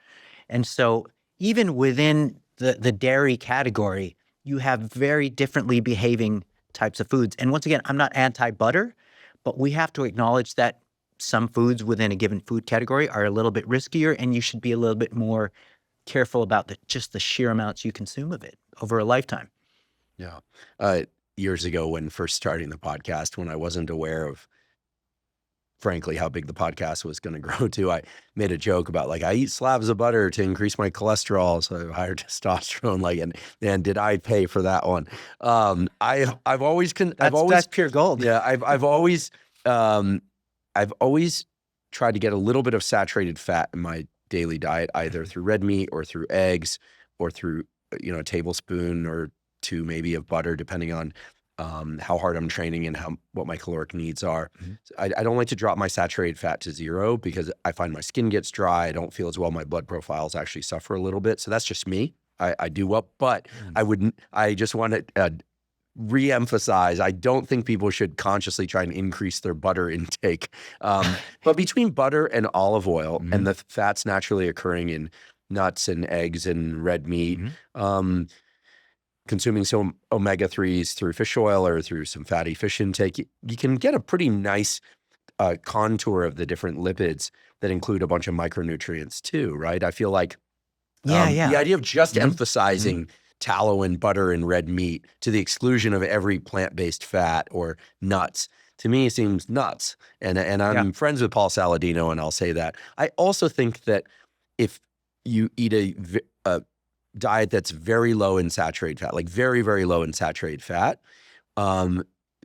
And so even within the dairy category, you have very differently behaving types of foods. And once again, I'm not anti-butter, but we have to acknowledge that some foods within a given food category are a little bit riskier, and you should be a little bit more careful about just the sheer amounts you consume of it over a lifetime.
Yeah. Years ago, when first starting the podcast, when I wasn't aware of, frankly, how big the podcast was going to grow to, I made a joke about I eat slabs of butter to increase my cholesterol, so I have higher testosterone. And did I pay for that one? I've always
that's pure gold.
Yeah, I've always tried to get a little bit of saturated fat in my daily diet, either through red meat or through eggs or through, a tablespoon or two maybe of butter, depending on how hard I'm training and what my caloric needs are. Mm-hmm. I don't like to drop my saturated fat to zero because I find my skin gets dry. I don't feel as well. My blood profiles actually suffer a little bit. So that's just me. I do well, but I just want to re-emphasize, I don't think people should consciously try and increase their butter intake. But between butter and olive oil and the fats naturally occurring in nuts and eggs and red meat, consuming some omega-3s through fish oil or through some fatty fish intake, you can get a pretty nice contour of the different lipids that include a bunch of micronutrients too, right? I feel like the idea of just emphasizing tallow and butter and red meat to the exclusion of every plant-based fat or nuts, to me seems nuts. And I'm friends with Paul Saladino, and I'll say that. I also think that if you eat a diet that's very low in saturated fat, like very, very low in saturated fat,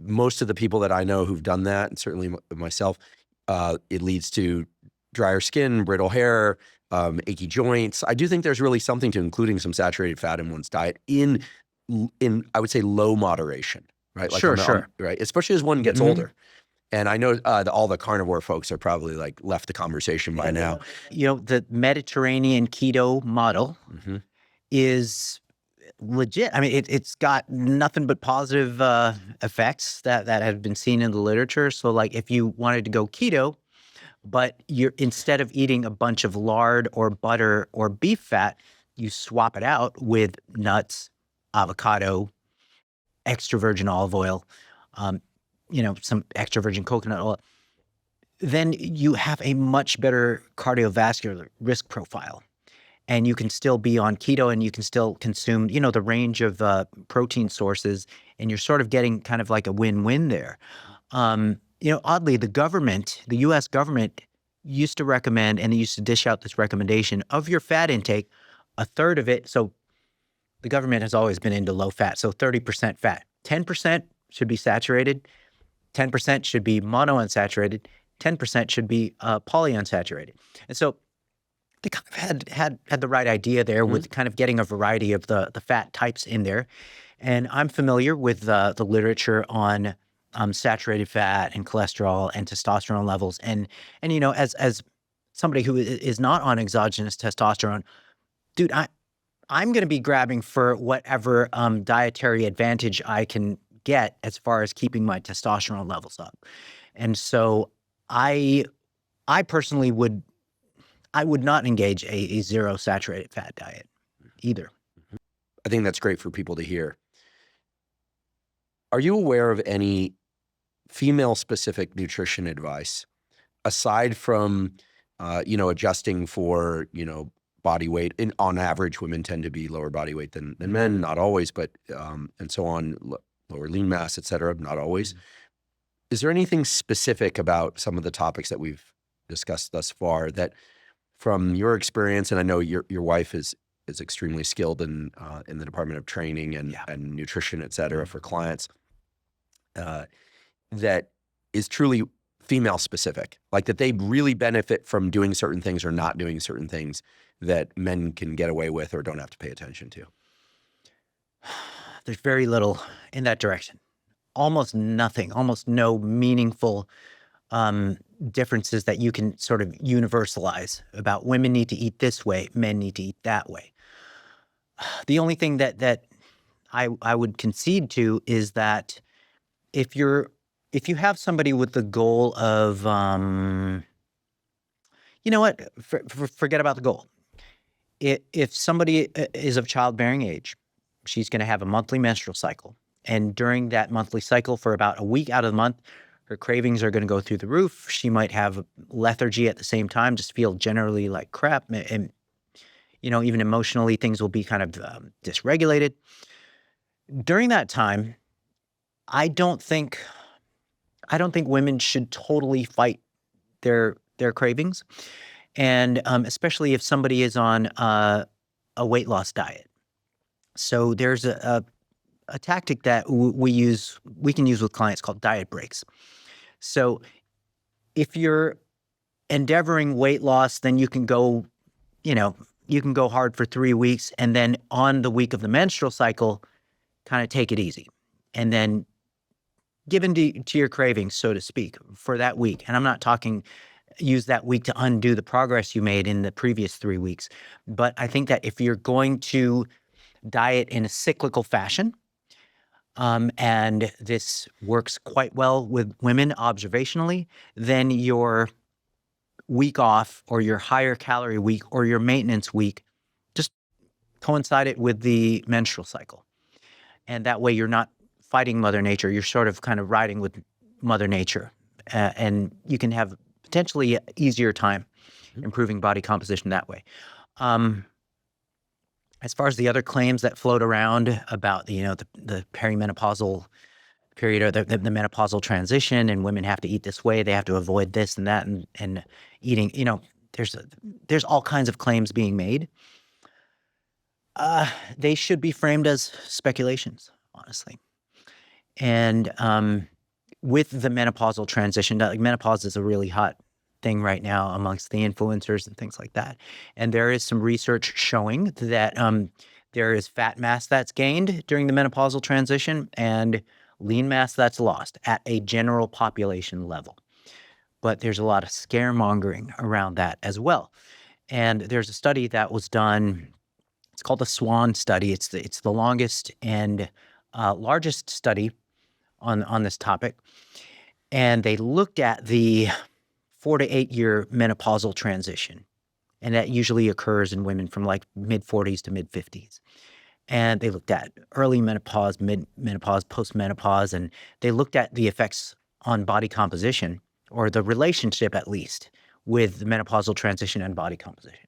most of the people that I know who've done that, and certainly myself, it leads to drier skin, brittle hair, achy joints. I do think there's really something to including some saturated fat in one's diet in I would say low moderation, right?
Sure.
Right, especially as one gets older. And I know all the carnivore folks are probably like left the conversation by now.
The Mediterranean keto model is legit. I mean, it's got nothing but positive effects that have been seen in the literature. So like if you wanted to go keto, but you're instead of eating a bunch of lard or butter or beef fat, you swap it out with nuts, avocado, extra virgin olive oil, some extra virgin coconut oil, then you have a much better cardiovascular risk profile. And you can still be on keto and you can still consume, the range of protein sources, and you're sort of getting kind of like a win-win there. Oddly, the US government used to recommend, and they used to dish out this recommendation of your fat intake, a third of it. So the government has always been into low fat. So 30% fat, 10% should be saturated, 10% should be monounsaturated, 10% should be polyunsaturated. And so they kind of had the right idea there with kind of getting a variety of the fat types in there. And I'm familiar with the literature on saturated fat and cholesterol and testosterone levels. And as somebody who is not on exogenous testosterone, dude, I'm going to be grabbing for whatever dietary advantage I can get as far as keeping my testosterone levels up. And so I personally would not engage a zero saturated fat diet either.
I think that's great for people to hear. Are you aware of any female-specific nutrition advice aside from, adjusting for, body weight? On average, women tend to be lower body weight than men, not always, but and so on, lower lean mass, et cetera, not always. Is there anything specific about some of the topics that we've discussed thus far that, from your experience, and I know your wife is extremely skilled in the department of training and nutrition, et cetera, for clients, that is truly female specific, like that they really benefit from doing certain things or not doing certain things that men can get away with or don't have to pay attention to?
There's very little in that direction. Almost nothing, almost no meaningful differences that you can sort of universalize about women need to eat this way, men need to eat that way. The only thing that I would concede to is that if you have somebody with the goal of, forget about the goal. If somebody is of childbearing age, she's going to have a monthly menstrual cycle. And during that monthly cycle, for about a week out of the month, her cravings are going to go through the roof. She might have lethargy at the same time, just feel generally like crap. And, even emotionally, things will be kind of dysregulated. During that time, I don't think women should totally fight their cravings. And especially if somebody is on a weight loss diet. So there's a tactic that we can use with clients called diet breaks. So if you're endeavoring weight loss, then you can go hard for 3 weeks, and then on the week of the menstrual cycle, kind of take it easy, and then give in to your cravings, so to speak, for that week. And I'm not talking use that week to undo the progress you made in the previous 3 weeks. But I think that if you're going to diet in a cyclical fashion, and this works quite well with women observationally, then your week off or your higher calorie week or your maintenance week, just coincide it with the menstrual cycle. And that way you're not fighting Mother Nature. You're sort of kind of riding with Mother Nature. And you can have potentially an easier time improving body composition that way. As far as the other claims that float around about the perimenopausal period or the menopausal transition, and women have to eat this way, they have to avoid this and that, and eating, there's all kinds of claims being made. They should be framed as speculations, honestly. And with the menopausal transition, like menopause is a really hot thing right now amongst the influencers and things like that. And there is some research showing that there is fat mass that's gained during the menopausal transition, and lean mass that's lost at a general population level. But there's a lot of scaremongering around that as well. And there's a study that was done. It's called the SWAN study. It's the longest and largest study on this topic. And they looked at the 4 to 8 year menopausal transition. And that usually occurs in women from like mid-40s to mid-50s. And they looked at early menopause, mid-menopause, post-menopause, and they looked at the effects on body composition, or the relationship at least, with the menopausal transition and body composition.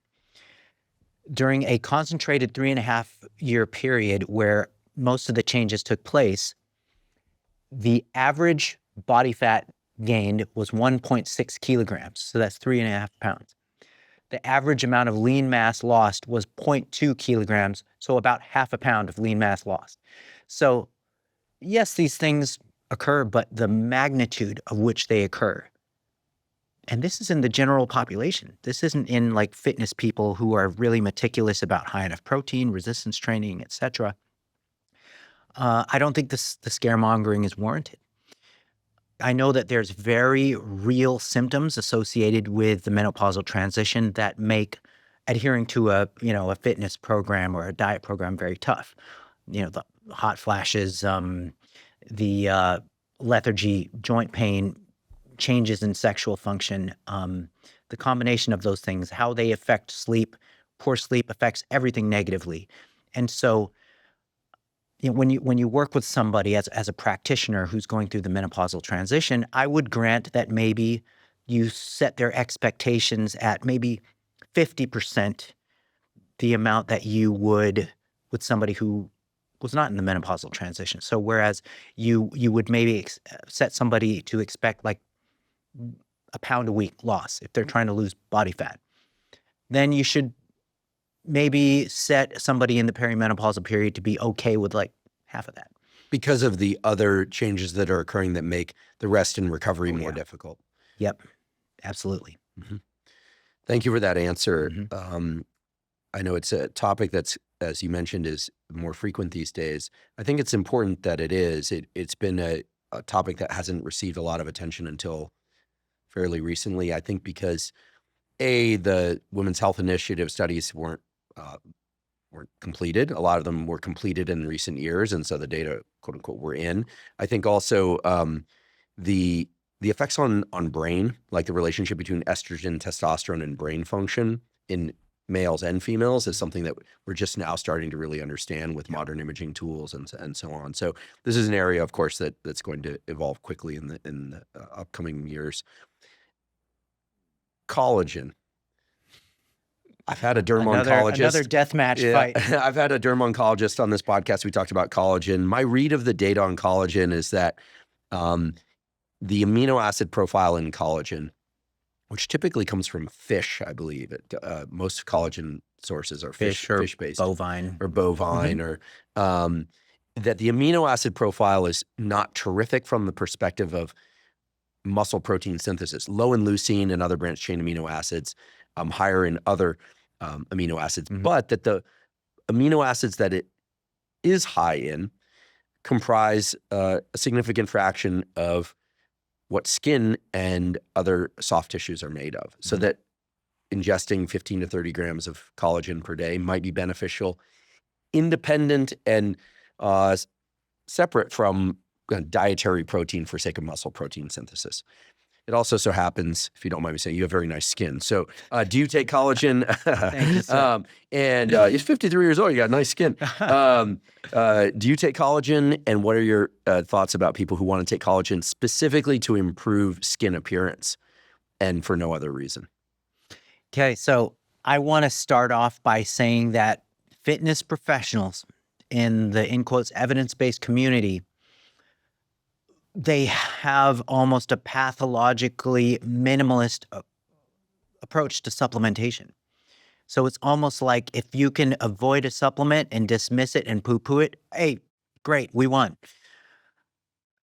During a concentrated 3.5-year period where most of the changes took place, the average body fat gained was 1.6 kilograms. So that's 3.5 pounds. The average amount of lean mass lost was 0.2 kilograms, so about half a pound of lean mass lost. So yes, these things occur, but the magnitude of which they occur, and this is in the general population. This isn't in like fitness people who are really meticulous about high enough protein, resistance training, etc. I don't think the scaremongering is warranted. I know that there's very real symptoms associated with the menopausal transition that make adhering to a fitness program or a diet program very tough. The hot flashes, the lethargy, joint pain, changes in sexual function, the combination of those things, how they affect sleep. Poor sleep affects everything negatively. And so when you work with somebody as a practitioner who's going through the menopausal transition, I would grant that maybe you set their expectations at maybe 50% the amount that you would with somebody who was not in the menopausal transition. So whereas you would maybe set somebody to expect like a pound a week loss if they're trying to lose body fat, then you should maybe set somebody in the perimenopausal period to be okay with like half of that.
Because of the other changes that are occurring that make the rest and recovery more difficult.
Yep, absolutely.
Mm-hmm. Thank you for that answer. Mm-hmm. I know it's a topic that's, as you mentioned, is more frequent these days. I think it's important that it is. It's been a topic that hasn't received a lot of attention until fairly recently, I think because the Women's Health Initiative studies weren't completed. A lot of them were completed in recent years, and so the data, quote unquote, were in. I think also the effects on brain, like the relationship between estrogen, testosterone, and brain function in males and females, is something that we're just now starting to really understand with modern imaging tools and so on. So this is an area, of course, that's going to evolve quickly in the upcoming years. Collagen. I've had a derm-oncologist.
Another deathmatch fight.
I've had a derm-oncologist on this podcast. We talked about collagen. My read of the data on collagen is that the amino acid profile in collagen, which typically comes from fish, I believe. Most collagen sources are fish-based.
Bovine.
Or bovine. Or that the amino acid profile is not terrific from the perspective of muscle protein synthesis. Low in leucine and other branched-chain amino acids, higher in other amino acids, but that the amino acids that it is high in comprise a significant fraction of what skin and other soft tissues are made of. So that ingesting 15 to 30 grams of collagen per day might be beneficial, independent and separate from dietary protein for sake of muscle protein synthesis. It also so happens, if you don't mind me saying, you have very nice skin. So do you take collagen?
Thank you, sir.
And you're 53 years old. You got nice skin. Do you take collagen? And what are your thoughts about people who want to take collagen specifically to improve skin appearance and for no other reason?
Okay, so I want to start off by saying that fitness professionals in the, in quotes, evidence-based community, they have almost a pathologically minimalist approach to supplementation. So it's almost like if you can avoid a supplement and dismiss it and poo-poo it, hey, great, we won.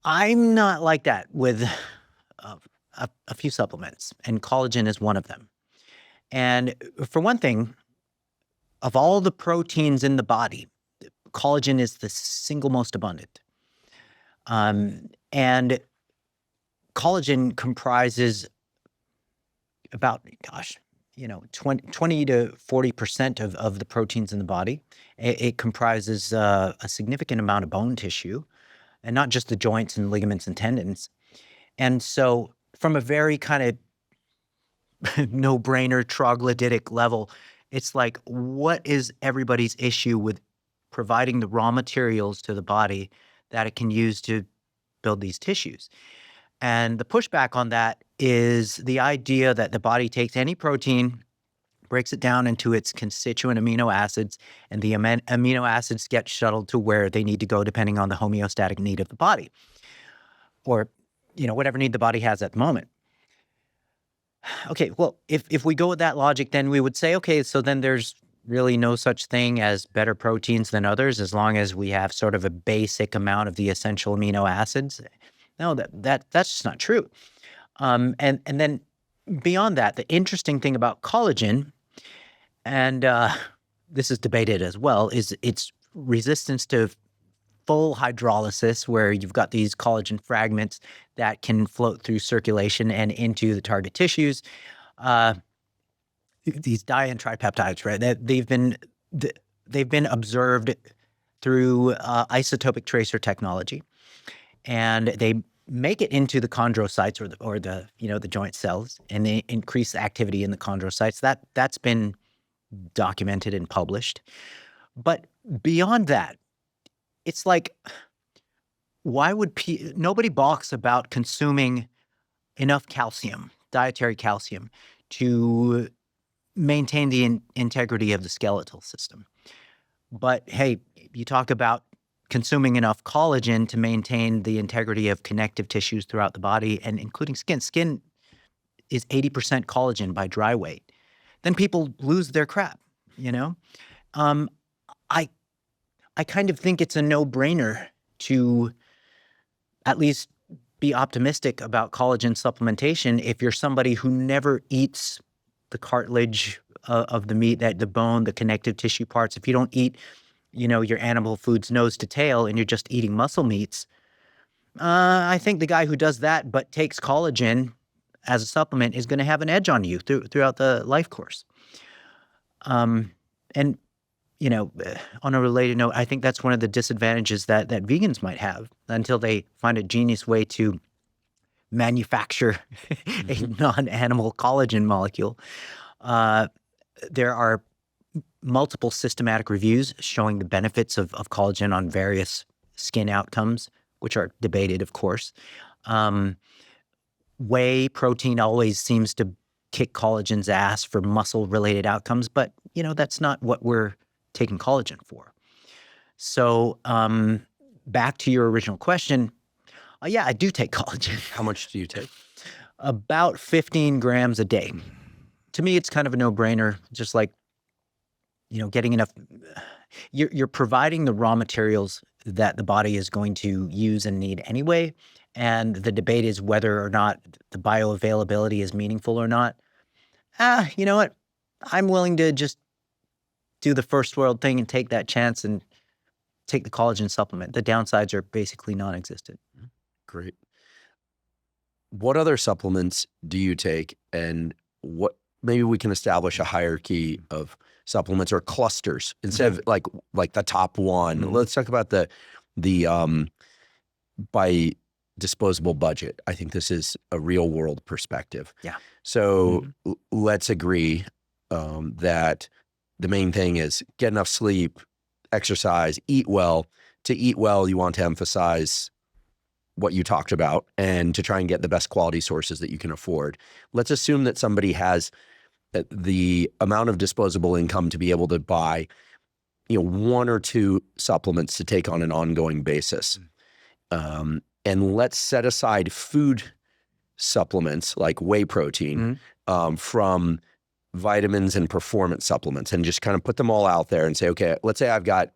I'm not like that with a few supplements, and collagen is one of them. And for one thing, of all the proteins in the body, collagen is the single most abundant. And collagen comprises about, 20 to 40% of the proteins in the body. It comprises a significant amount of bone tissue, and not just the joints and ligaments and tendons. And so from a very kind of no-brainer troglodytic level, it's like, what is everybody's issue with providing the raw materials to the body that it can use to build these tissues? And the pushback on that is the idea that the body takes any protein, breaks it down into its constituent amino acids, and the amino acids get shuttled to where they need to go depending on the homeostatic need of the body, or whatever need the body has at the moment. Okay, well, if we go with that logic, then we would say, okay, so then there's really no such thing as better proteins than others as long as we have sort of a basic amount of the essential amino acids. No, that's just not true. And then beyond that, the interesting thing about collagen, and this is debated as well, is its resistance to full hydrolysis, where you've got these collagen fragments that can float through circulation and into the target tissues. These di and tripeptides, right? They've been observed through isotopic tracer technology, and they make it into the chondrocytes or the joint cells, and they increase activity in the chondrocytes. That's been documented and published. But beyond that, it's like, why would nobody balks about consuming enough calcium, dietary calcium, to maintain the integrity of the skeletal system? But hey, you talk about consuming enough collagen to maintain the integrity of connective tissues throughout the body, and including skin. Skin is 80% collagen by dry weight. Then people lose their crap, I kind of think it's a no-brainer to at least be optimistic about collagen supplementation if you're somebody who never eats the cartilage of the meat, the bone, the connective tissue parts. If you don't eat your animal foods nose to tail, and you're just eating muscle meats. I think the guy who does that but takes collagen as a supplement is going to have an edge on you throughout the life course. And on a related note, I think that's one of the disadvantages that vegans might have until they find a genius way to manufacture a non-animal collagen molecule. There are multiple systematic reviews showing the benefits of collagen on various skin outcomes, which are debated, of course. Whey protein always seems to kick collagen's ass for muscle-related outcomes, but, that's not what we're taking collagen for. So back to your original question, yeah, I do take collagen.
How much do you take?
About 15 grams a day. To me, it's kind of a no-brainer, just like, getting enough. You're providing the raw materials that the body is going to use and need anyway, and the debate is whether or not the bioavailability is meaningful or not. You know what? I'm willing to just do the first world thing and take that chance and take the collagen supplement. The downsides are basically non-existent.
Great. What other supplements do you take, and maybe we can establish a hierarchy of supplements or clusters instead of like the top one. Let's talk about the by disposable budget. I think this is a real world perspective.
Yeah.
So let's agree that the main thing is get enough sleep, exercise, eat well. To eat well, you want to emphasize what you talked about and to try and get the best quality sources that you can afford. Let's assume that somebody has the amount of disposable income to be able to buy, one or two supplements to take on an ongoing basis. And let's set aside food supplements like whey protein from vitamins and performance supplements, and just kind of put them all out there and say, okay, let's say I've got,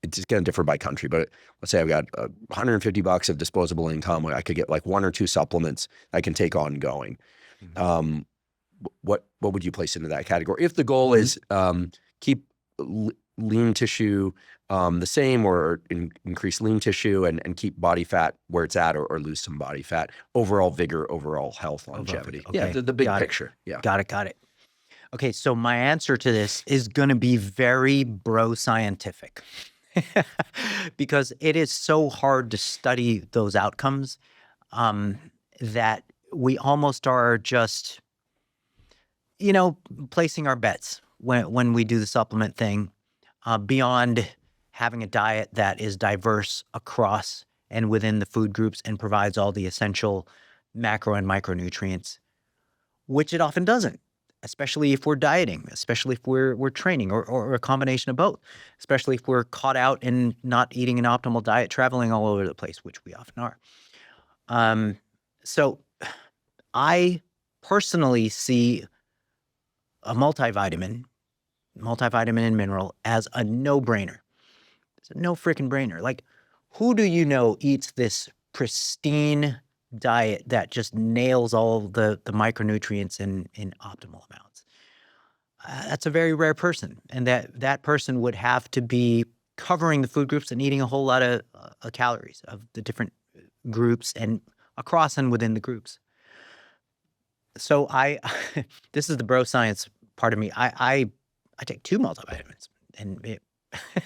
it's going to differ by country, but let's say I've got $150 of disposable income. I could get like one or two supplements I can take ongoing. What would you place into that category? If the goal is keep lean tissue, the same or increase lean tissue and keep body fat where it's at or lose some body fat. Overall vigor, overall health, longevity.
Okay.
Yeah, the big
Got it.
picture. Yeah.
Got it. Okay, so my answer to this is going to be very bro-scientific because it is so hard to study those outcomes that we almost are just, placing our bets when we do the supplement thing beyond having a diet that is diverse across and within the food groups and provides all the essential macro and micronutrients, which it often doesn't. Especially if we're dieting, especially if we're training or a combination of both, especially if we're caught out and not eating an optimal diet, traveling all over the place, which we often are. So I personally see a multivitamin and mineral as a no-brainer. It's a no freaking brainer. Like, who do you know eats this pristine diet that just nails all the micronutrients in optimal amounts? That's a very rare person, and that person would have to be covering the food groups and eating a whole lot of calories of the different groups and across and within the groups. So this is the bro science part of me. I take 2 multivitamins and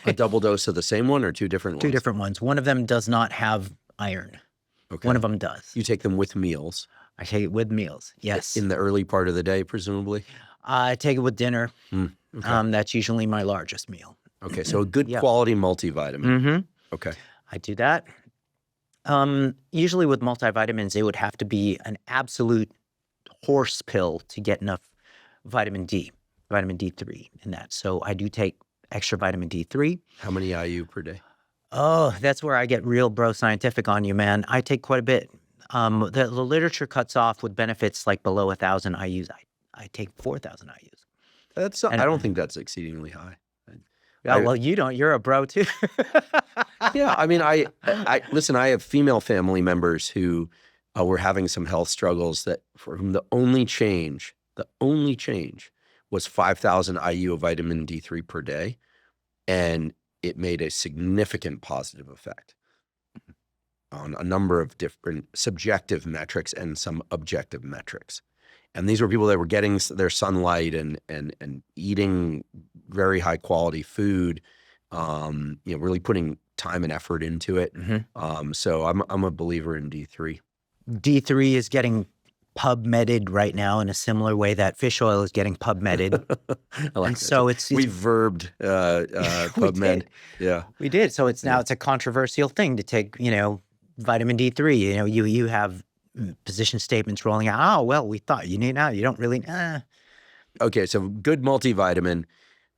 a double dose of the same one or 2 different ones?
2 different ones. One of them does not have iron.
Okay.
One of them does.
You take them with meals?
I take it with meals, yes.
In the early part of the day, presumably?
I take it with dinner.
Okay.
That's usually my largest meal.
Okay, so a good quality multivitamin.
Mm-hmm.
Okay.
I do that. Usually with multivitamins, it would have to be an absolute horse pill to get enough vitamin D3 in that. So I do take extra vitamin D3.
How many IU per day?
Oh, that's where I get real bro scientific on you, man. I take quite a bit. The literature cuts off with benefits like below 1,000 IUs. I take 4,000 IUs.
I don't think that's exceedingly high.
Well, you don't. You're a bro too.
Yeah, I mean, I listen. I have female family members who were having some health struggles that for whom the only change was 5,000 IU of vitamin D3 per day, and it made a significant positive effect on a number of different subjective metrics and some objective metrics. And these were people that were getting their sunlight and eating very high quality food, really putting time and effort into it.
Mm-hmm.
So I'm a believer in D3.
D3 is getting PubMeded right now in a similar way that fish oil is getting PubMeded.
I like
and
that.
so it's
we verbed PubMed. Yeah,
we did. So it's now it's a controversial thing to take, vitamin D3. You have position statements rolling out. Oh, well, we thought you need now. You don't really.
Okay, so good multivitamin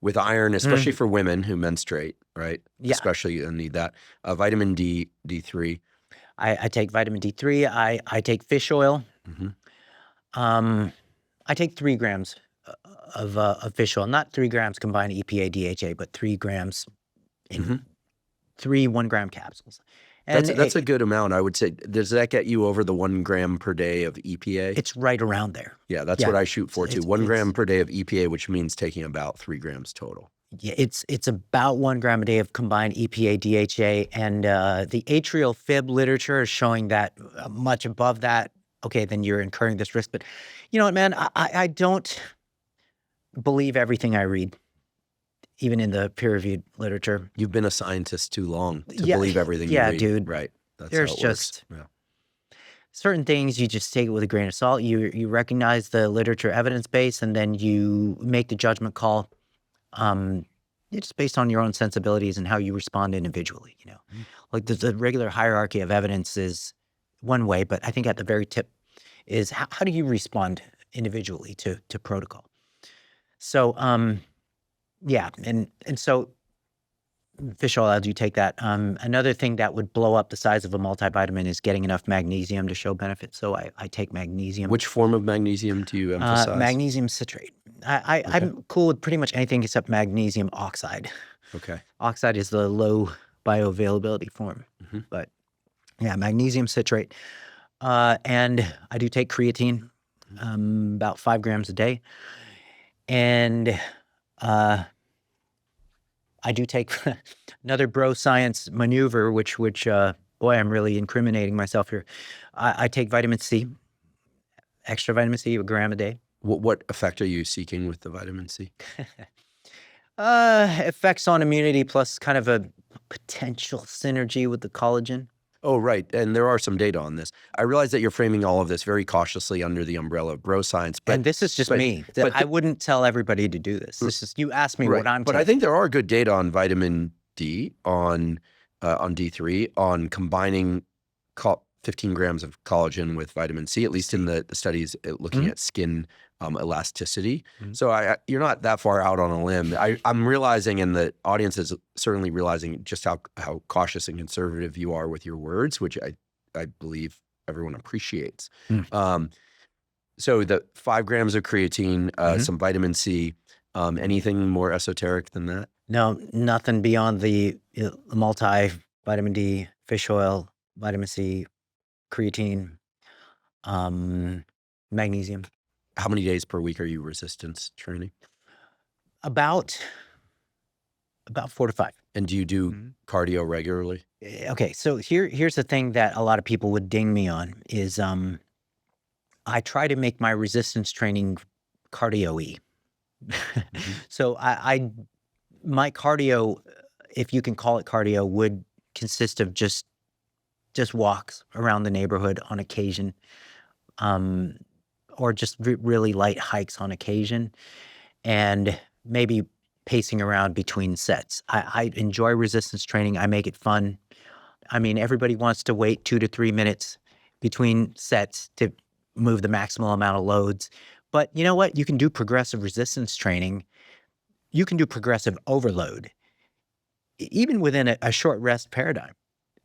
with iron, especially for women who menstruate, right?
Yeah.
Especially you need that. Vitamin D3.
I take vitamin D3. I take fish oil.
Mm-hmm.
I take 3 grams of fish oil, not 3 grams combined EPA, DHA, but 3 grams in 3 1-gram capsules. And
that's a good amount, I would say. Does that get you over the 1 gram per day of EPA?
It's right around there.
Yeah, that's what I shoot for too. 1 gram per day of EPA, which means taking about 3 grams total.
Yeah, it's about 1 gram a day of combined EPA, DHA, and the atrial fib literature is showing that much above that. Okay, then you're incurring this risk. But you know what, man? I don't believe everything I read, even in the peer-reviewed literature.
You've been a scientist too long to believe everything you read.
Yeah, dude.
Right. That's
There's
how it
just
works.
certain things you just take it with a grain of salt. You recognize the literature evidence base, and then you make the judgment call just based on your own sensibilities and how you respond individually. Like the regular hierarchy of evidence is one way, but I think at the very tip is how do you respond individually to protocol? So and so fish oil, I do take that. Another thing that would blow up the size of a multivitamin is getting enough magnesium to show benefit. So I take magnesium.
Which form of magnesium do you emphasize?
Magnesium citrate. I'm cool with pretty much anything except magnesium oxide.
Okay.
Oxide is the low bioavailability form.
Mm-hmm.
But yeah, magnesium citrate. And I do take creatine, about 5 grams a day. And I do take another bro science maneuver, which boy, I'm really incriminating myself here. I take vitamin C, extra vitamin C, a gram a day.
What effect are you seeking with the vitamin C?
Effects on immunity plus kind of a potential synergy with the collagen.
Oh, right. And there are some data on this. I realize that you're framing all of this very cautiously under the umbrella of bro science.
And this is just me.
But
I wouldn't tell everybody to do this. This is, you asked me
right.
what I'm
But
taking.
I think there are good data on vitamin D, on D3, on combining 15 grams of collagen with vitamin C, at least in the studies looking at skin elasticity. So you're not that far out on a limb. I'm realizing, and the audience is certainly realizing just how cautious and conservative you are with your words, which I believe everyone appreciates. So the 5 grams of creatine, some vitamin C, anything more esoteric than that?
No, nothing beyond the multi-vitamin D, fish oil, vitamin C, creatine, magnesium.
How many days per week are you resistance training?
About 4 to 5.
And do you do cardio regularly?
Okay, so here's the thing that a lot of people would ding me on is I try to make my resistance training cardio-y. So my cardio, if you can call it cardio, would consist of just walks around the neighborhood on occasion, or just really light hikes on occasion, and maybe pacing around between sets. I enjoy resistance training. I make it fun. I mean, everybody wants to wait 2 to 3 minutes between sets to move the maximal amount of loads. But you know what? You can do progressive resistance training. You can do progressive overload, even within a short rest paradigm.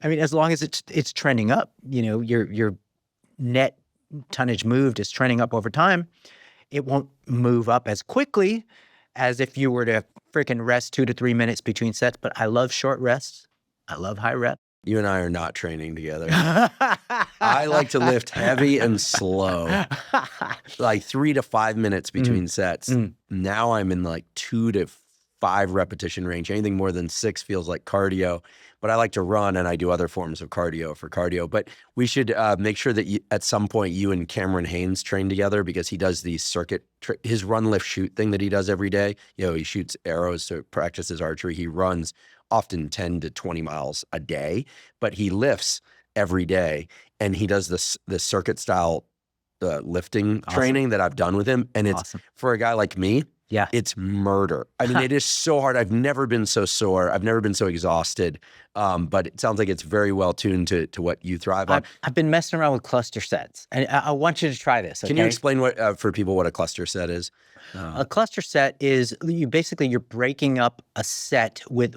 I mean, as long as it's trending up, your net tonnage moved is trending up over time. It won't move up as quickly as if you were to freaking rest 2 to 3 minutes between sets. But I love short rests. I love high reps.
You and I are not training together. I like to lift heavy and slow, like 3 to 5 minutes between sets. Now I'm in like 2 to 5 repetition range. Anything more than 6 feels like cardio. But I like to run, and I do other forms of cardio for cardio. But we should make sure that at some point you and Cameron Haynes train together, because he does these his run, lift, shoot thing that he does every day. He shoots arrows to practice his archery. He runs often 10 to 20 miles a day, but he lifts every day, and he does this circuit style lifting training that I've done with him. And it's for a guy like me, it's murder. I mean, it is so hard. I've never been so sore. I've never been so exhausted. But it sounds like it's very well tuned to what you thrive on.
I've been messing around with cluster sets, and I want you to try this. Okay?
Can you explain for people what a cluster set is?
A cluster set is you're breaking up a set with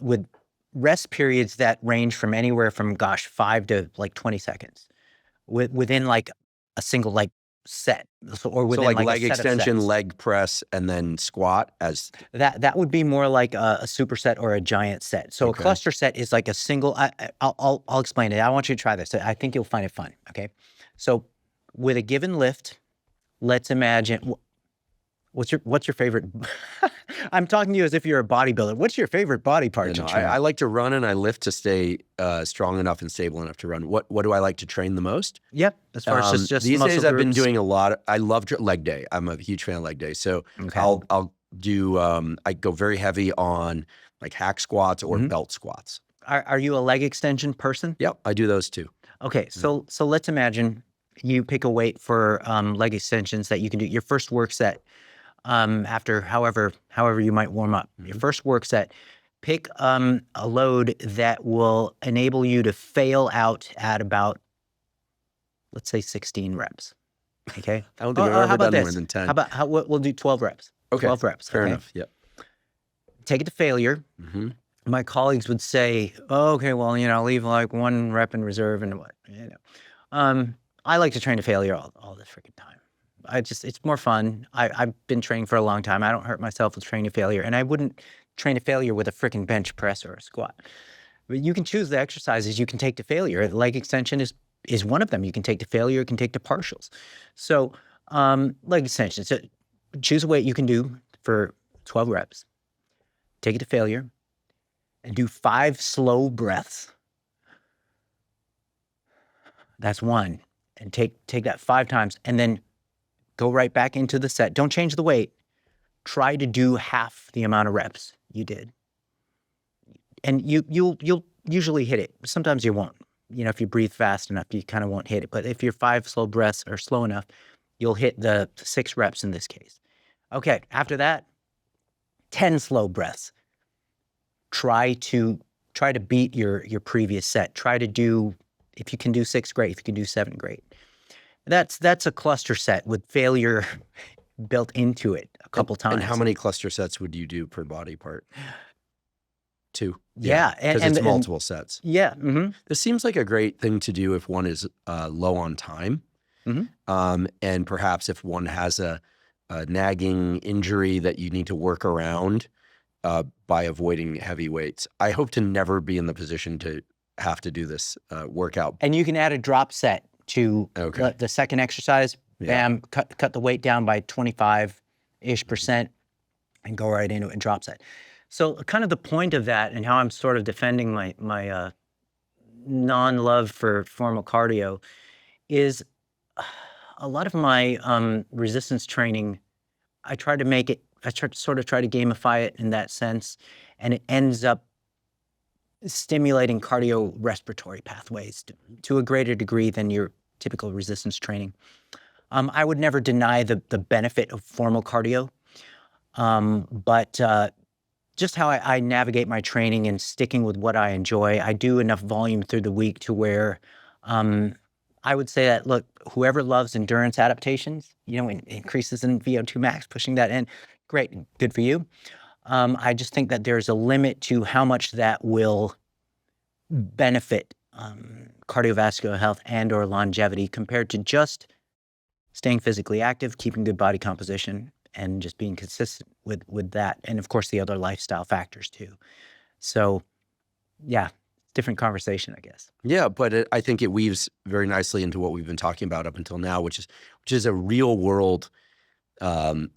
rest periods that range from anywhere from 5 to like 20 seconds within like a single set. Or within
like
a
leg
set of
extension,
sets.
leg press, and then squat as
that would be more like a superset or a giant set. So a cluster set is like a single. I'll explain it. I want you to try this. I think you'll find it fun. Okay, so with a given lift, let's imagine. What's your favorite? I'm talking to you as if you're a bodybuilder. What's your favorite body part to train?
I like to run, and I lift to stay strong enough and stable enough to run. What do I like to train the most?
Yep. As far as just
these
muscle
days, I've been
groups.
doing a lot. I love leg day. I'm a huge fan of leg day. So I'll do. I go very heavy on like hack squats or belt squats.
Are you a leg extension person?
Yep, I do those too.
Okay, so let's imagine you pick a weight for leg extensions that you can do your first work set. After however you might warm up. Your first work set, pick a load that will enable you to fail out at about, let's say 16 reps. Okay?
I don't think I've ever done more than 10.
How about we'll do 12 reps.
Okay.
12 reps.
Fair enough. Yep.
Take it to failure. My colleagues would say, okay, well, leave like 1 rep in reserve and what, I like to train to failure all the freaking time. It's more fun. I've been training for a long time. I don't hurt myself with training to failure. And I wouldn't train to failure with a freaking bench press or a squat. But you can choose the exercises you can take to failure. Leg extension is one of them. You can take to failure, you can take to partials. So leg extension. So choose a weight you can do for 12 reps. Take it to failure. and do 5 slow breaths. That's 1. And take that 5 times and then go right back into the set. Don't change the weight. Try to do half the amount of reps you did. And you'll usually hit it. Sometimes you won't. If you breathe fast enough, you kind of won't hit it. But if your 5 slow breaths are slow enough, you'll hit the 6 reps in this case. Okay, after that, 10 slow breaths. Try to beat your previous set. Try to do, if you can do 6, great. If you can do 7, great. That's a cluster set with failure built into it a couple times.
And how many cluster sets would you do per body part? 2.
Yeah.
Because it's multiple sets.
Yeah. Mm-hmm.
This seems like a great thing to do if one is low on time.
Mm-hmm.
And perhaps if one has a nagging injury that you need to work around by avoiding heavy weights. I hope to never be in the position to have to do this workout.
And you can add a drop set to the second exercise. Bam, cut the weight down by 25-ish% and go right into it and drop set. So kind of the point of that and how I'm sort of defending my non-love for formal cardio is a lot of my resistance training, I try to gamify it in that sense, and it ends up stimulating cardiorespiratory pathways to a greater degree than your typical resistance training. I would never deny the benefit of formal cardio, but just how I navigate my training and sticking with what I enjoy, I do enough volume through the week to where I would say that, look, whoever loves endurance adaptations, increases in VO2 max, pushing that in, great, good for you. I just think that there's a limit to how much that will benefit cardiovascular health and or longevity compared to just staying physically active, keeping good body composition, and just being consistent with that. And of course, the other lifestyle factors too. So yeah, different conversation, I guess.
Yeah, but I think it weaves very nicely into what we've been talking about up until now, which is a real world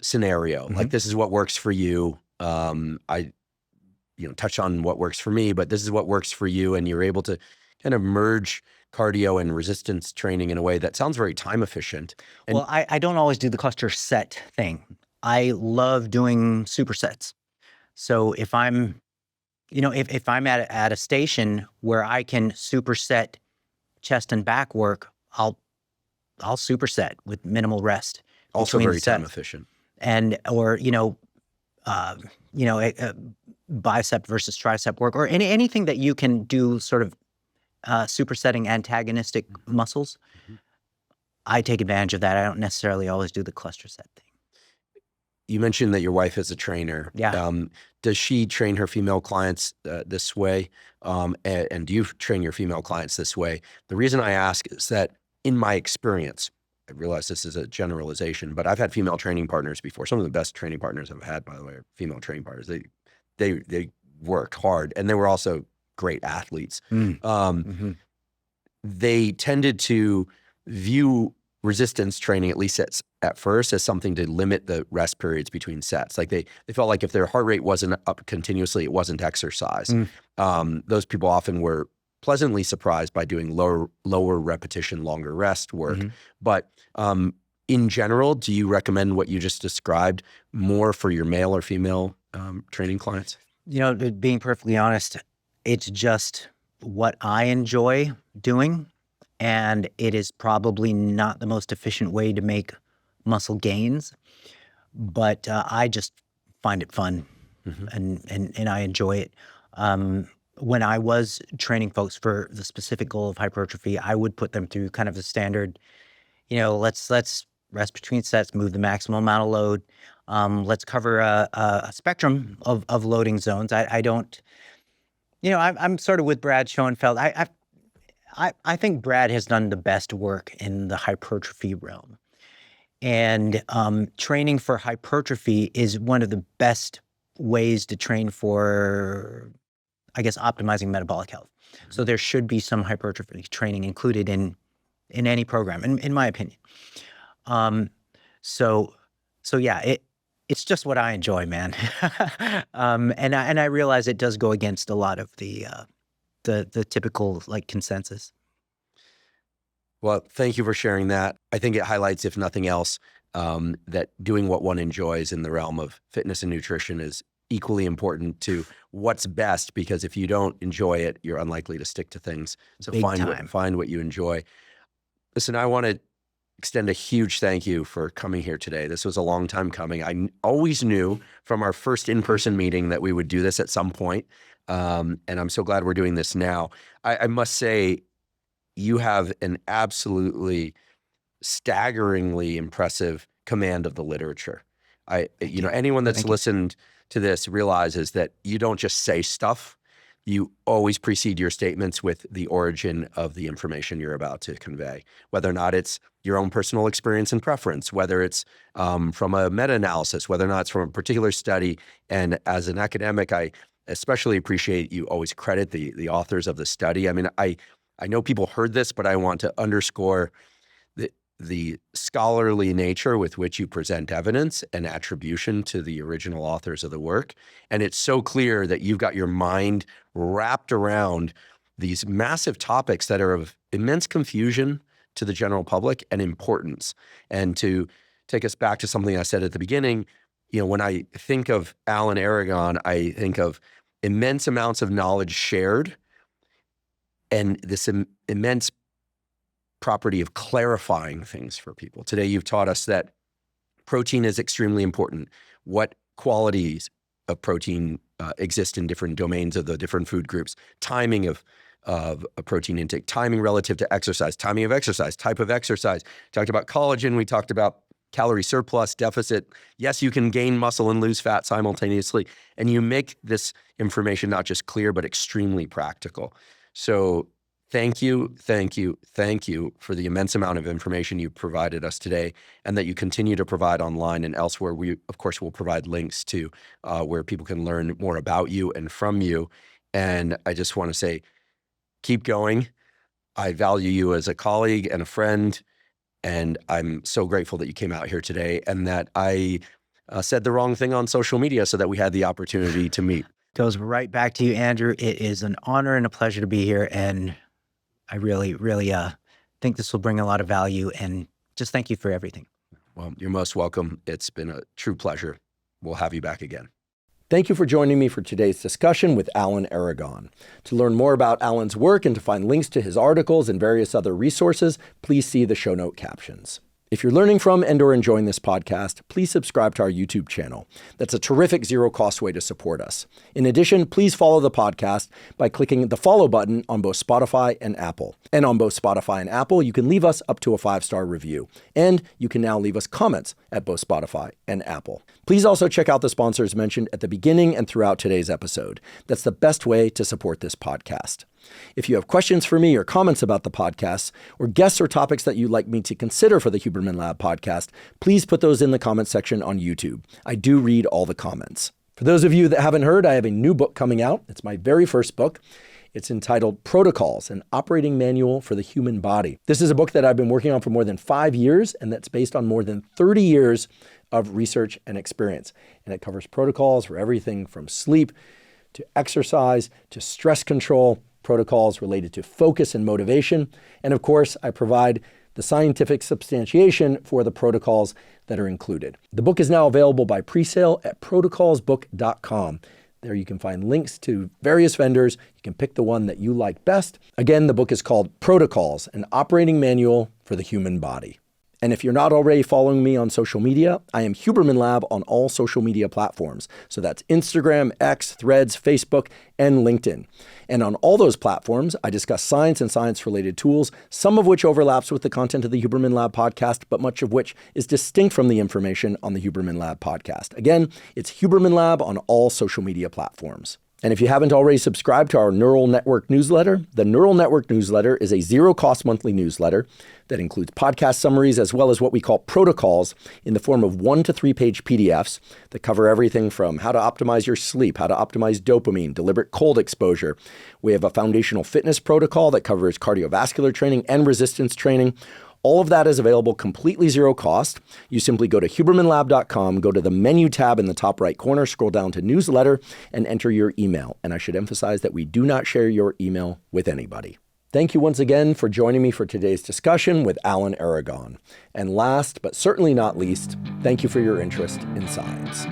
scenario.
Mm-hmm.
Like, this is what works for you. I touch on what works for me, but this is what works for you. And you're able to kind of merge cardio and resistance training in a way that sounds very time efficient. And
well, I don't always do the cluster set thing. I love doing supersets. So if I'm, if I'm at a station where I can superset chest and back work, I'll superset with minimal rest.
Also very time efficient.
And, or, bicep versus tricep work, or anything that you can do sort of supersetting antagonistic muscles. Mm-hmm. I take advantage of that. I don't necessarily always do the cluster set thing.
You mentioned that your wife is a trainer.
Yeah.
Does she train her female clients this way? And do you train your female clients this way? The reason I ask is that in my experience, I realize this is a generalization, but I've had female training partners before. Some of the best training partners I've had, by the way, are female training partners. They worked hard, and they were also great athletes.
Mm-hmm.
They tended to view resistance training, at least at first, as something to limit the rest periods between sets. Like they felt like if their heart rate wasn't up continuously, it wasn't exercise. Those people often were pleasantly surprised by doing lower repetition, longer rest work. Mm-hmm. But in general, do you recommend what you just described more for your male or female training clients?
Being perfectly honest, it's just what I enjoy doing. And it is probably not the most efficient way to make muscle gains, but I just find it fun. Mm-hmm. and I enjoy it. When I was training folks for the specific goal of hypertrophy, I would put them through kind of the standard, let's rest between sets, move the maximum amount of load. Let's cover a spectrum of loading zones. I don't, I'm sort of with Brad Schoenfeld. I think Brad has done the best work in the hypertrophy realm. And training for hypertrophy is one of the best ways to train for, I guess, optimizing metabolic health. Mm-hmm. So there should be some hypertrophy training included in any program, in my opinion. So yeah, it's just what I enjoy, man. And I realize it does go against a lot of the typical like consensus.
Well, thank you for sharing that. I think it highlights, if nothing else, that doing what one enjoys in the realm of fitness and nutrition is equally important to what's best, because if you don't enjoy it, you're unlikely to stick to things. So find what you enjoy. Listen, I want to extend a huge thank you for coming here today. This was a long time coming. I always knew from our first in-person meeting that we would do this at some point. And I'm so glad we're doing this now. I must say, you have an absolutely staggeringly impressive command of the literature. Anyone that's listened to this realizes that you don't just say stuff. You always precede your statements with the origin of the information you're about to convey, whether or not it's your own personal experience and preference, whether it's from a meta-analysis, whether or not it's from a particular study. And as an academic, I especially appreciate you always credit the authors of the study. I mean, I know people heard this, but I want to underscore the scholarly nature with which you present evidence and attribution to the original authors of the work. And it's so clear that you've got your mind wrapped around these massive topics that are of immense confusion to the general public and importance. And to take us back to something I said at the beginning, when I think of Alan Aragon, I think of immense amounts of knowledge shared and this immense property of clarifying things for people. Today, you've taught us that protein is extremely important. What qualities of protein exist in different domains of the different food groups, timing of a protein intake, timing relative to exercise, timing of exercise, type of exercise. We talked about collagen. We talked about calorie surplus, deficit. Yes, you can gain muscle and lose fat simultaneously. And you make this information not just clear, but extremely practical. So thank you for the immense amount of information you provided us today, and that you continue to provide online and elsewhere. We, of course, will provide links to where people can learn more about you and from you. And I just want to say, keep going. I value you as a colleague and a friend, and I'm so grateful that you came out here today and that I said the wrong thing on social media so that we had the opportunity to meet.
Goes right back to you, Andrew. It is an honor and a pleasure to be here, and I really, really think this will bring a lot of value, and just thank you for everything.
Well, you're most welcome. It's been a true pleasure. We'll have you back again.
Thank you for joining me for today's discussion with Alan Aragon. To learn more about Alan's work and to find links to his articles and various other resources, please see the show note captions. If you're learning from and or enjoying this podcast, please subscribe to our YouTube channel. That's a terrific zero-cost way to support us. In addition, please follow the podcast by clicking the follow button on both Spotify and Apple. And on both Spotify and Apple, you can leave us up to a 5-star review. And you can now leave us comments at both Spotify and Apple. Please also check out the sponsors mentioned at the beginning and throughout today's episode. That's the best way to support this podcast. If you have questions for me or comments about the podcast, or guests or topics that you'd like me to consider for the Huberman Lab podcast, please put those in the comments section on YouTube. I do read all the comments. For those of you that haven't heard, I have a new book coming out. It's my very first book. It's entitled Protocols, an Operating Manual for the Human Body. This is a book that I've been working on for more than 5 years, and that's based on more than 30 years of research and experience. And it covers protocols for everything from sleep to exercise to stress control, protocols related to focus and motivation. And of course, I provide the scientific substantiation for the protocols that are included. The book is now available by pre-sale at protocolsbook.com. There you can find links to various vendors. You can pick the one that you like best. Again, the book is called Protocols, an Operating Manual for the Human Body. And if you're not already following me on social media, I am Huberman Lab on all social media platforms. So that's Instagram, X, Threads, Facebook, and LinkedIn. And on all those platforms, I discuss science and science-related tools, some of which overlaps with the content of the Huberman Lab podcast, but much of which is distinct from the information on the Huberman Lab podcast. Again, it's Huberman Lab on all social media platforms. And if you haven't already subscribed to our Neural Network newsletter, the Neural Network newsletter is a zero-cost monthly newsletter that includes podcast summaries as well as what we call protocols in the form of 1 to 3 page PDFs that cover everything from how to optimize your sleep, how to optimize dopamine, deliberate cold exposure. We have a foundational fitness protocol that covers cardiovascular training and resistance training, All of that is available completely zero cost. You simply go to hubermanlab.com, go to the menu tab in the top right corner, scroll down to newsletter, and enter your email. And I should emphasize that we do not share your email with anybody. Thank you once again for joining me for today's discussion with Alan Aragon. And last, but certainly not least, thank you for your interest in science.